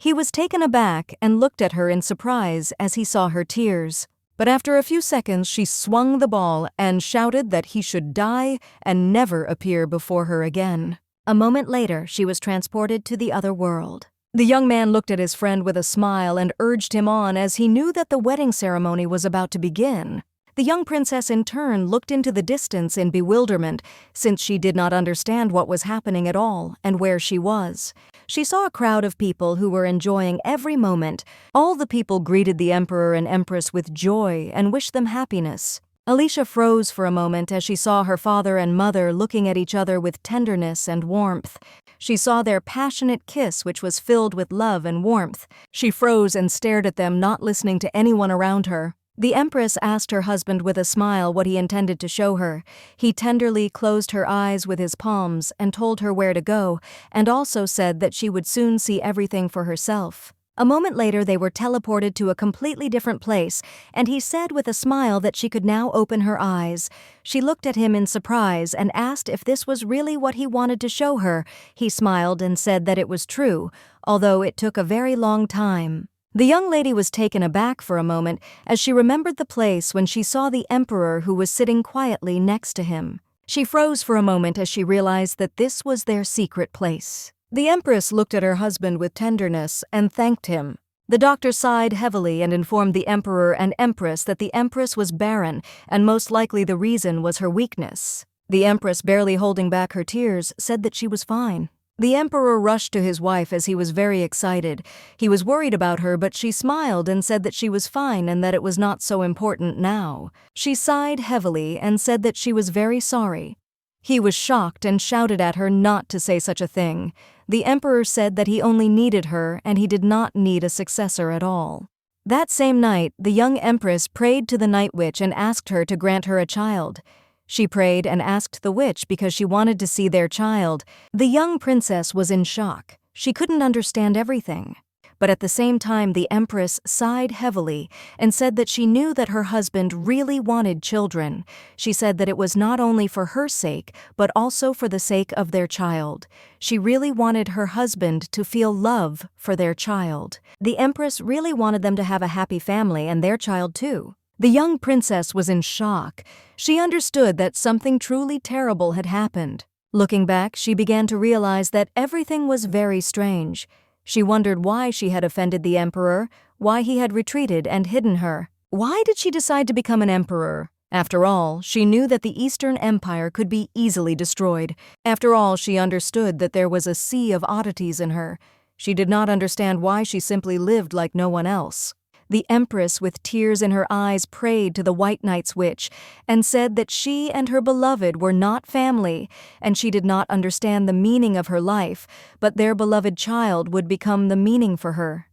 He was taken aback and looked at her in surprise as he saw her tears. But after a few seconds, she swung the ball and shouted that he should die and never appear before her again. A moment later, she was transported to the other world. The young man looked at his friend with a smile and urged him on as he knew that the wedding ceremony was about to begin. The young princess in turn looked into the distance in bewilderment, since she did not understand what was happening at all and where she was. She saw a crowd of people who were enjoying every moment. All the people greeted the emperor and empress with joy and wished them happiness. Alicia froze for a moment as she saw her father and mother looking at each other with tenderness and warmth. She saw their passionate kiss, which was filled with love and warmth. She froze and stared at them, not listening to anyone around her. The Empress asked her husband with a smile what he intended to show her. He tenderly closed her eyes with his palms and told her where to go, and also said that she would soon see everything for herself. A moment later, they were teleported to a completely different place, and he said with a smile that she could now open her eyes. She looked at him in surprise and asked if this was really what he wanted to show her. He smiled and said that it was true, although it took a very long time. The young lady was taken aback for a moment as she remembered the place when she saw the emperor who was sitting quietly next to him. She froze for a moment as she realized that this was their secret place. The Empress looked at her husband with tenderness and thanked him. The doctor sighed heavily and informed the Emperor and Empress that the Empress was barren, and most likely the reason was her weakness. The Empress, barely holding back her tears, said that she was fine. The Emperor rushed to his wife as he was very excited. He was worried about her, but she smiled and said that she was fine and that it was not so important now. She sighed heavily and said that she was very sorry. He was shocked and shouted at her not to say such a thing. The Emperor said that he only needed her and he did not need a successor at all. That same night, the young Empress prayed to the Night Witch and asked her to grant her a child. She prayed and asked the witch because she wanted to see their child. The young princess was in shock. She couldn't understand everything. But at the same time, the Empress sighed heavily and said that she knew that her husband really wanted children. She said that it was not only for her sake, but also for the sake of their child. She really wanted her husband to feel love for their child. The Empress really wanted them to have a happy family and their child too. The young princess was in shock. She understood that something truly terrible had happened. Looking back, she began to realize that everything was very strange. She wondered why she had offended the emperor, why he had retreated and hidden her. Why did she decide to become an emperor? After all, she knew that the Eastern Empire could be easily destroyed. After all, she understood that there was a sea of oddities in her. She did not understand why she simply lived like no one else. The Empress, with tears in her eyes, prayed to the White Knight's witch and said that she and her beloved were not family, and she did not understand the meaning of her life, but their beloved child would become the meaning for her.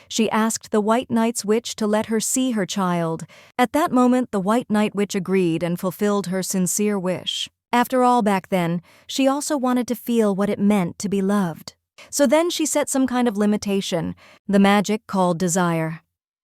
She asked the White Knight's witch to let her see her child. At that moment, the White Knight witch agreed and fulfilled her sincere wish. After all, back then, she also wanted to feel what it meant to be loved. So then she set some kind of limitation, the magic called desire.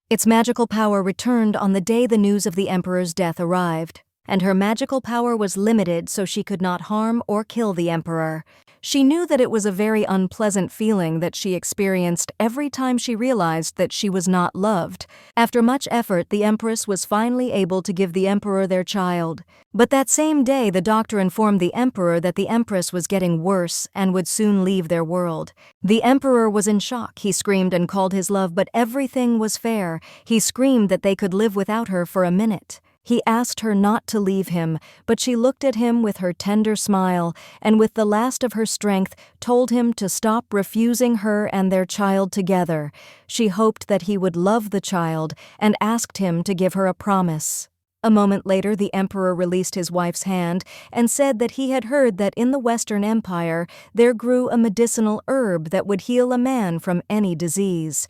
Its magical power returned on the day the news of the emperor's death arrived, and her magical power was limited so she could not harm or kill the emperor. She knew that it was a very unpleasant feeling that she experienced every time she realized that she was not loved. After much effort, the Empress was finally able to give the emperor their child. But that same day, the doctor informed the emperor that the Empress was getting worse and would soon leave their world. The emperor was in shock. He screamed and called his love, but everything was fair. He screamed that they could live without her for a minute. He asked her not to leave him, but she looked at him with her tender smile and with the last of her strength told him to stop refusing her and their child together. She hoped that he would love the child and asked him to give her a promise. A moment later, the emperor released his wife's hand and said that he had heard that in the Western Empire there grew a medicinal herb that would heal a man from any disease.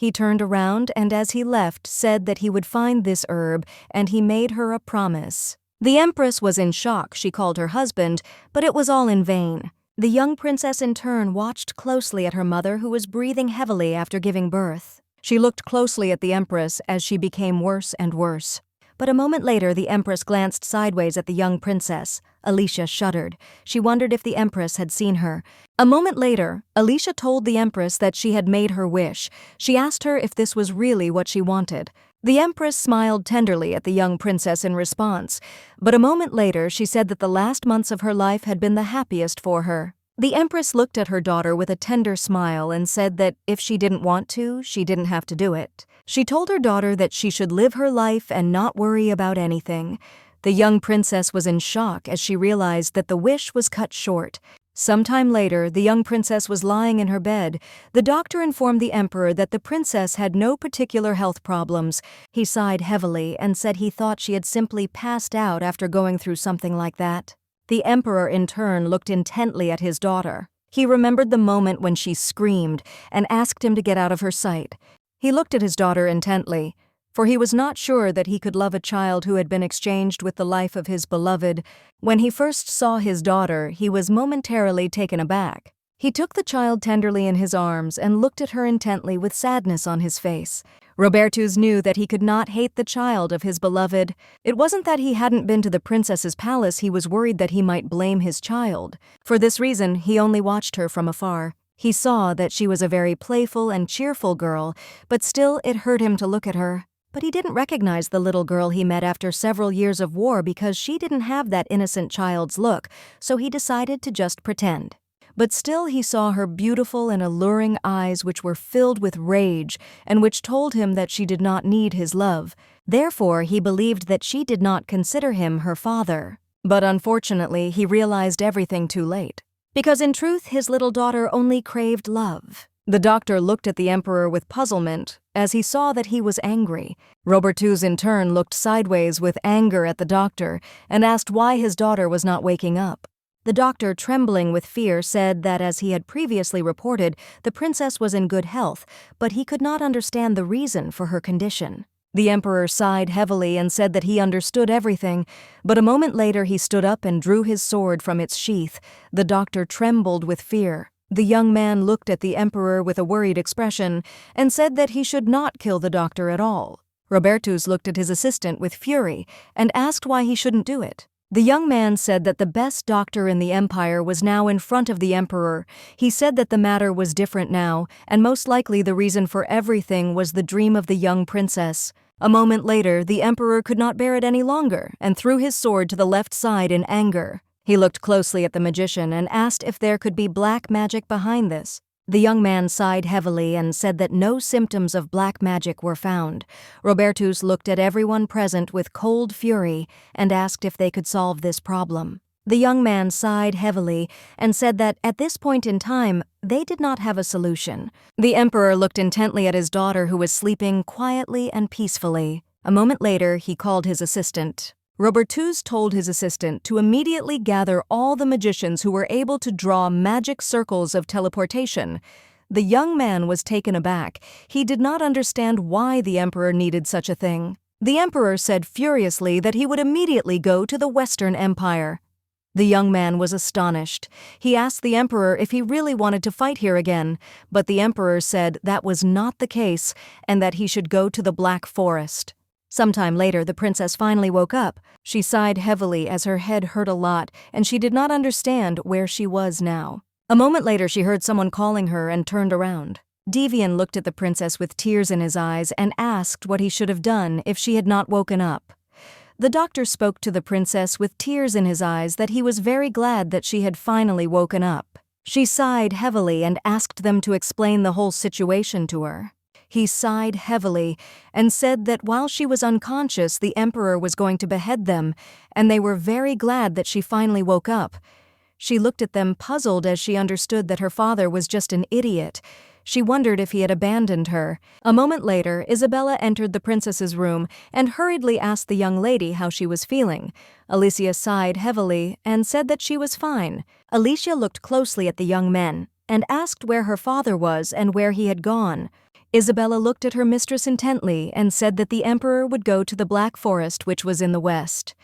He turned around and as he left said that he would find this herb, and he made her a promise. The Empress was in shock. She called her husband, but it was all in vain. The young princess in turn watched closely at her mother, who was breathing heavily after giving birth. She looked closely at the Empress as she became worse and worse. But a moment later, the Empress glanced sideways at the young princess. Alicia shuddered. She wondered if the Empress had seen her. A moment later, Alicia told the Empress that she had made her wish. She asked her if this was really what she wanted. The Empress smiled tenderly at the young princess in response, but a moment later she said that the last months of her life had been the happiest for her. The Empress looked at her daughter with a tender smile and said that if she didn't want to, she didn't have to do it. She told her daughter that she should live her life and not worry about anything. The young princess was in shock as she realized that the wish was cut short. Sometime later, the young princess was lying in her bed. The doctor informed the emperor that the princess had no particular health problems. He sighed heavily and said he thought she had simply passed out after going through something like that. The emperor, in turn, looked intently at his daughter. He remembered the moment when she screamed and asked him to get out of her sight. He looked at his daughter intently, for he was not sure that he could love a child who had been exchanged with the life of his beloved. When he first saw his daughter, he was momentarily taken aback. He took the child tenderly in his arms and looked at her intently with sadness on his face. Robertus knew that he could not hate the child of his beloved. It wasn't that he hadn't been to the princess's palace, he was worried that he might blame his child. For this reason, he only watched her from afar. He saw that she was a very playful and cheerful girl, but still it hurt him to look at her. But he didn't recognize the little girl he met after several years of war because she didn't have that innocent child's look, so he decided to just pretend. But still he saw her beautiful and alluring eyes which were filled with rage and which told him that she did not need his love. Therefore, he believed that she did not consider him her father. But unfortunately, he realized everything too late. Because in truth, his little daughter only craved love. The doctor looked at the emperor with puzzlement as he saw that he was angry. Robertus in turn looked sideways with anger at the doctor and asked why his daughter was not waking up. The doctor, trembling with fear, said that as he had previously reported, the princess was in good health, but he could not understand the reason for her condition. The emperor sighed heavily and said that he understood everything, but a moment later he stood up and drew his sword from its sheath. The doctor trembled with fear. The young man looked at the emperor with a worried expression and said that he should not kill the doctor at all. Robertus looked at his assistant with fury and asked why he shouldn't do it. The young man said that the best doctor in the empire was now in front of the emperor. He said that the matter was different now, and most likely the reason for everything was the dream of the young princess. A moment later, the emperor could not bear it any longer and threw his sword to the left side in anger. He looked closely at the magician and asked if there could be black magic behind this. The young man sighed heavily and said that no symptoms of black magic were found. Robertus looked at everyone present with cold fury and asked if they could solve this problem. The young man sighed heavily and said that at this point in time, they did not have a solution. The emperor looked intently at his daughter who was sleeping quietly and peacefully. A moment later, he called his assistant. Robertus told his assistant to immediately gather all the magicians who were able to draw magic circles of teleportation. The young man was taken aback. He did not understand why the emperor needed such a thing. The emperor said furiously that he would immediately go to the Western Empire. The young man was astonished. He asked the emperor if he really wanted to fight here again, but the emperor said that was not the case and that he should go to the Black Forest. Sometime later, the princess finally woke up. She sighed heavily as her head hurt a lot, and she did not understand where she was now. A moment later, she heard someone calling her and turned around. Devian looked at the princess with tears in his eyes and asked what he should have done if she had not woken up. The doctor spoke to the princess with tears in his eyes that he was very glad that she had finally woken up. She sighed heavily and asked them to explain the whole situation to her. He sighed heavily and said that while she was unconscious, the emperor was going to behead them, and they were very glad that she finally woke up. She looked at them puzzled as she understood that her father was just an idiot. She wondered if he had abandoned her. A moment later, Isabella entered the princess's room and hurriedly asked the young lady how she was feeling. Alicia sighed heavily and said that she was fine. Alicia looked closely at the young men and asked where her father was and where he had gone. Isabella looked at her mistress intently and said that the emperor would go to the Black Forest, which was in the west.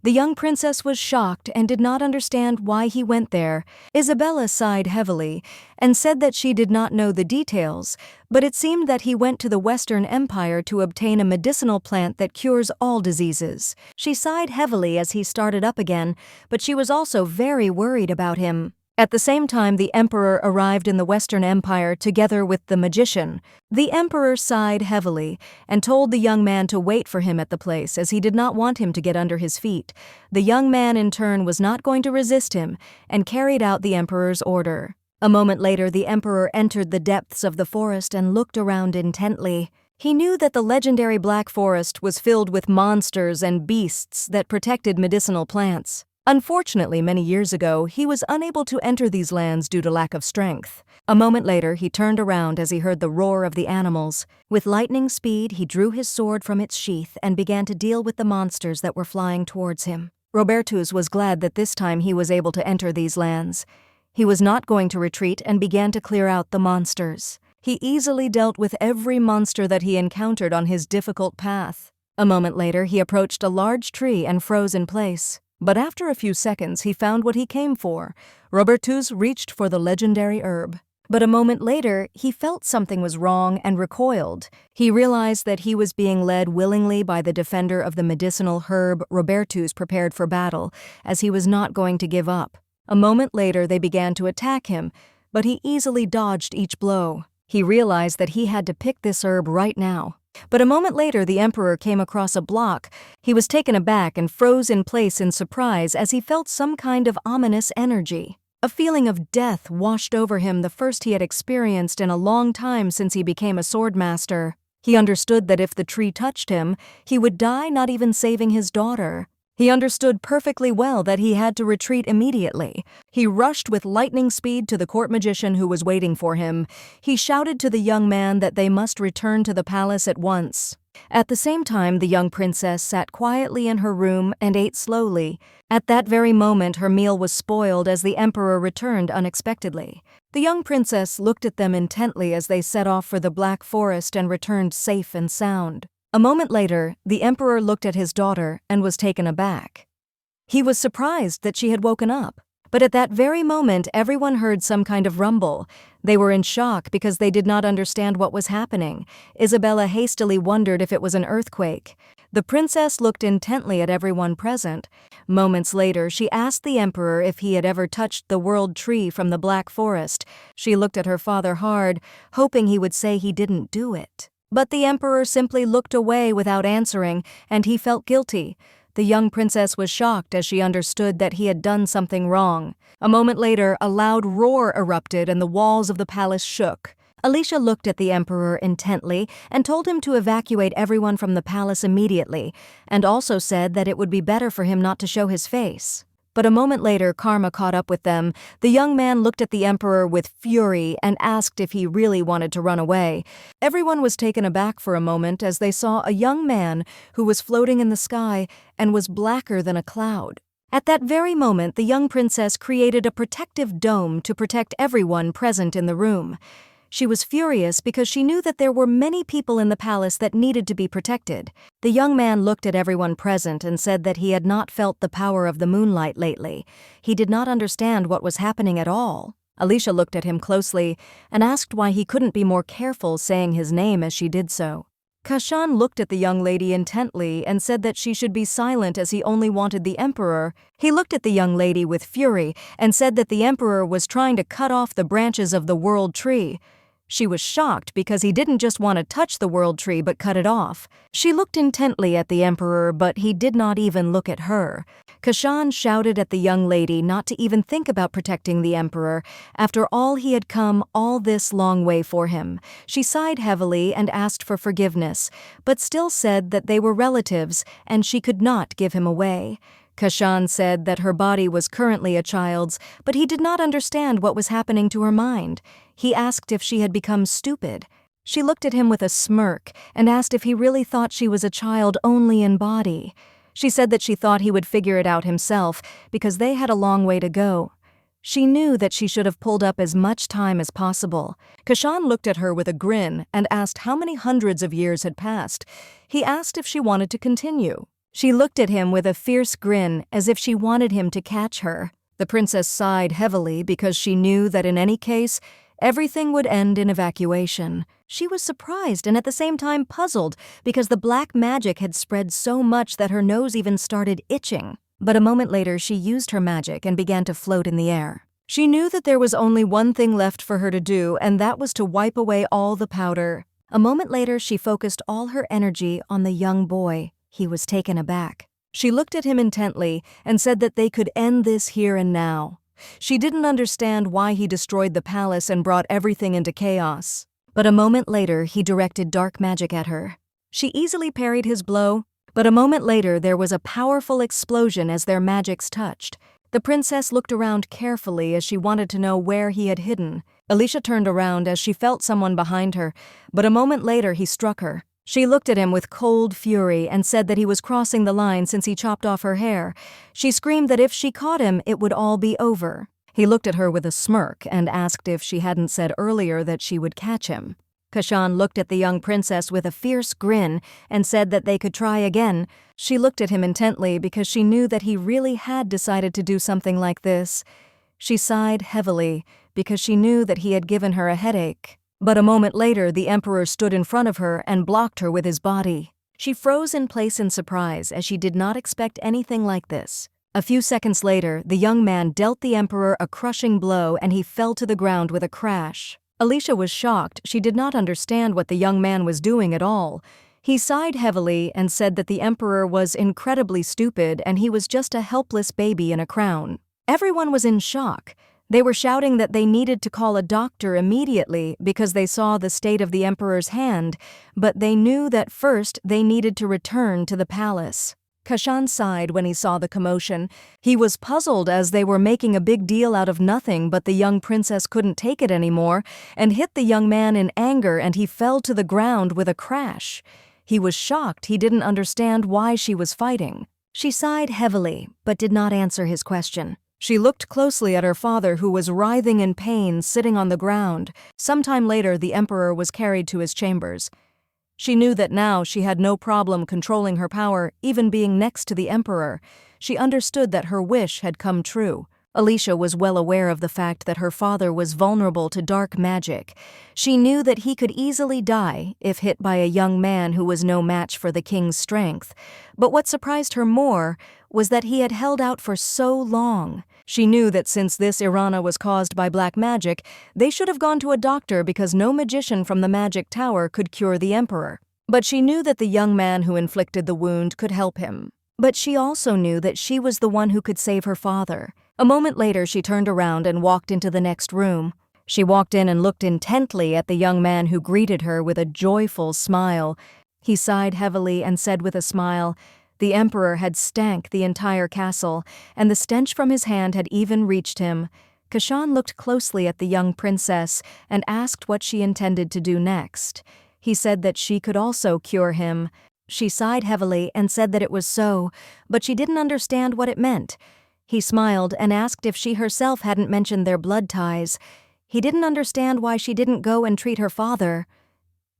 The young princess was shocked and did not understand why he went there. Isabella sighed heavily and said that she did not know the details, but it seemed that he went to the Western Empire to obtain a medicinal plant that cures all diseases. She sighed heavily as he started up again, but she was also very worried about him. At the same time, the emperor arrived in the Western Empire together with the magician. The emperor sighed heavily and told the young man to wait for him at the place as he did not want him to get under his feet. The young man in turn was not going to resist him and carried out the emperor's order. A moment later, the emperor entered the depths of the forest and looked around intently. He knew that the legendary Black Forest was filled with monsters and beasts that protected medicinal plants. Unfortunately, many years ago, he was unable to enter these lands due to lack of strength. A moment later, he turned around as he heard the roar of the animals. With lightning speed, he drew his sword from its sheath and began to deal with the monsters that were flying towards him. Robertus was glad that this time he was able to enter these lands. He was not going to retreat and began to clear out the monsters. He easily dealt with every monster that he encountered on his difficult path. A moment later, he approached a large tree and froze in place. But after a few seconds, he found what he came for. Robertus reached for the legendary herb. But a moment later, he felt something was wrong and recoiled. He realized that he was being led willingly by the defender of the medicinal herb Robertus prepared for battle, as he was not going to give up. A moment later, they began to attack him, but he easily dodged each blow. He realized that he had to pick this herb right now. But a moment later, the Emperor came across a block. He was taken aback and froze in place in surprise as he felt some kind of ominous energy. A feeling of death washed over him, the first he had experienced in a long time since he became a swordmaster. He understood that if the tree touched him, he would die, not even saving his daughter. He understood perfectly well that he had to retreat immediately. He rushed with lightning speed to the court magician who was waiting for him. He shouted to the young man that they must return to the palace at once. At the same time, the young princess sat quietly in her room and ate slowly. At that very moment, her meal was spoiled as the Emperor returned unexpectedly. The young princess looked at them intently as they set off for the Black Forest and returned safe and sound. A moment later, the Emperor looked at his daughter and was taken aback. He was surprised that she had woken up. But at that very moment, everyone heard some kind of rumble. They were in shock because they did not understand what was happening. Isabella hastily wondered if it was an earthquake. The princess looked intently at everyone present. Moments later, she asked the Emperor if he had ever touched the world tree from the Black Forest. She looked at her father hard, hoping he would say he didn't do it. But the Emperor simply looked away without answering, and he felt guilty. The young princess was shocked as she understood that he had done something wrong. A moment later, a loud roar erupted and the walls of the palace shook. Alicia looked at the Emperor intently and told him to evacuate everyone from the palace immediately, and also said that it would be better for him not to show his face. But a moment later, Karma caught up with them. The young man looked at the Emperor with fury and asked if he really wanted to run away. Everyone was taken aback for a moment as they saw a young man who was floating in the sky and was blacker than a cloud. At that very moment, the young princess created a protective dome to protect everyone present in the room. She was furious because she knew that there were many people in the palace that needed to be protected. The young man looked at everyone present and said that he had not felt the power of the moonlight lately. He did not understand what was happening at all. Alicia looked at him closely and asked why he couldn't be more careful saying his name as she did so. Kashan looked at the young lady intently and said that she should be silent as he only wanted the Emperor. He looked at the young lady with fury and said that the Emperor was trying to cut off the branches of the world tree. She was shocked because he didn't just want to touch the world tree but cut it off. She looked intently at the Emperor, but he did not even look at her. Kashan shouted at the young lady not to even think about protecting the Emperor. After all, he had come all this long way for him. She sighed heavily and asked for forgiveness, but still said that they were relatives and she could not give him away. Kashan said that her body was currently a child's, but he did not understand what was happening to her mind. He asked if she had become stupid. She looked at him with a smirk and asked if he really thought she was a child only in body. She said that she thought he would figure it out himself because they had a long way to go. She knew that she should have pulled up as much time as possible. Kashan looked at her with a grin and asked how many hundreds of years had passed. He asked if she wanted to continue. She looked at him with a fierce grin as if she wanted him to catch her. The princess sighed heavily because she knew that in any case, everything would end in evacuation. She was surprised and at the same time puzzled because the black magic had spread so much that her nose even started itching. But a moment later, she used her magic and began to float in the air. She knew that there was only one thing left for her to do, and that was to wipe away all the powder. A moment later, she focused all her energy on the young boy. He was taken aback. She looked at him intently and said that they could end this here and now. She didn't understand why he destroyed the palace and brought everything into chaos. But a moment later, he directed dark magic at her. She easily parried his blow, but a moment later there was a powerful explosion as their magics touched. The princess looked around carefully as she wanted to know where he had hidden. Alicia turned around as she felt someone behind her, but a moment later he struck her. She looked at him with cold fury and said that he was crossing the line since he chopped off her hair. She screamed that if she caught him, it would all be over. He looked at her with a smirk and asked if she hadn't said earlier that she would catch him. Kashan looked at the young princess with a fierce grin and said that they could try again. She looked at him intently because she knew that he really had decided to do something like this. She sighed heavily because she knew that he had given her a headache. But a moment later, the emperor stood in front of her and blocked her with his body. She froze in place in surprise as she did not expect anything like this. A few seconds later, the young man dealt the emperor a crushing blow and he fell to the ground with a crash. Alicia was shocked. She did not understand what the young man was doing at all. He sighed heavily and said that the emperor was incredibly stupid and he was just a helpless baby in a crown. Everyone was in shock. They were shouting that they needed to call a doctor immediately because they saw the state of the emperor's hand, but they knew that first they needed to return to the palace. Kashan sighed when he saw the commotion. He was puzzled as they were making a big deal out of nothing, but the young princess couldn't take it anymore and hit the young man in anger, and he fell to the ground with a crash. He was shocked. He didn't understand why she was fighting. She sighed heavily, but did not answer his question. She looked closely at her father, who was writhing in pain, sitting on the ground. Sometime later, the emperor was carried to his chambers. She knew that now she had no problem controlling her power, even being next to the emperor. She understood that her wish had come true. Alicia was well aware of the fact that her father was vulnerable to dark magic. She knew that he could easily die if hit by a young man who was no match for the king's strength. But what surprised her more was that he had held out for so long. She knew that since this Irana was caused by black magic, they should have gone to a doctor because no magician from the magic tower could cure the emperor. But she knew that the young man who inflicted the wound could help him. But she also knew that she was the one who could save her father. A moment later, she turned around and walked into the next room. She walked in and looked intently at the young man who greeted her with a joyful smile. He sighed heavily and said with a smile, the emperor had stank the entire castle, and the stench from his hand had even reached him. Kashan looked closely at the young princess and asked what she intended to do next. He said that she could also cure him. She sighed heavily and said that it was so, but she didn't understand what it meant. He smiled and asked if she herself hadn't mentioned their blood ties. He didn't understand why she didn't go and treat her father.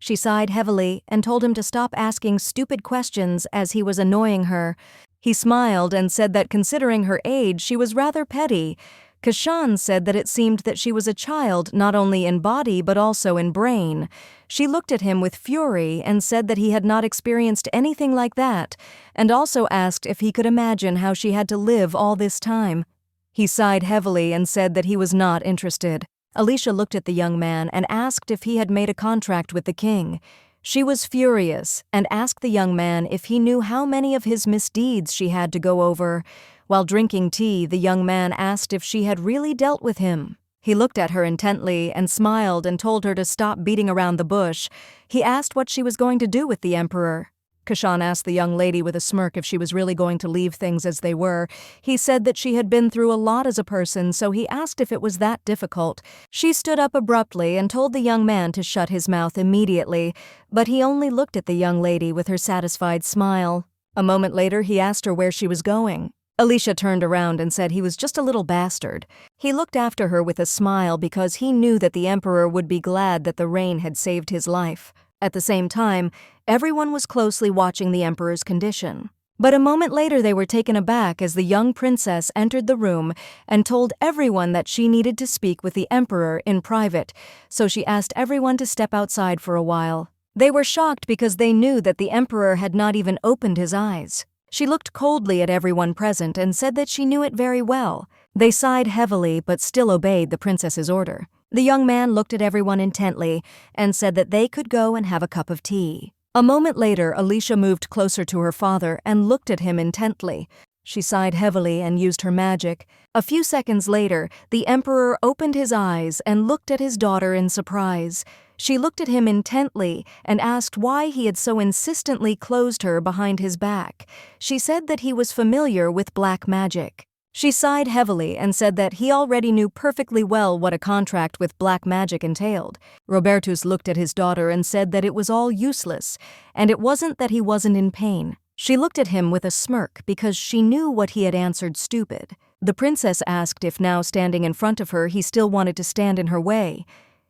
She sighed heavily and told him to stop asking stupid questions as he was annoying her. He smiled and said that considering her age, she was rather petty. Kashan said that it seemed that she was a child not only in body but also in brain. She looked at him with fury and said that he had not experienced anything like that, and also asked if he could imagine how she had to live all this time. He sighed heavily and said that he was not interested. Alicia looked at the young man and asked if he had made a contract with the king. She was furious and asked the young man if he knew how many of his misdeeds she had to go over. While drinking tea, the young man asked if she had really dealt with him. He looked at her intently and smiled and told her to stop beating around the bush. He asked what she was going to do with the emperor. Kashan asked the young lady with a smirk if she was really going to leave things as they were. He said that she had been through a lot as a person, so he asked if it was that difficult. She stood up abruptly and told the young man to shut his mouth immediately, but he only looked at the young lady with her satisfied smile. A moment later, he asked her where she was going. Alicia turned around and said he was just a little bastard. He looked after her with a smile because he knew that the emperor would be glad that the rain had saved his life. At the same time, everyone was closely watching the emperor's condition. But a moment later they were taken aback as the young princess entered the room and told everyone that she needed to speak with the emperor in private, so she asked everyone to step outside for a while. They were shocked because they knew that the emperor had not even opened his eyes. She looked coldly at everyone present and said that she knew it very well. They sighed heavily but still obeyed the princess's order. The young man looked at everyone intently and said that they could go and have a cup of tea. A moment later, Alicia moved closer to her father and looked at him intently. She sighed heavily and used her magic. A few seconds later, the emperor opened his eyes and looked at his daughter in surprise. She looked at him intently and asked why he had so insistently closed her behind his back. She said that he was familiar with black magic. She sighed heavily and said that he already knew perfectly well what a contract with black magic entailed. Robertus looked at his daughter and said that it was all useless, and it wasn't that he wasn't in pain. She looked at him with a smirk because she knew what he had answered stupid. The princess asked if now standing in front of her he still wanted to stand in her way.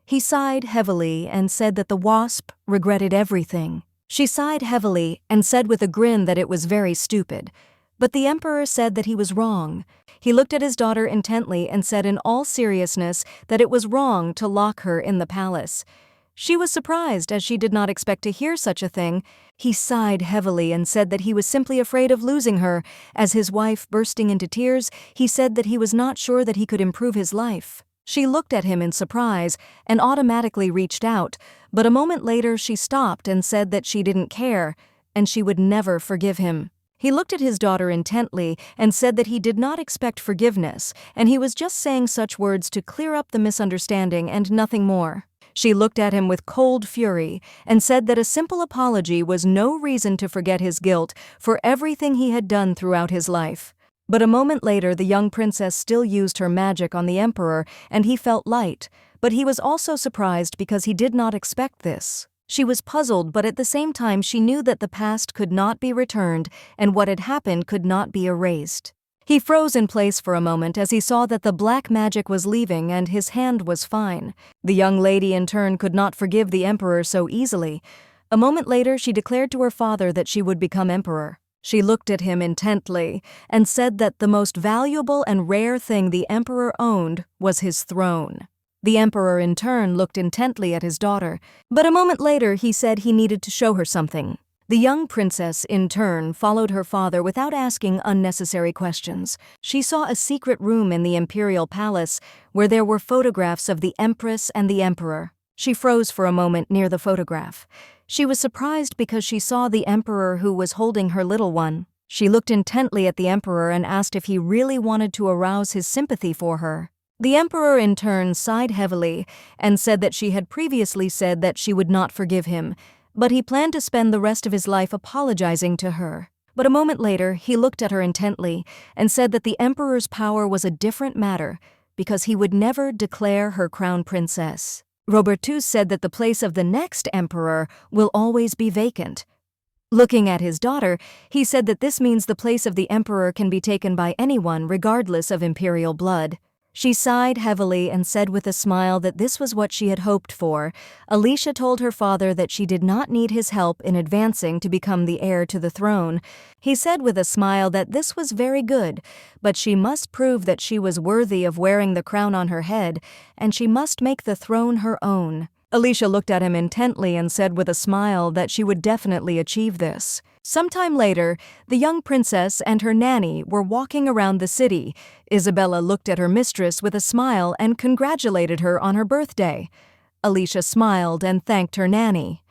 He sighed heavily and said that the wasp regretted everything. She sighed heavily and said with a grin that it was very stupid. But the emperor said that he was wrong. He looked at his daughter intently and said in all seriousness that it was wrong to lock her in the palace. She was surprised as she did not expect to hear such a thing. He sighed heavily and said that he was simply afraid of losing her. As his wife bursting into tears, he said that he was not sure that he could improve his life. She looked at him in surprise and automatically reached out, but a moment later she stopped and said that she didn't care, and she would never forgive him. He looked at his daughter intently and said that he did not expect forgiveness, and he was just saying such words to clear up the misunderstanding and nothing more. She looked at him with cold fury and said that a simple apology was no reason to forget his guilt for everything he had done throughout his life. But a moment later, the young princess still used her magic on the emperor, and he felt light, but he was also surprised because he did not expect this. She was puzzled, but at the same time she knew that the past could not be returned and what had happened could not be erased. He froze in place for a moment as he saw that the black magic was leaving and his hand was fine. The young lady in turn could not forgive the emperor so easily. A moment later she declared to her father that she would become emperor. She looked at him intently and said that the most valuable and rare thing the emperor owned was his throne. The emperor in turn looked intently at his daughter, but a moment later he said he needed to show her something. The young princess, in turn, followed her father without asking unnecessary questions. She saw a secret room in the imperial palace where there were photographs of the empress and the emperor. She froze for a moment near the photograph. She was surprised because she saw the emperor who was holding her little one. She looked intently at the emperor and asked if he really wanted to arouse his sympathy for her. The emperor in turn sighed heavily and said that she had previously said that she would not forgive him, but he planned to spend the rest of his life apologizing to her. But a moment later, he looked at her intently and said that the emperor's power was a different matter because he would never declare her crown princess. Robertus said that the place of the next emperor will always be vacant. Looking at his daughter, he said that this means the place of the emperor can be taken by anyone regardless of imperial blood. She sighed heavily and said with a smile that this was what she had hoped for. Alicia told her father that she did not need his help in advancing to become the heir to the throne. He said with a smile that this was very good, but she must prove that she was worthy of wearing the crown on her head, and she must make the throne her own. Alicia looked at him intently and said with a smile that she would definitely achieve this. Sometime later, the young princess and her nanny were walking around the city. Isabella looked at her mistress with a smile and congratulated her on her birthday. Alicia smiled and thanked her nanny.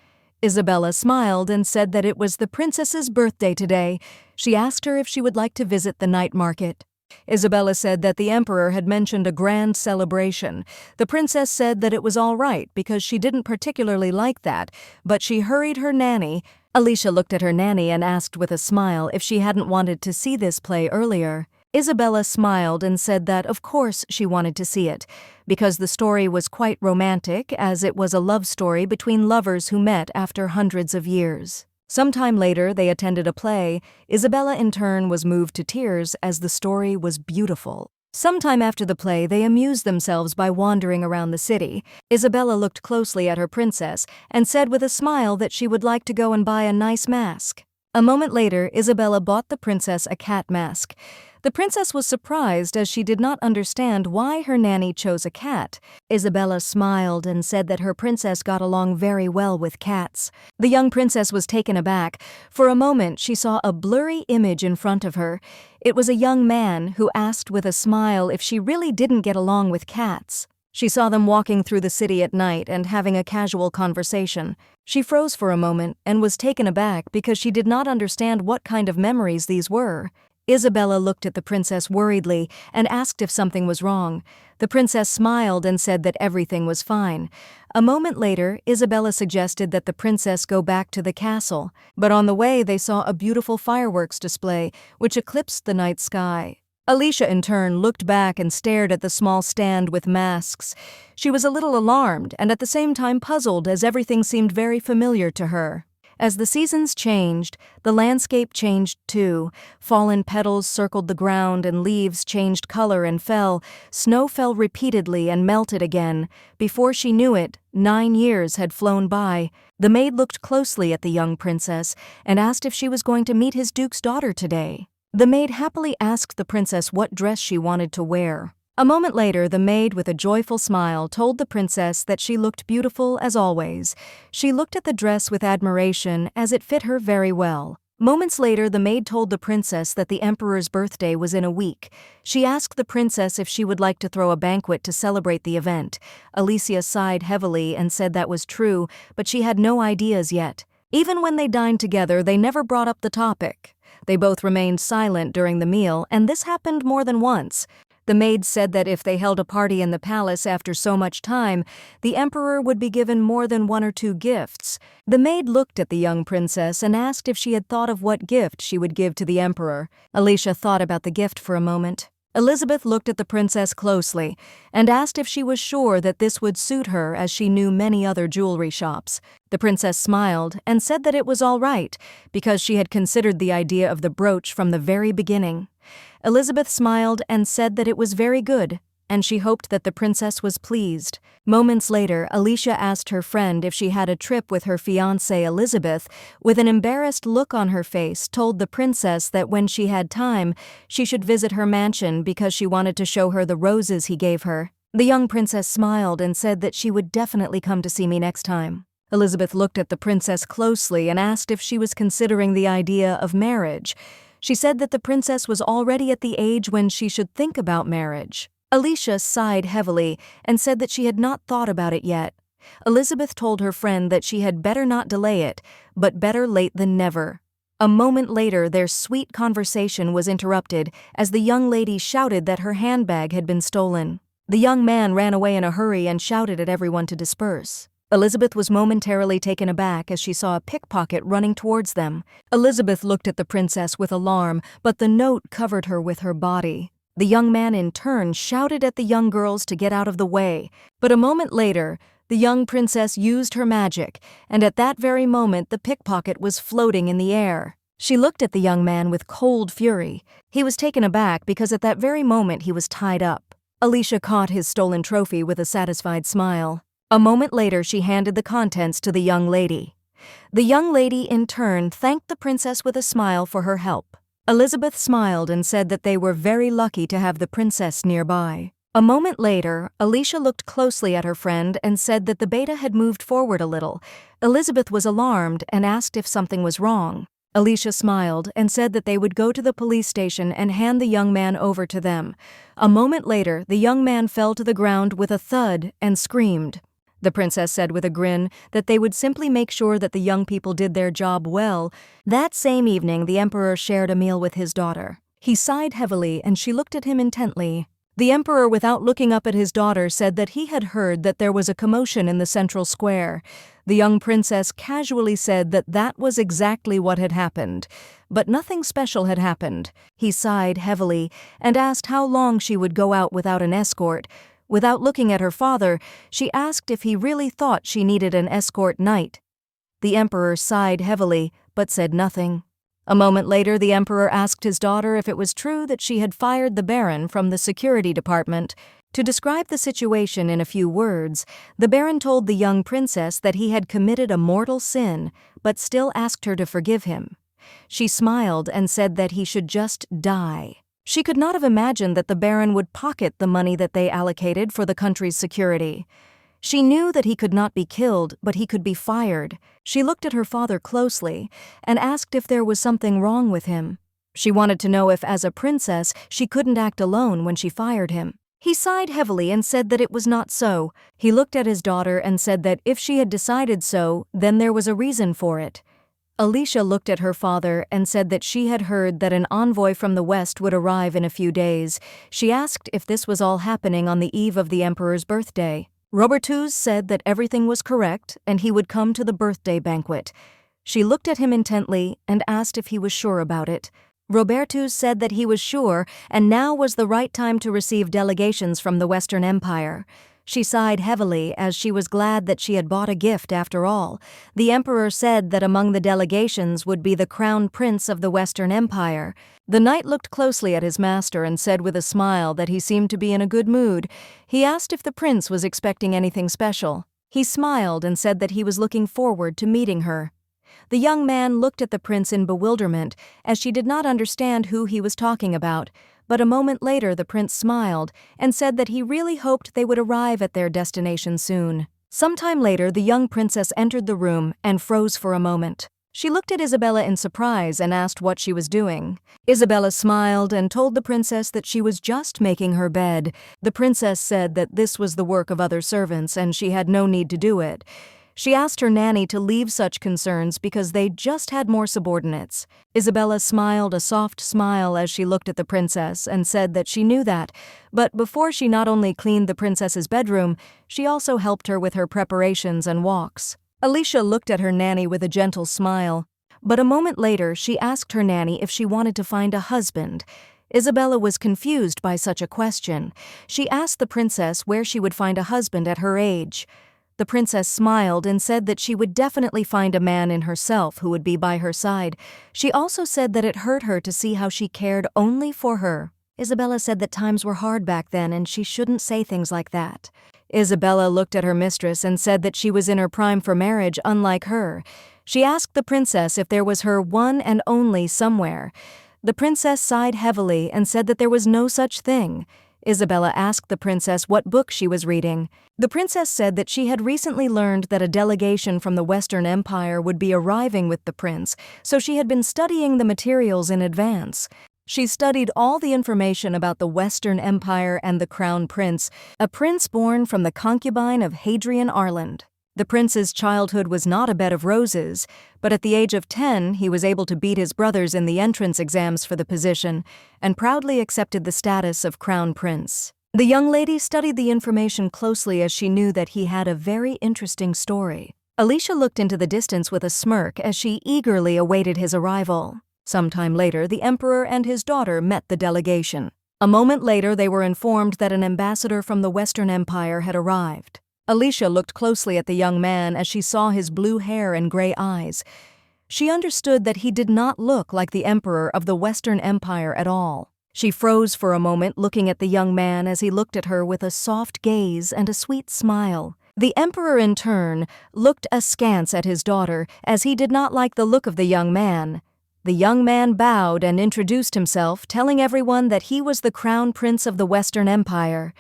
Isabella smiled and said that it was the princess's birthday today. She asked her if she would like to visit the night market. Isabella said that the emperor had mentioned a grand celebration. The princess said that it was all right because she didn't particularly like that, but she hurried her nanny. Alicia looked at her nanny and asked with a smile if she hadn't wanted to see this play earlier. Isabella smiled and said that of course she wanted to see it, because the story was quite romantic as it was a love story between lovers who met after hundreds of years. Sometime later, they attended a play. Isabella, in turn, was moved to tears as the story was beautiful. Sometime after the play, they amused themselves by wandering around the city. Isabella looked closely at her princess and said with a smile that she would like to go and buy a nice mask. A moment later, Isabella bought the princess a cat mask. The princess was surprised as she did not understand why her nanny chose a cat. Isabella smiled and said that her princess got along very well with cats. The young princess was taken aback. For a moment, she saw a blurry image in front of her. It was a young man who asked with a smile if she really didn't get along with cats. She saw them walking through the city at night and having a casual conversation. She froze for a moment and was taken aback because she did not understand what kind of memories these were. Isabella looked at the princess worriedly and asked if something was wrong. The princess smiled and said that everything was fine. A moment later, Isabella suggested that the princess go back to the castle, but on the way they saw a beautiful fireworks display which eclipsed the night sky. Alicia, in turn, looked back and stared at the small stand with masks. She was a little alarmed and at the same time puzzled as everything seemed very familiar to her. As the seasons changed, the landscape changed too. Fallen petals circled the ground and leaves changed color and fell. Snow fell repeatedly and melted again. Before she knew it, 9 years had flown by. The maid looked closely at the young princess and asked if she was going to meet his duke's daughter today. The maid happily asked the princess what dress she wanted to wear. A moment later, the maid, with a joyful smile, told the princess that she looked beautiful as always. She looked at the dress with admiration, as it fit her very well. Moments later, the maid told the princess that the emperor's birthday was in a week. She asked the princess if she would like to throw a banquet to celebrate the event. Alicia sighed heavily and said that was true, but she had no ideas yet. Even when they dined together, they never brought up the topic. They both remained silent during the meal, and this happened more than once. The maid said that if they held a party in the palace after so much time, the emperor would be given more than 1 or 2 gifts. The maid looked at the young princess and asked if she had thought of what gift she would give to the emperor. Alicia thought about the gift for a moment. Elizabeth looked at the princess closely and asked if she was sure that this would suit her, as she knew many other jewelry shops. The princess smiled and said that it was all right, because she had considered the idea of the brooch from the very beginning. Elizabeth smiled and said that it was very good, and she hoped that the princess was pleased. Moments later, Alicia asked her friend if she had a trip with her fiancée Elizabeth. With an embarrassed look on her face, told the princess that when she had time, she should visit her mansion because she wanted to show her the roses he gave her. The young princess smiled and said that she would definitely come to see me next time. Elizabeth looked at the princess closely and asked if she was considering the idea of marriage. She said that the princess was already at the age when she should think about marriage. Alicia sighed heavily and said that she had not thought about it yet. Elizabeth told her friend that she had better not delay it, but better late than never. A moment later, their sweet conversation was interrupted as the young lady shouted that her handbag had been stolen. The young man ran away in a hurry and shouted at everyone to disperse. Elizabeth was momentarily taken aback as she saw a pickpocket running towards them. Elizabeth looked at the princess with alarm, but the note covered her with her body. The young man in turn shouted at the young girls to get out of the way. But a moment later, the young princess used her magic, and at that very moment the pickpocket was floating in the air. She looked at the young man with cold fury. He was taken aback because at that very moment he was tied up. Alicia caught his stolen trophy with a satisfied smile. A moment later, she handed the contents to the young lady. The young lady, in turn, thanked the princess with a smile for her help. Elizabeth smiled and said that they were very lucky to have the princess nearby. A moment later, Alicia looked closely at her friend and said that the beta had moved forward a little. Elizabeth was alarmed and asked if something was wrong. Alicia smiled and said that they would go to the police station and hand the young man over to them. A moment later, the young man fell to the ground with a thud and screamed. The princess said with a grin that they would simply make sure that the young people did their job well. That same evening, the emperor shared a meal with his daughter. He sighed heavily and she looked at him intently. The emperor, without looking up at his daughter, said that he had heard that there was a commotion in the central square. The young princess casually said that that was exactly what had happened, but nothing special had happened. He sighed heavily and asked how long she would go out without an escort. Without looking at her father, she asked if he really thought she needed an escort knight. The emperor sighed heavily, but said nothing. A moment later, the emperor asked his daughter if it was true that she had fired the baron from the security department. To describe the situation in a few words, the baron told the young princess that he had committed a mortal sin, but still asked her to forgive him. She smiled and said that he should just die. She could not have imagined that the baron would pocket the money that they allocated for the country's security. She knew that he could not be killed, but he could be fired. She looked at her father closely and asked if there was something wrong with him. She wanted to know if, as a princess, she couldn't act alone when she fired him. He sighed heavily and said that it was not so. He looked at his daughter and said that if she had decided so, then there was a reason for it. Alicia looked at her father and said that she had heard that an envoy from the west would arrive in a few days. She asked if this was all happening on the eve of the emperor's birthday. Robertus said that everything was correct and he would come to the birthday banquet. She looked at him intently and asked if he was sure about it. Robertus said that he was sure and now was the right time to receive delegations from the Western Empire. She sighed heavily as she was glad that she had bought a gift after all. The emperor said that among the delegations would be the crown prince of the Western Empire. The knight looked closely at his master and said with a smile that he seemed to be in a good mood. He asked if the prince was expecting anything special. He smiled and said that he was looking forward to meeting her. The young man looked at the prince in bewilderment, as she did not understand who he was talking about, but a moment later the prince smiled and said that he really hoped they would arrive at their destination soon. Sometime later, the young princess entered the room and froze for a moment. She looked at Isabella in surprise and asked what she was doing. Isabella smiled and told the princess that she was just making her bed. The princess said that this was the work of other servants and she had no need to do it. She asked her nanny to leave such concerns because they just had more subordinates. Isabella smiled a soft smile as she looked at the princess and said that she knew that, but before she not only cleaned the princess's bedroom, she also helped her with her preparations and walks. Alicia looked at her nanny with a gentle smile, but a moment later she asked her nanny if she wanted to find a husband. Isabella was confused by such a question. She asked the princess where she would find a husband at her age. The princess smiled and said that she would definitely find a man in herself who would be by her side. She also said that it hurt her to see how she cared only for her. Isabella said that times were hard back then and she shouldn't say things like that. Isabella looked at her mistress and said that she was in her prime for marriage, unlike her. She asked the princess if there was her one and only somewhere. The princess sighed heavily and said that there was no such thing. Isabella asked the princess what book she was reading. The princess said that she had recently learned that a delegation from the Western Empire would be arriving with the prince, so she had been studying the materials in advance. She studied all the information about the Western Empire and the Crown Prince, a prince born from the concubine of Hadrian Arland. The prince's childhood was not a bed of roses, but at the age of 10 he was able to beat his brothers in the entrance exams for the position and proudly accepted the status of Crown Prince. The young lady studied the information closely as she knew that he had a very interesting story. Alicia looked into the distance with a smirk as she eagerly awaited his arrival. Sometime later, the emperor and his daughter met the delegation. A moment later, they were informed that an ambassador from the Western Empire had arrived. Alicia looked closely at the young man as she saw his blue hair and gray eyes. She understood that he did not look like the emperor of the Western Empire at all. She froze for a moment looking at the young man as he looked at her with a soft gaze and a sweet smile. The emperor, in turn, looked askance at his daughter as he did not like the look of the young man. The young man bowed and introduced himself, telling everyone that he was the crown prince of the Western Empire.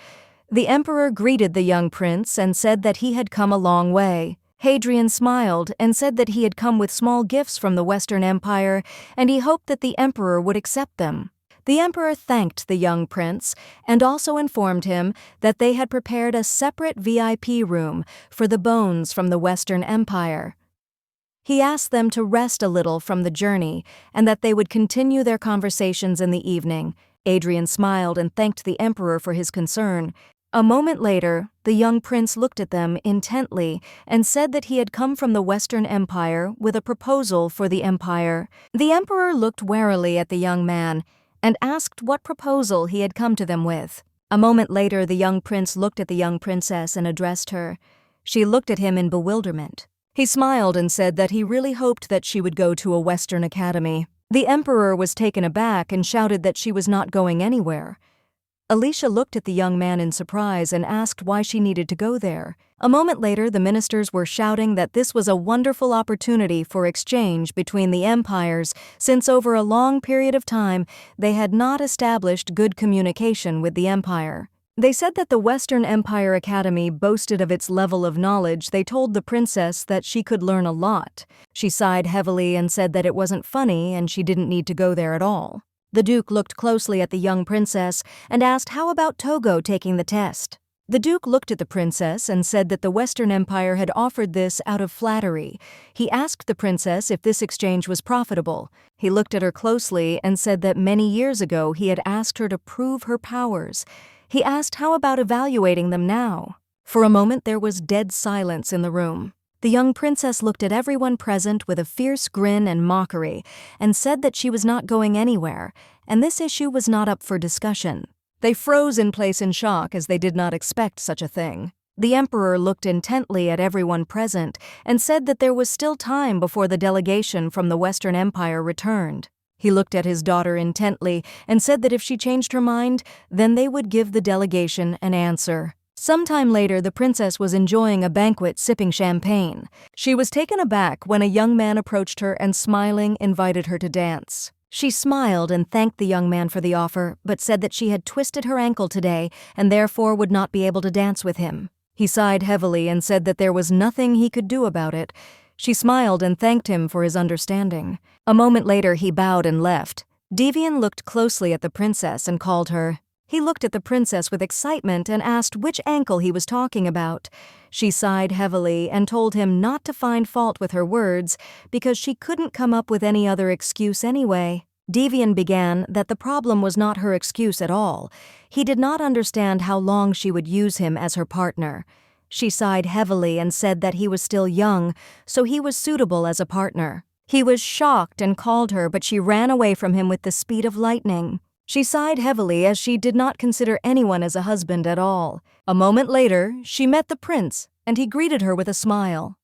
The emperor greeted the young prince and said that he had come a long way. Hadrian smiled and said that he had come with small gifts from the Western Empire and he hoped that the emperor would accept them. The emperor thanked the young prince and also informed him that they had prepared a separate VIP room for the bones from the Western Empire. He asked them to rest a little from the journey and that they would continue their conversations in the evening. Hadrian smiled and thanked the emperor for his concern. A moment later, the young prince looked at them intently and said that he had come from the Western Empire with a proposal for the empire. The emperor looked warily at the young man and asked what proposal he had come to them with. A moment later, the young prince looked at the young princess and addressed her. She looked at him in bewilderment. He smiled and said that he really hoped that she would go to a Western academy. The emperor was taken aback and shouted that she was not going anywhere. Alicia looked at the young man in surprise and asked why she needed to go there. A moment later, the ministers were shouting that this was a wonderful opportunity for exchange between the empires, since over a long period of time they had not established good communication with the empire. They said that the Western Empire Academy boasted of its level of knowledge. They told the princess that she could learn a lot. She sighed heavily and said that it wasn't funny and she didn't need to go there at all. The Duke looked closely at the young princess and asked how about Togo taking the test. The Duke looked at the princess and said that the Western Empire had offered this out of flattery. He asked the princess if this exchange was profitable. He looked at her closely and said that many years ago he had asked her to prove her powers. He asked how about evaluating them now. For a moment there was dead silence in the room. The young princess looked at everyone present with a fierce grin and mockery and said that she was not going anywhere, and this issue was not up for discussion. They froze in place in shock as they did not expect such a thing. The emperor looked intently at everyone present and said that there was still time before the delegation from the Western Empire returned. He looked at his daughter intently and said that if she changed her mind, then they would give the delegation an answer. Sometime later, the princess was enjoying a banquet sipping champagne. She was taken aback when a young man approached her and smiling invited her to dance. She smiled and thanked the young man for the offer, but said that she had twisted her ankle today and therefore would not be able to dance with him. He sighed heavily and said that there was nothing he could do about it. She smiled and thanked him for his understanding. A moment later, he bowed and left. Devian looked closely at the princess and called her. He looked at the princess with excitement and asked which ankle he was talking about. She sighed heavily and told him not to find fault with her words because she couldn't come up with any other excuse anyway. Devian began that the problem was not her excuse at all. He did not understand how long she would use him as her partner. She sighed heavily and said that he was still young, so he was suitable as a partner. He was shocked and called her, but she ran away from him with the speed of lightning. She sighed heavily as she did not consider anyone as a husband at all. A moment later, she met the prince, and he greeted her with a smile.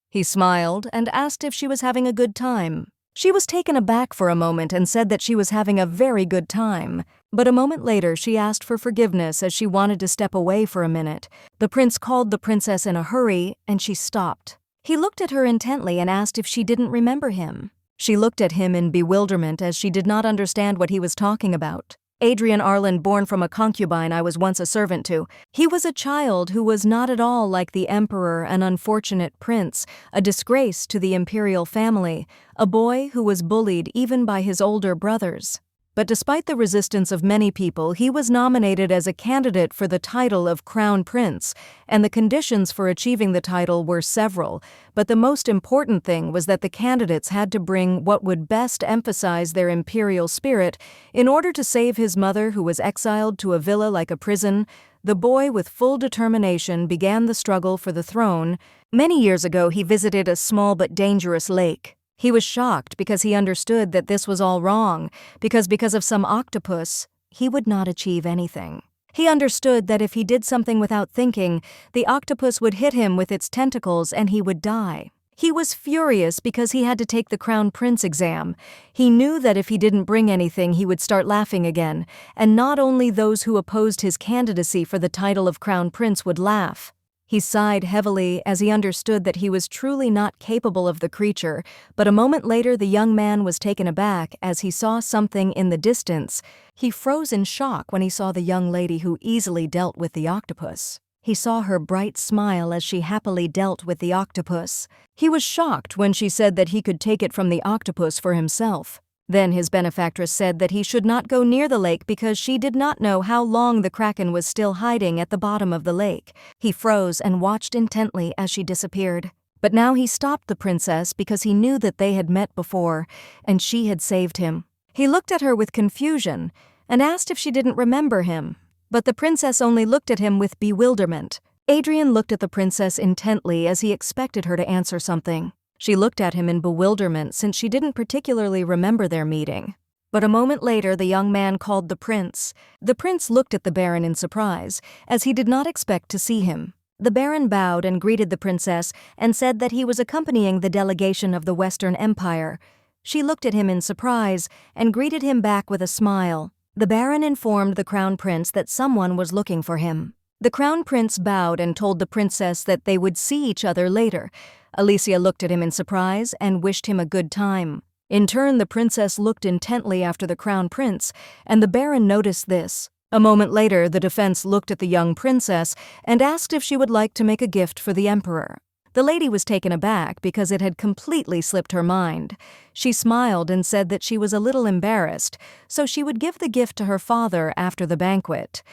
He smiled and asked if she was having a good time. She was taken aback for a moment and said that she was having a very good time. But a moment later, she asked for forgiveness as she wanted to step away for a minute. The prince called the princess in a hurry, and she stopped. He looked at her intently and asked if she didn't remember him. She looked at him in bewilderment as she did not understand what he was talking about. Adrian Arlen, born from a concubine I was once a servant to. He was a child who was not at all like the emperor, an unfortunate prince, a disgrace to the imperial family, a boy who was bullied even by his older brothers. But despite the resistance of many people, he was nominated as a candidate for the title of Crown Prince, and the conditions for achieving the title were several, but the most important thing was that the candidates had to bring what would best emphasize their imperial spirit. In order to save his mother, who was exiled to a villa like a prison, the boy with full determination began the struggle for the throne. Many years ago, he visited a small but dangerous lake. He was shocked because he understood that this was all wrong, because of some octopus, he would not achieve anything. He understood that if he did something without thinking, the octopus would hit him with its tentacles and he would die. He was furious because he had to take the Crown Prince exam. He knew that if he didn't bring anything, he would start laughing again, and not only those who opposed his candidacy for the title of Crown Prince would laugh. He sighed heavily as he understood that he was truly not capable of the creature, but a moment later the young man was taken aback as he saw something in the distance. He froze in shock when he saw the young lady who easily dealt with the octopus. He saw her bright smile as she happily dealt with the octopus. He was shocked when she said that he could take it from the octopus for himself. Then his benefactress said that he should not go near the lake because she did not know how long the kraken was still hiding at the bottom of the lake. He froze and watched intently as she disappeared. But now he stopped the princess because he knew that they had met before, and she had saved him. He looked at her with confusion and asked if she didn't remember him, but the princess only looked at him with bewilderment. Adrian looked at the princess intently as he expected her to answer something. She looked at him in bewilderment since she didn't particularly remember their meeting. But a moment later, the young man called the prince. The prince looked at the baron in surprise, as he did not expect to see him. The baron bowed and greeted the princess and said that he was accompanying the delegation of the Western Empire. She looked at him in surprise and greeted him back with a smile. The baron informed the crown prince that someone was looking for him. The crown prince bowed and told the princess that they would see each other later. Alicia looked at him in surprise and wished him a good time. In turn, the princess looked intently after the crown prince, and the baron noticed this. A moment later, the defense looked at the young princess and asked if she would like to make a gift for the emperor. The lady was taken aback because it had completely slipped her mind. She smiled and said that she was a little embarrassed, so she would give the gift to her father after the banquet.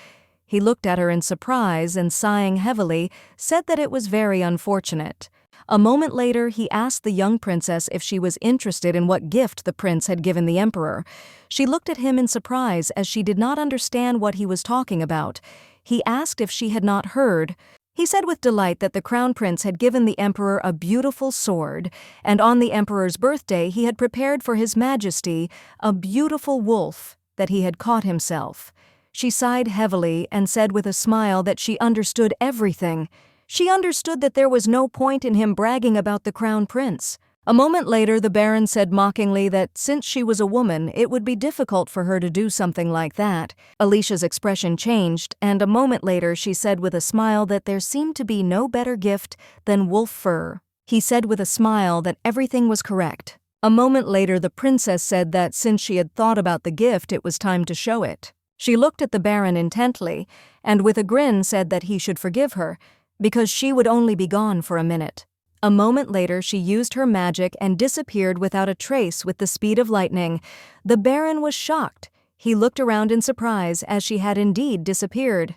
He looked at her in surprise and, sighing heavily, said that it was very unfortunate. A moment later, he asked the young princess if she was interested in what gift the prince had given the emperor. She looked at him in surprise as she did not understand what he was talking about. He asked if she had not heard. He said with delight that the crown prince had given the emperor a beautiful sword, and on the emperor's birthday he had prepared for his majesty a beautiful wolf that he had caught himself. She sighed heavily and said with a smile that she understood everything. She understood that there was no point in him bragging about the crown prince. A moment later, the Baron said mockingly that since she was a woman, it would be difficult for her to do something like that. Alicia's expression changed, and a moment later she said with a smile that there seemed to be no better gift than wolf fur. He said with a smile that everything was correct. A moment later, the princess said that since she had thought about the gift, it was time to show it. She looked at the Baron intently, and with a grin said that he should forgive her, because she would only be gone for a minute. A moment later, she used her magic and disappeared without a trace with the speed of lightning. The Baron was shocked. He looked around in surprise as she had indeed disappeared.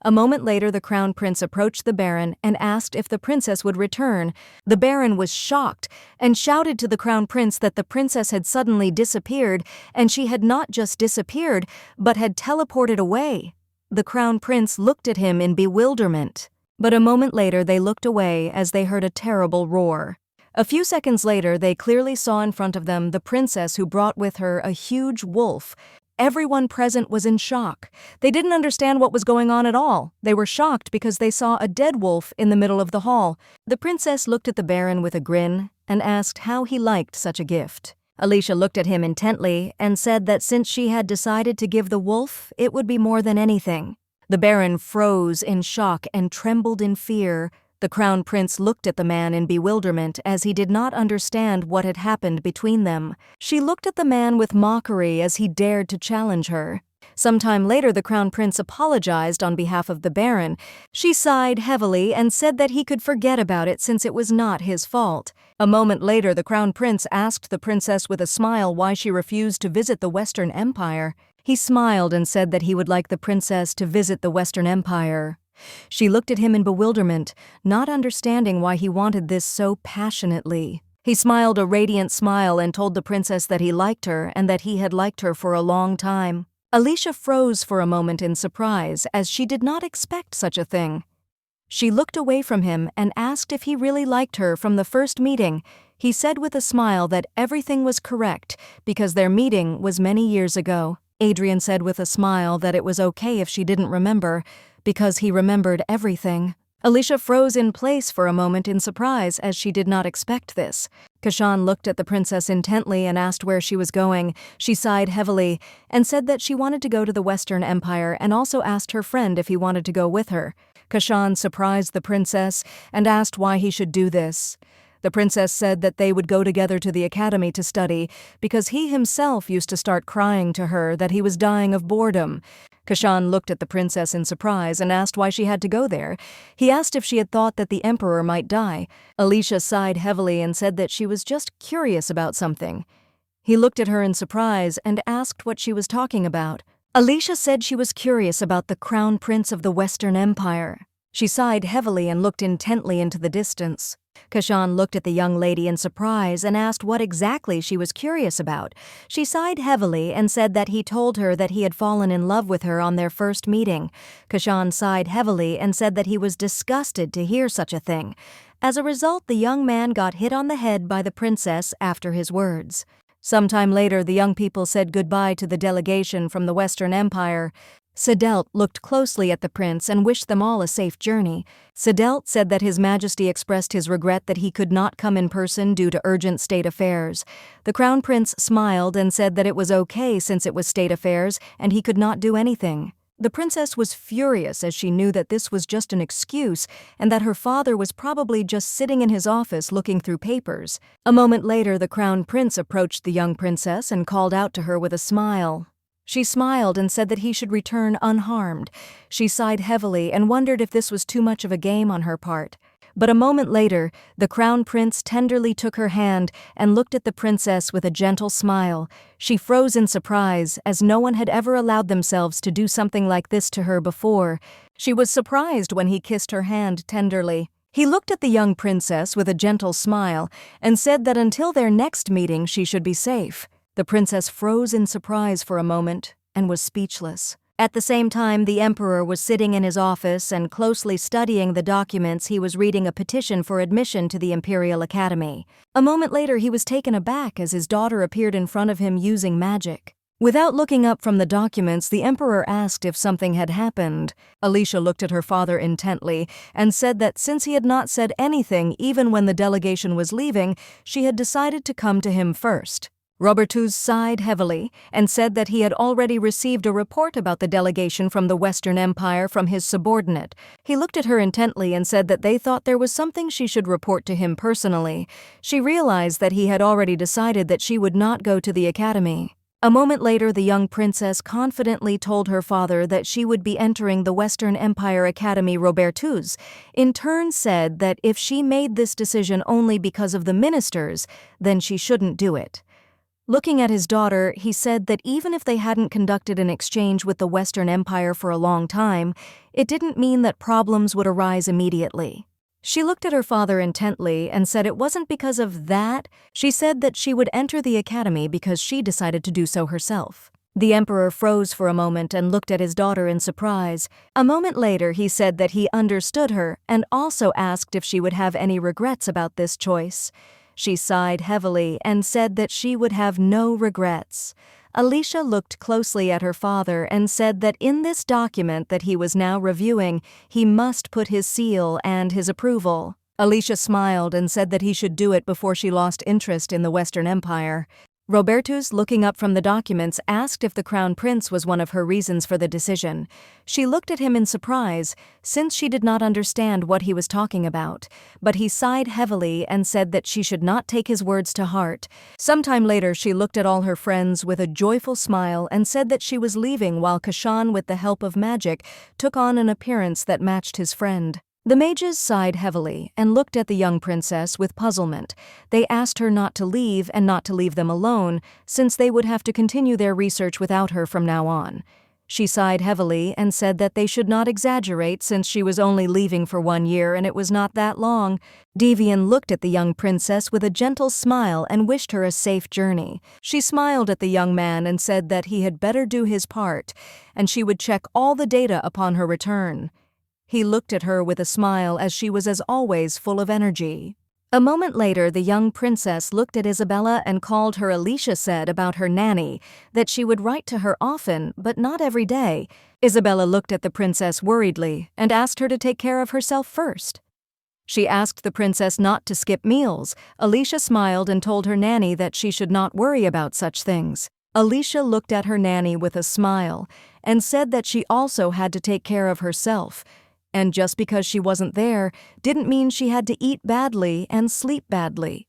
A moment later, the crown prince approached the Baron and asked if the princess would return. The Baron was shocked and shouted to the crown prince that the princess had suddenly disappeared, and she had not just disappeared, but had teleported away. The crown prince looked at him in bewilderment. But a moment later they looked away as they heard a terrible roar. A few seconds later they clearly saw in front of them the princess who brought with her a huge wolf. Everyone present was in shock. They didn't understand what was going on at all. They were shocked because they saw a dead wolf in the middle of the hall. The princess looked at the Baron with a grin and asked how he liked such a gift. Alicia looked at him intently and said that since she had decided to give the wolf, it would be more than anything. The Baron froze in shock and trembled in fear. The crown prince looked at the man in bewilderment as he did not understand what had happened between them. She looked at the man with mockery as he dared to challenge her. Sometime later, the crown prince apologized on behalf of the Baron. She sighed heavily and said that he could forget about it since it was not his fault. A moment later, the crown prince asked the princess with a smile why she refused to visit the Western Empire. He smiled and said that he would like the princess to visit the Western Empire. She looked at him in bewilderment, not understanding why he wanted this so passionately. He smiled a radiant smile and told the princess that he liked her and that he had liked her for a long time. Alicia froze for a moment in surprise as she did not expect such a thing. She looked away from him and asked if he really liked her from the first meeting. He said with a smile that everything was correct because their meeting was many years ago. Adrian said with a smile that it was okay if she didn't remember, because he remembered everything. Alicia froze in place for a moment in surprise as she did not expect this. Kashan looked at the princess intently and asked where she was going. She sighed heavily and said that she wanted to go to the Western Empire and also asked her friend if he wanted to go with her. Kashan surprised the princess and asked why he should do this. The princess said that they would go together to the academy to study because he himself used to start crying to her that he was dying of boredom. Kashan looked at the princess in surprise and asked why she had to go there. He asked if she had thought that the emperor might die. Alicia sighed heavily and said that she was just curious about something. He looked at her in surprise and asked what she was talking about. Alicia said she was curious about the crown prince of the Western Empire. She sighed heavily and looked intently into the distance. Kashan looked at the young lady in surprise and asked what exactly she was curious about. She sighed heavily and said that he told her that he had fallen in love with her on their first meeting. Kashan sighed heavily and said that he was disgusted to hear such a thing. As a result, the young man got hit on the head by the princess after his words. Sometime later, the young people said goodbye to the delegation from the Western Empire. Sedelt looked closely at the prince and wished them all a safe journey. Sedelt said that His Majesty expressed his regret that he could not come in person due to urgent state affairs. The crown prince smiled and said that it was okay since it was state affairs and he could not do anything. The princess was furious as she knew that this was just an excuse and that her father was probably just sitting in his office looking through papers. A moment later, the crown prince approached the young princess and called out to her with a smile. She smiled and said that he should return unharmed. She sighed heavily and wondered if this was too much of a game on her part. But a moment later, the crown prince tenderly took her hand and looked at the princess with a gentle smile. She froze in surprise, as no one had ever allowed themselves to do something like this to her before. She was surprised when he kissed her hand tenderly. He looked at the young princess with a gentle smile and said that until their next meeting she should be safe. The princess froze in surprise for a moment and was speechless. At the same time, the emperor was sitting in his office and closely studying the documents. He was reading a petition for admission to the Imperial Academy. A moment later, he was taken aback as his daughter appeared in front of him using magic. Without looking up from the documents, the emperor asked if something had happened. Alicia looked at her father intently and said that since he had not said anything even when the delegation was leaving, she had decided to come to him first. Robertus sighed heavily and said that he had already received a report about the delegation from the Western Empire from his subordinate. He looked at her intently and said that they thought there was something she should report to him personally. She realized that he had already decided that she would not go to the academy. A moment later, the young princess confidently told her father that she would be entering the Western Empire Academy. Robertus, in turn, said that if she made this decision only because of the ministers, then she shouldn't do it. Looking at his daughter, he said that even if they hadn't conducted an exchange with the Western Empire for a long time, it didn't mean that problems would arise immediately. She looked at her father intently and said it wasn't because of that. She said that she would enter the academy because she decided to do so herself. The emperor froze for a moment and looked at his daughter in surprise. A moment later, he said that he understood her and also asked if she would have any regrets about this choice. She sighed heavily and said that she would have no regrets. Alicia looked closely at her father and said that in this document that he was now reviewing, he must put his seal and his approval. Alicia smiled and said that he should do it before she lost interest in the Western Empire. Robertus, looking up from the documents, asked if the crown prince was one of her reasons for the decision. She looked at him in surprise, since she did not understand what he was talking about, but he sighed heavily and said that she should not take his words to heart. Sometime later, she looked at all her friends with a joyful smile and said that she was leaving while Kashan, with the help of magic, took on an appearance that matched his friend. The mages sighed heavily and looked at the young princess with puzzlement. They asked her not to leave and not to leave them alone, since they would have to continue their research without her from now on. She sighed heavily and said that they should not exaggerate since she was only leaving for 1 year and it was not that long. Devian looked at the young princess with a gentle smile and wished her a safe journey. She smiled at the young man and said that he had better do his part, and she would check all the data upon her return. He looked at her with a smile as she was as always full of energy. A moment later, the young princess looked at Isabella and called her. Alicia said about her nanny that she would write to her often, but not every day. Isabella looked at the princess worriedly and asked her to take care of herself first. She asked the princess not to skip meals. Alicia smiled and told her nanny that she should not worry about such things. Alicia looked at her nanny with a smile and said that she also had to take care of herself. And just because she wasn't there didn't mean she had to eat badly and sleep badly.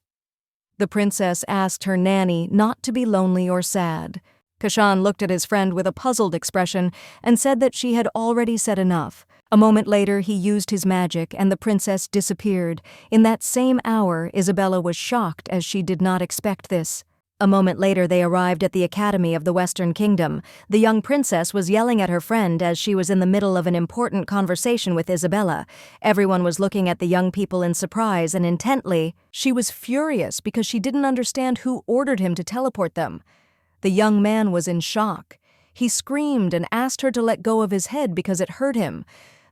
The princess asked her nanny not to be lonely or sad. Kashan looked at his friend with a puzzled expression and said that she had already said enough. A moment later, he used his magic and the princess disappeared. In that same hour, Isabella was shocked as she did not expect this. A moment later, they arrived at the Academy of the Western Kingdom. The young princess was yelling at her friend as she was in the middle of an important conversation with Isabella. Everyone was looking at the young people in surprise and intently. She was furious because she didn't understand who ordered him to teleport them. The young man was in shock. He screamed and asked her to let go of his head because it hurt him.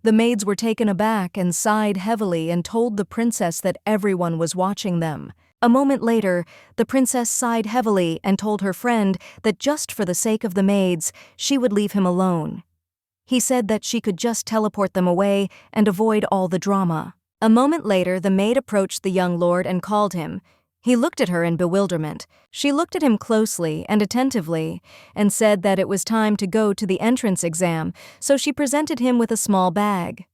The maids were taken aback and sighed heavily and told the princess that everyone was watching them. A moment later, the princess sighed heavily and told her friend that just for the sake of the maids, she would leave him alone. He said that she could just teleport them away and avoid all the drama. A moment later, the maid approached the young lord and called him. He looked at her in bewilderment. She looked at him closely and attentively and said that it was time to go to the entrance exam, so she presented him with a small bag.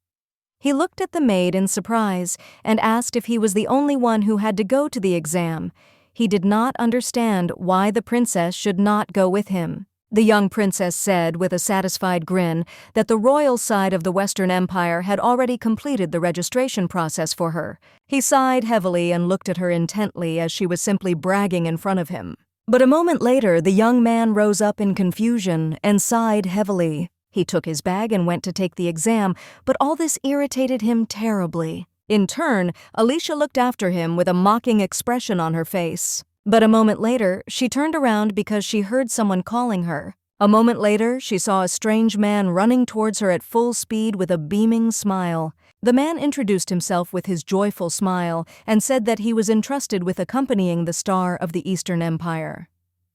He looked at the maid in surprise and asked if he was the only one who had to go to the exam. He did not understand why the princess should not go with him. The young princess said with a satisfied grin that the royal side of the Western Empire had already completed the registration process for her. He sighed heavily and looked at her intently as she was simply bragging in front of him. But a moment later, the young man rose up in confusion and sighed heavily. He took his bag and went to take the exam, but all this irritated him terribly. In turn, Alicia looked after him with a mocking expression on her face. But a moment later, she turned around because she heard someone calling her. A moment later, she saw a strange man running towards her at full speed with a beaming smile. The man introduced himself with his joyful smile and said that he was entrusted with accompanying the Star of the Eastern Empire.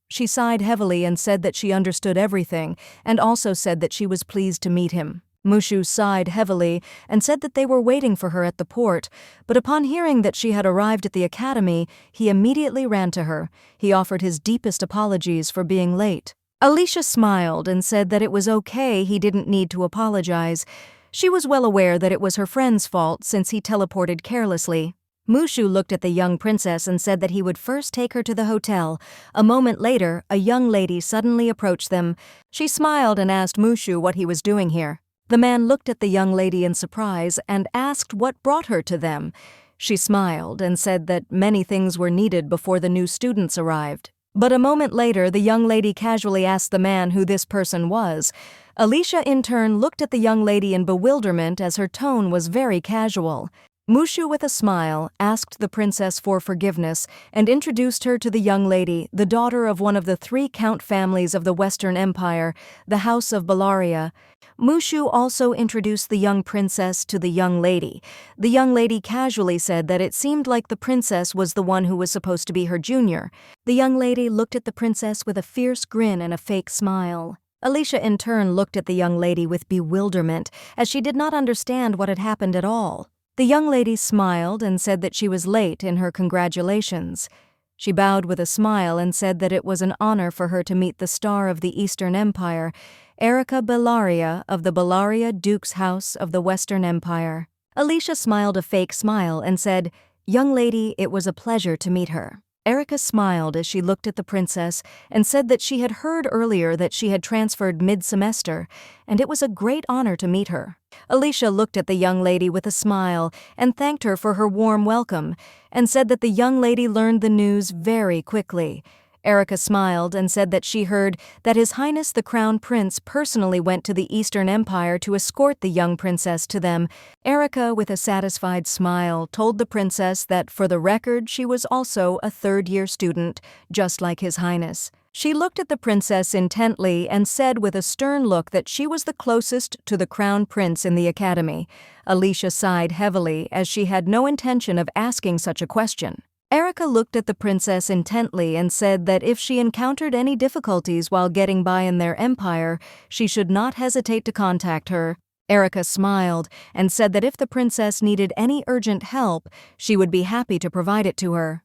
She sighed heavily and said that she understood everything, and also said that she was pleased to meet him. Mushu sighed heavily and said that they were waiting for her at the port, but upon hearing that she had arrived at the academy, he immediately ran to her. He offered his deepest apologies for being late. Alicia smiled and said that it was okay, he didn't need to apologize. She was well aware that it was her friend's fault since he teleported carelessly. Mushu looked at the young princess and said that he would first take her to the hotel. A moment later, a young lady suddenly approached them. She smiled and asked Mushu what he was doing here. The man looked at the young lady in surprise and asked what brought her to them. She smiled and said that many things were needed before the new students arrived. But a moment later, the young lady casually asked the man who this person was. Alicia in turn looked at the young lady in bewilderment as her tone was very casual. Mushu, with a smile, asked the princess for forgiveness and introduced her to the young lady, the daughter of one of the 3 count families of the Western Empire, the House of Bellaria. Mushu also introduced the young princess to the young lady. The young lady casually said that it seemed like the princess was the one who was supposed to be her junior. The young lady looked at the princess with a fierce grin and a fake smile. Alicia in turn looked at the young lady with bewilderment, as she did not understand what had happened at all. The young lady smiled and said that she was late in her congratulations. She bowed with a smile and said that it was an honor for her to meet the star of the Eastern Empire, Erica Bellaria of the Bellaria Duke's House of the Western Empire. Alicia smiled a fake smile and said, "Young lady, it was a pleasure to meet her." Erica smiled as she looked at the princess and said that she had heard earlier that she had transferred mid-semester, and it was a great honor to meet her. Alicia looked at the young lady with a smile and thanked her for her warm welcome, and said that the young lady learned the news very quickly. Erica smiled and said that she heard that His Highness the Crown Prince personally went to the Eastern Empire to escort the young princess to them. Erica, with a satisfied smile, told the princess that for the record she was also a third-year student, just like His Highness. She looked at the princess intently and said with a stern look that she was the closest to the Crown Prince in the academy. Alicia sighed heavily as she had no intention of asking such a question. Erica looked at the princess intently and said that if she encountered any difficulties while getting by in their empire, she should not hesitate to contact her. Erica smiled and said that if the princess needed any urgent help, she would be happy to provide it to her.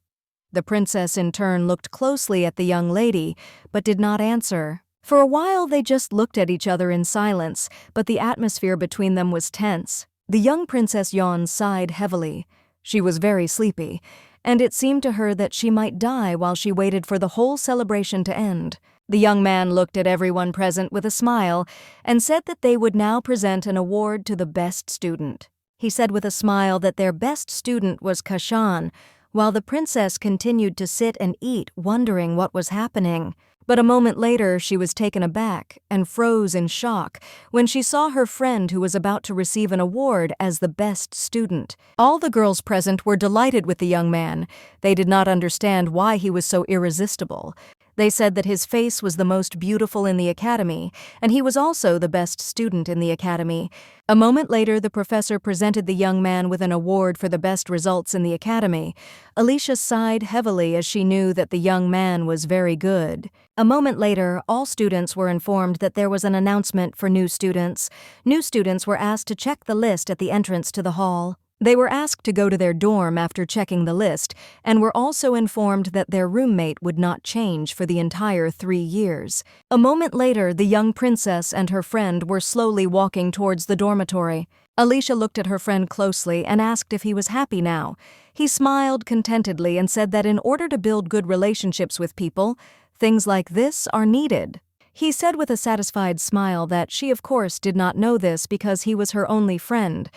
The princess in turn looked closely at the young lady, but did not answer. For a while they just looked at each other in silence, but the atmosphere between them was tense. The young princess Yon sighed heavily. She was very sleepy, and it seemed to her that she might die while she waited for the whole celebration to end. The young man looked at everyone present with a smile and said that they would now present an award to the best student. He said with a smile that their best student was Kashan, while the princess continued to sit and eat, wondering what was happening. But a moment later she was taken aback and froze in shock when she saw her friend who was about to receive an award as the best student. All the girls present were delighted with the young man. They did not understand why he was so irresistible. They said that his face was the most beautiful in the academy, and he was also the best student in the academy. A moment later, the professor presented the young man with an award for the best results in the academy. Alicia sighed heavily as she knew that the young man was very good. A moment later, all students were informed that there was an announcement for new students. New students were asked to check the list at the entrance to the hall. They were asked to go to their dorm after checking the list, and were also informed that their roommate would not change for the entire 3 years. A moment later, the young princess and her friend were slowly walking towards the dormitory. Alicia looked at her friend closely and asked if he was happy now. He smiled contentedly and said that in order to build good relationships with people, things like this are needed. He said with a satisfied smile that she of course did not know this because he was her only friend.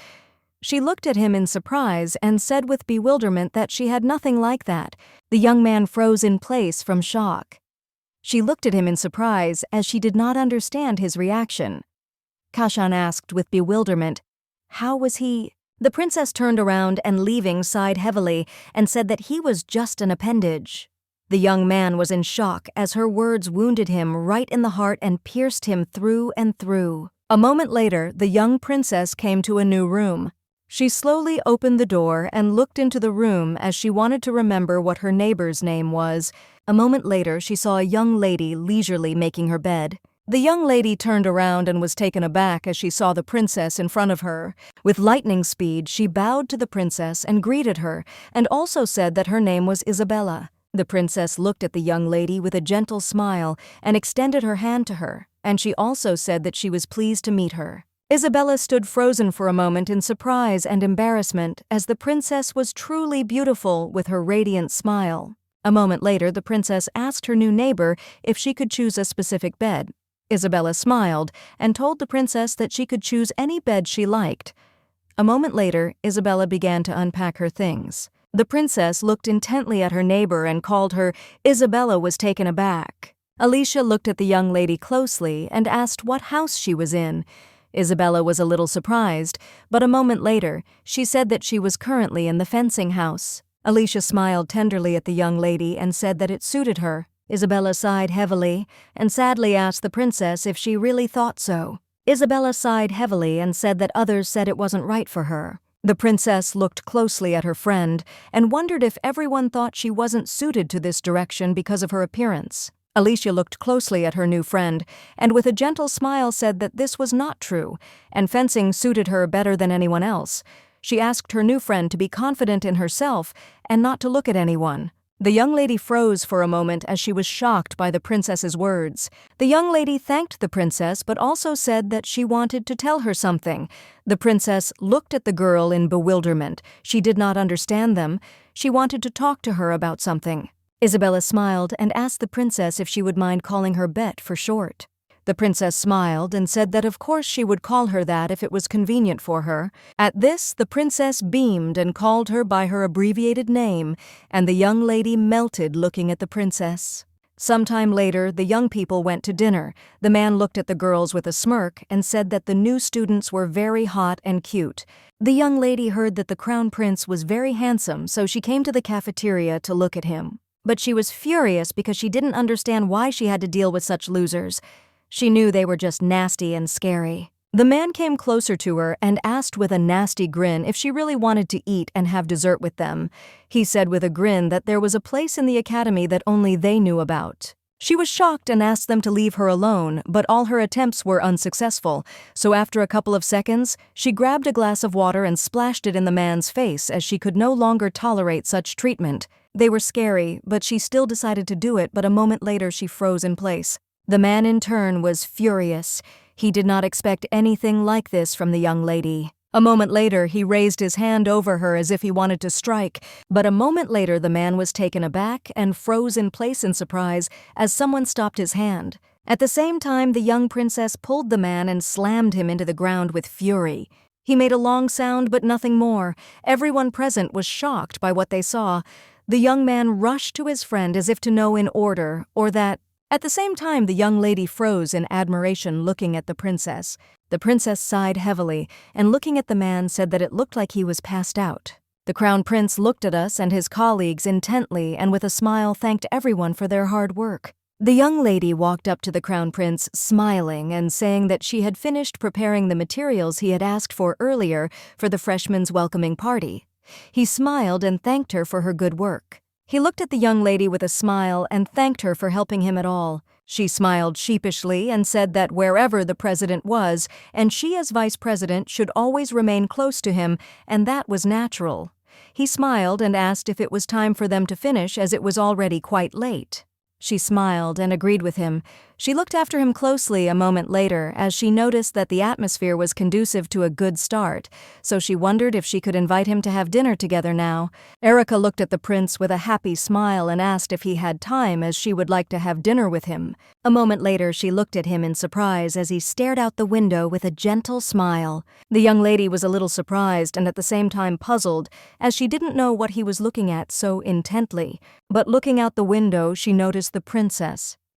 She looked at him in surprise and said with bewilderment that she had nothing like that. The young man froze in place from shock. She looked at him in surprise as she did not understand his reaction. Kashan asked with bewilderment, "How was he?" The princess turned around and leaving sighed heavily and said that he was just an appendage. The young man was in shock as her words wounded him right in the heart and pierced him through and through. A moment later, the young princess came to a new room. She slowly opened the door and looked into the room as she wanted to remember what her neighbor's name was. A moment later, she saw a young lady leisurely making her bed. The young lady turned around and was taken aback as she saw the princess in front of her. With lightning speed, she bowed to the princess and greeted her, and also said that her name was Isabella. The princess looked at the young lady with a gentle smile and extended her hand to her, and she also said that she was pleased to meet her. Isabella stood frozen for a moment in surprise and embarrassment as the princess was truly beautiful with her radiant smile. A moment later, the princess asked her new neighbor if she could choose a specific bed. Isabella smiled and told the princess that she could choose any bed she liked. A moment later, Isabella began to unpack her things. The princess looked intently at her neighbor and called her. Isabella was taken aback. Alicia looked at the young lady closely and asked what house she was in. Isabella was a little surprised, but a moment later, she said that she was currently in the fencing house. Alicia smiled tenderly at the young lady and said that it suited her. Isabella sighed heavily and sadly asked the princess if she really thought so. Isabella sighed heavily and said that others said it wasn't right for her. The princess looked closely at her friend and wondered if everyone thought she wasn't suited to this direction because of her appearance. Alicia looked closely at her new friend and with a gentle smile said that this was not true, and fencing suited her better than anyone else. She asked her new friend to be confident in herself and not to look at anyone. The young lady froze for a moment as she was shocked by the princess's words. The young lady thanked the princess but also said that she wanted to tell her something. The princess looked at the girl in bewilderment. She did not understand them. She wanted to talk to her about something. Isabella smiled and asked the princess if she would mind calling her Bet for short. The princess smiled and said that of course she would call her that if it was convenient for her. At this, the princess beamed and called her by her abbreviated name, and the young lady melted looking at the princess. Sometime later, the young people went to dinner. The man looked at the girls with a smirk and said that the new students were very hot and cute. The young lady heard that the crown prince was very handsome, so she came to the cafeteria to look at him. But she was furious because she didn't understand why she had to deal with such losers. She knew they were just nasty and scary. The man came closer to her and asked with a nasty grin if she really wanted to eat and have dessert with them. He said with a grin that there was a place in the academy that only they knew about. She was shocked and asked them to leave her alone, but all her attempts were unsuccessful, so after a couple of seconds, she grabbed a glass of water and splashed it in the man's face as she could no longer tolerate such treatment. They were scary, but she still decided to do it, but a moment later she froze in place. The man in turn was furious. He did not expect anything like this from the young lady. A moment later, he raised his hand over her as if he wanted to strike, but a moment later the man was taken aback and froze in place in surprise as someone stopped his hand. At the same time, the young princess pulled the man and slammed him into the ground with fury. He made a long sound but nothing more. Everyone present was shocked by what they saw. The young man rushed to his friend as if to know in order, or that. At the same time, the young lady froze in admiration looking at the princess. The princess sighed heavily and looking at the man said that it looked like he was passed out. The crown prince looked at us and his colleagues intently and with a smile thanked everyone for their hard work. The young lady walked up to the crown prince smiling and saying that she had finished preparing the materials he had asked for earlier for the freshmen's welcoming party. He smiled and thanked her for her good work. He looked at the young lady with a smile and thanked her for helping him at all. She smiled sheepishly and said that wherever the president was, and she as vice president should always remain close to him, and that was natural. He smiled and asked if it was time for them to finish as it was already quite late. She smiled and agreed with him. She looked after him closely a moment later as she noticed that the atmosphere was conducive to a good start, so she wondered if she could invite him to have dinner together now. Erica looked at the prince with a happy smile and asked if he had time as she would like to have dinner with him. A moment later, she looked at him in surprise as he stared out the window with a gentle smile. The young lady was a little surprised and at the same time puzzled as she didn't know what he was looking at so intently. But looking out the window, she noticed the princess.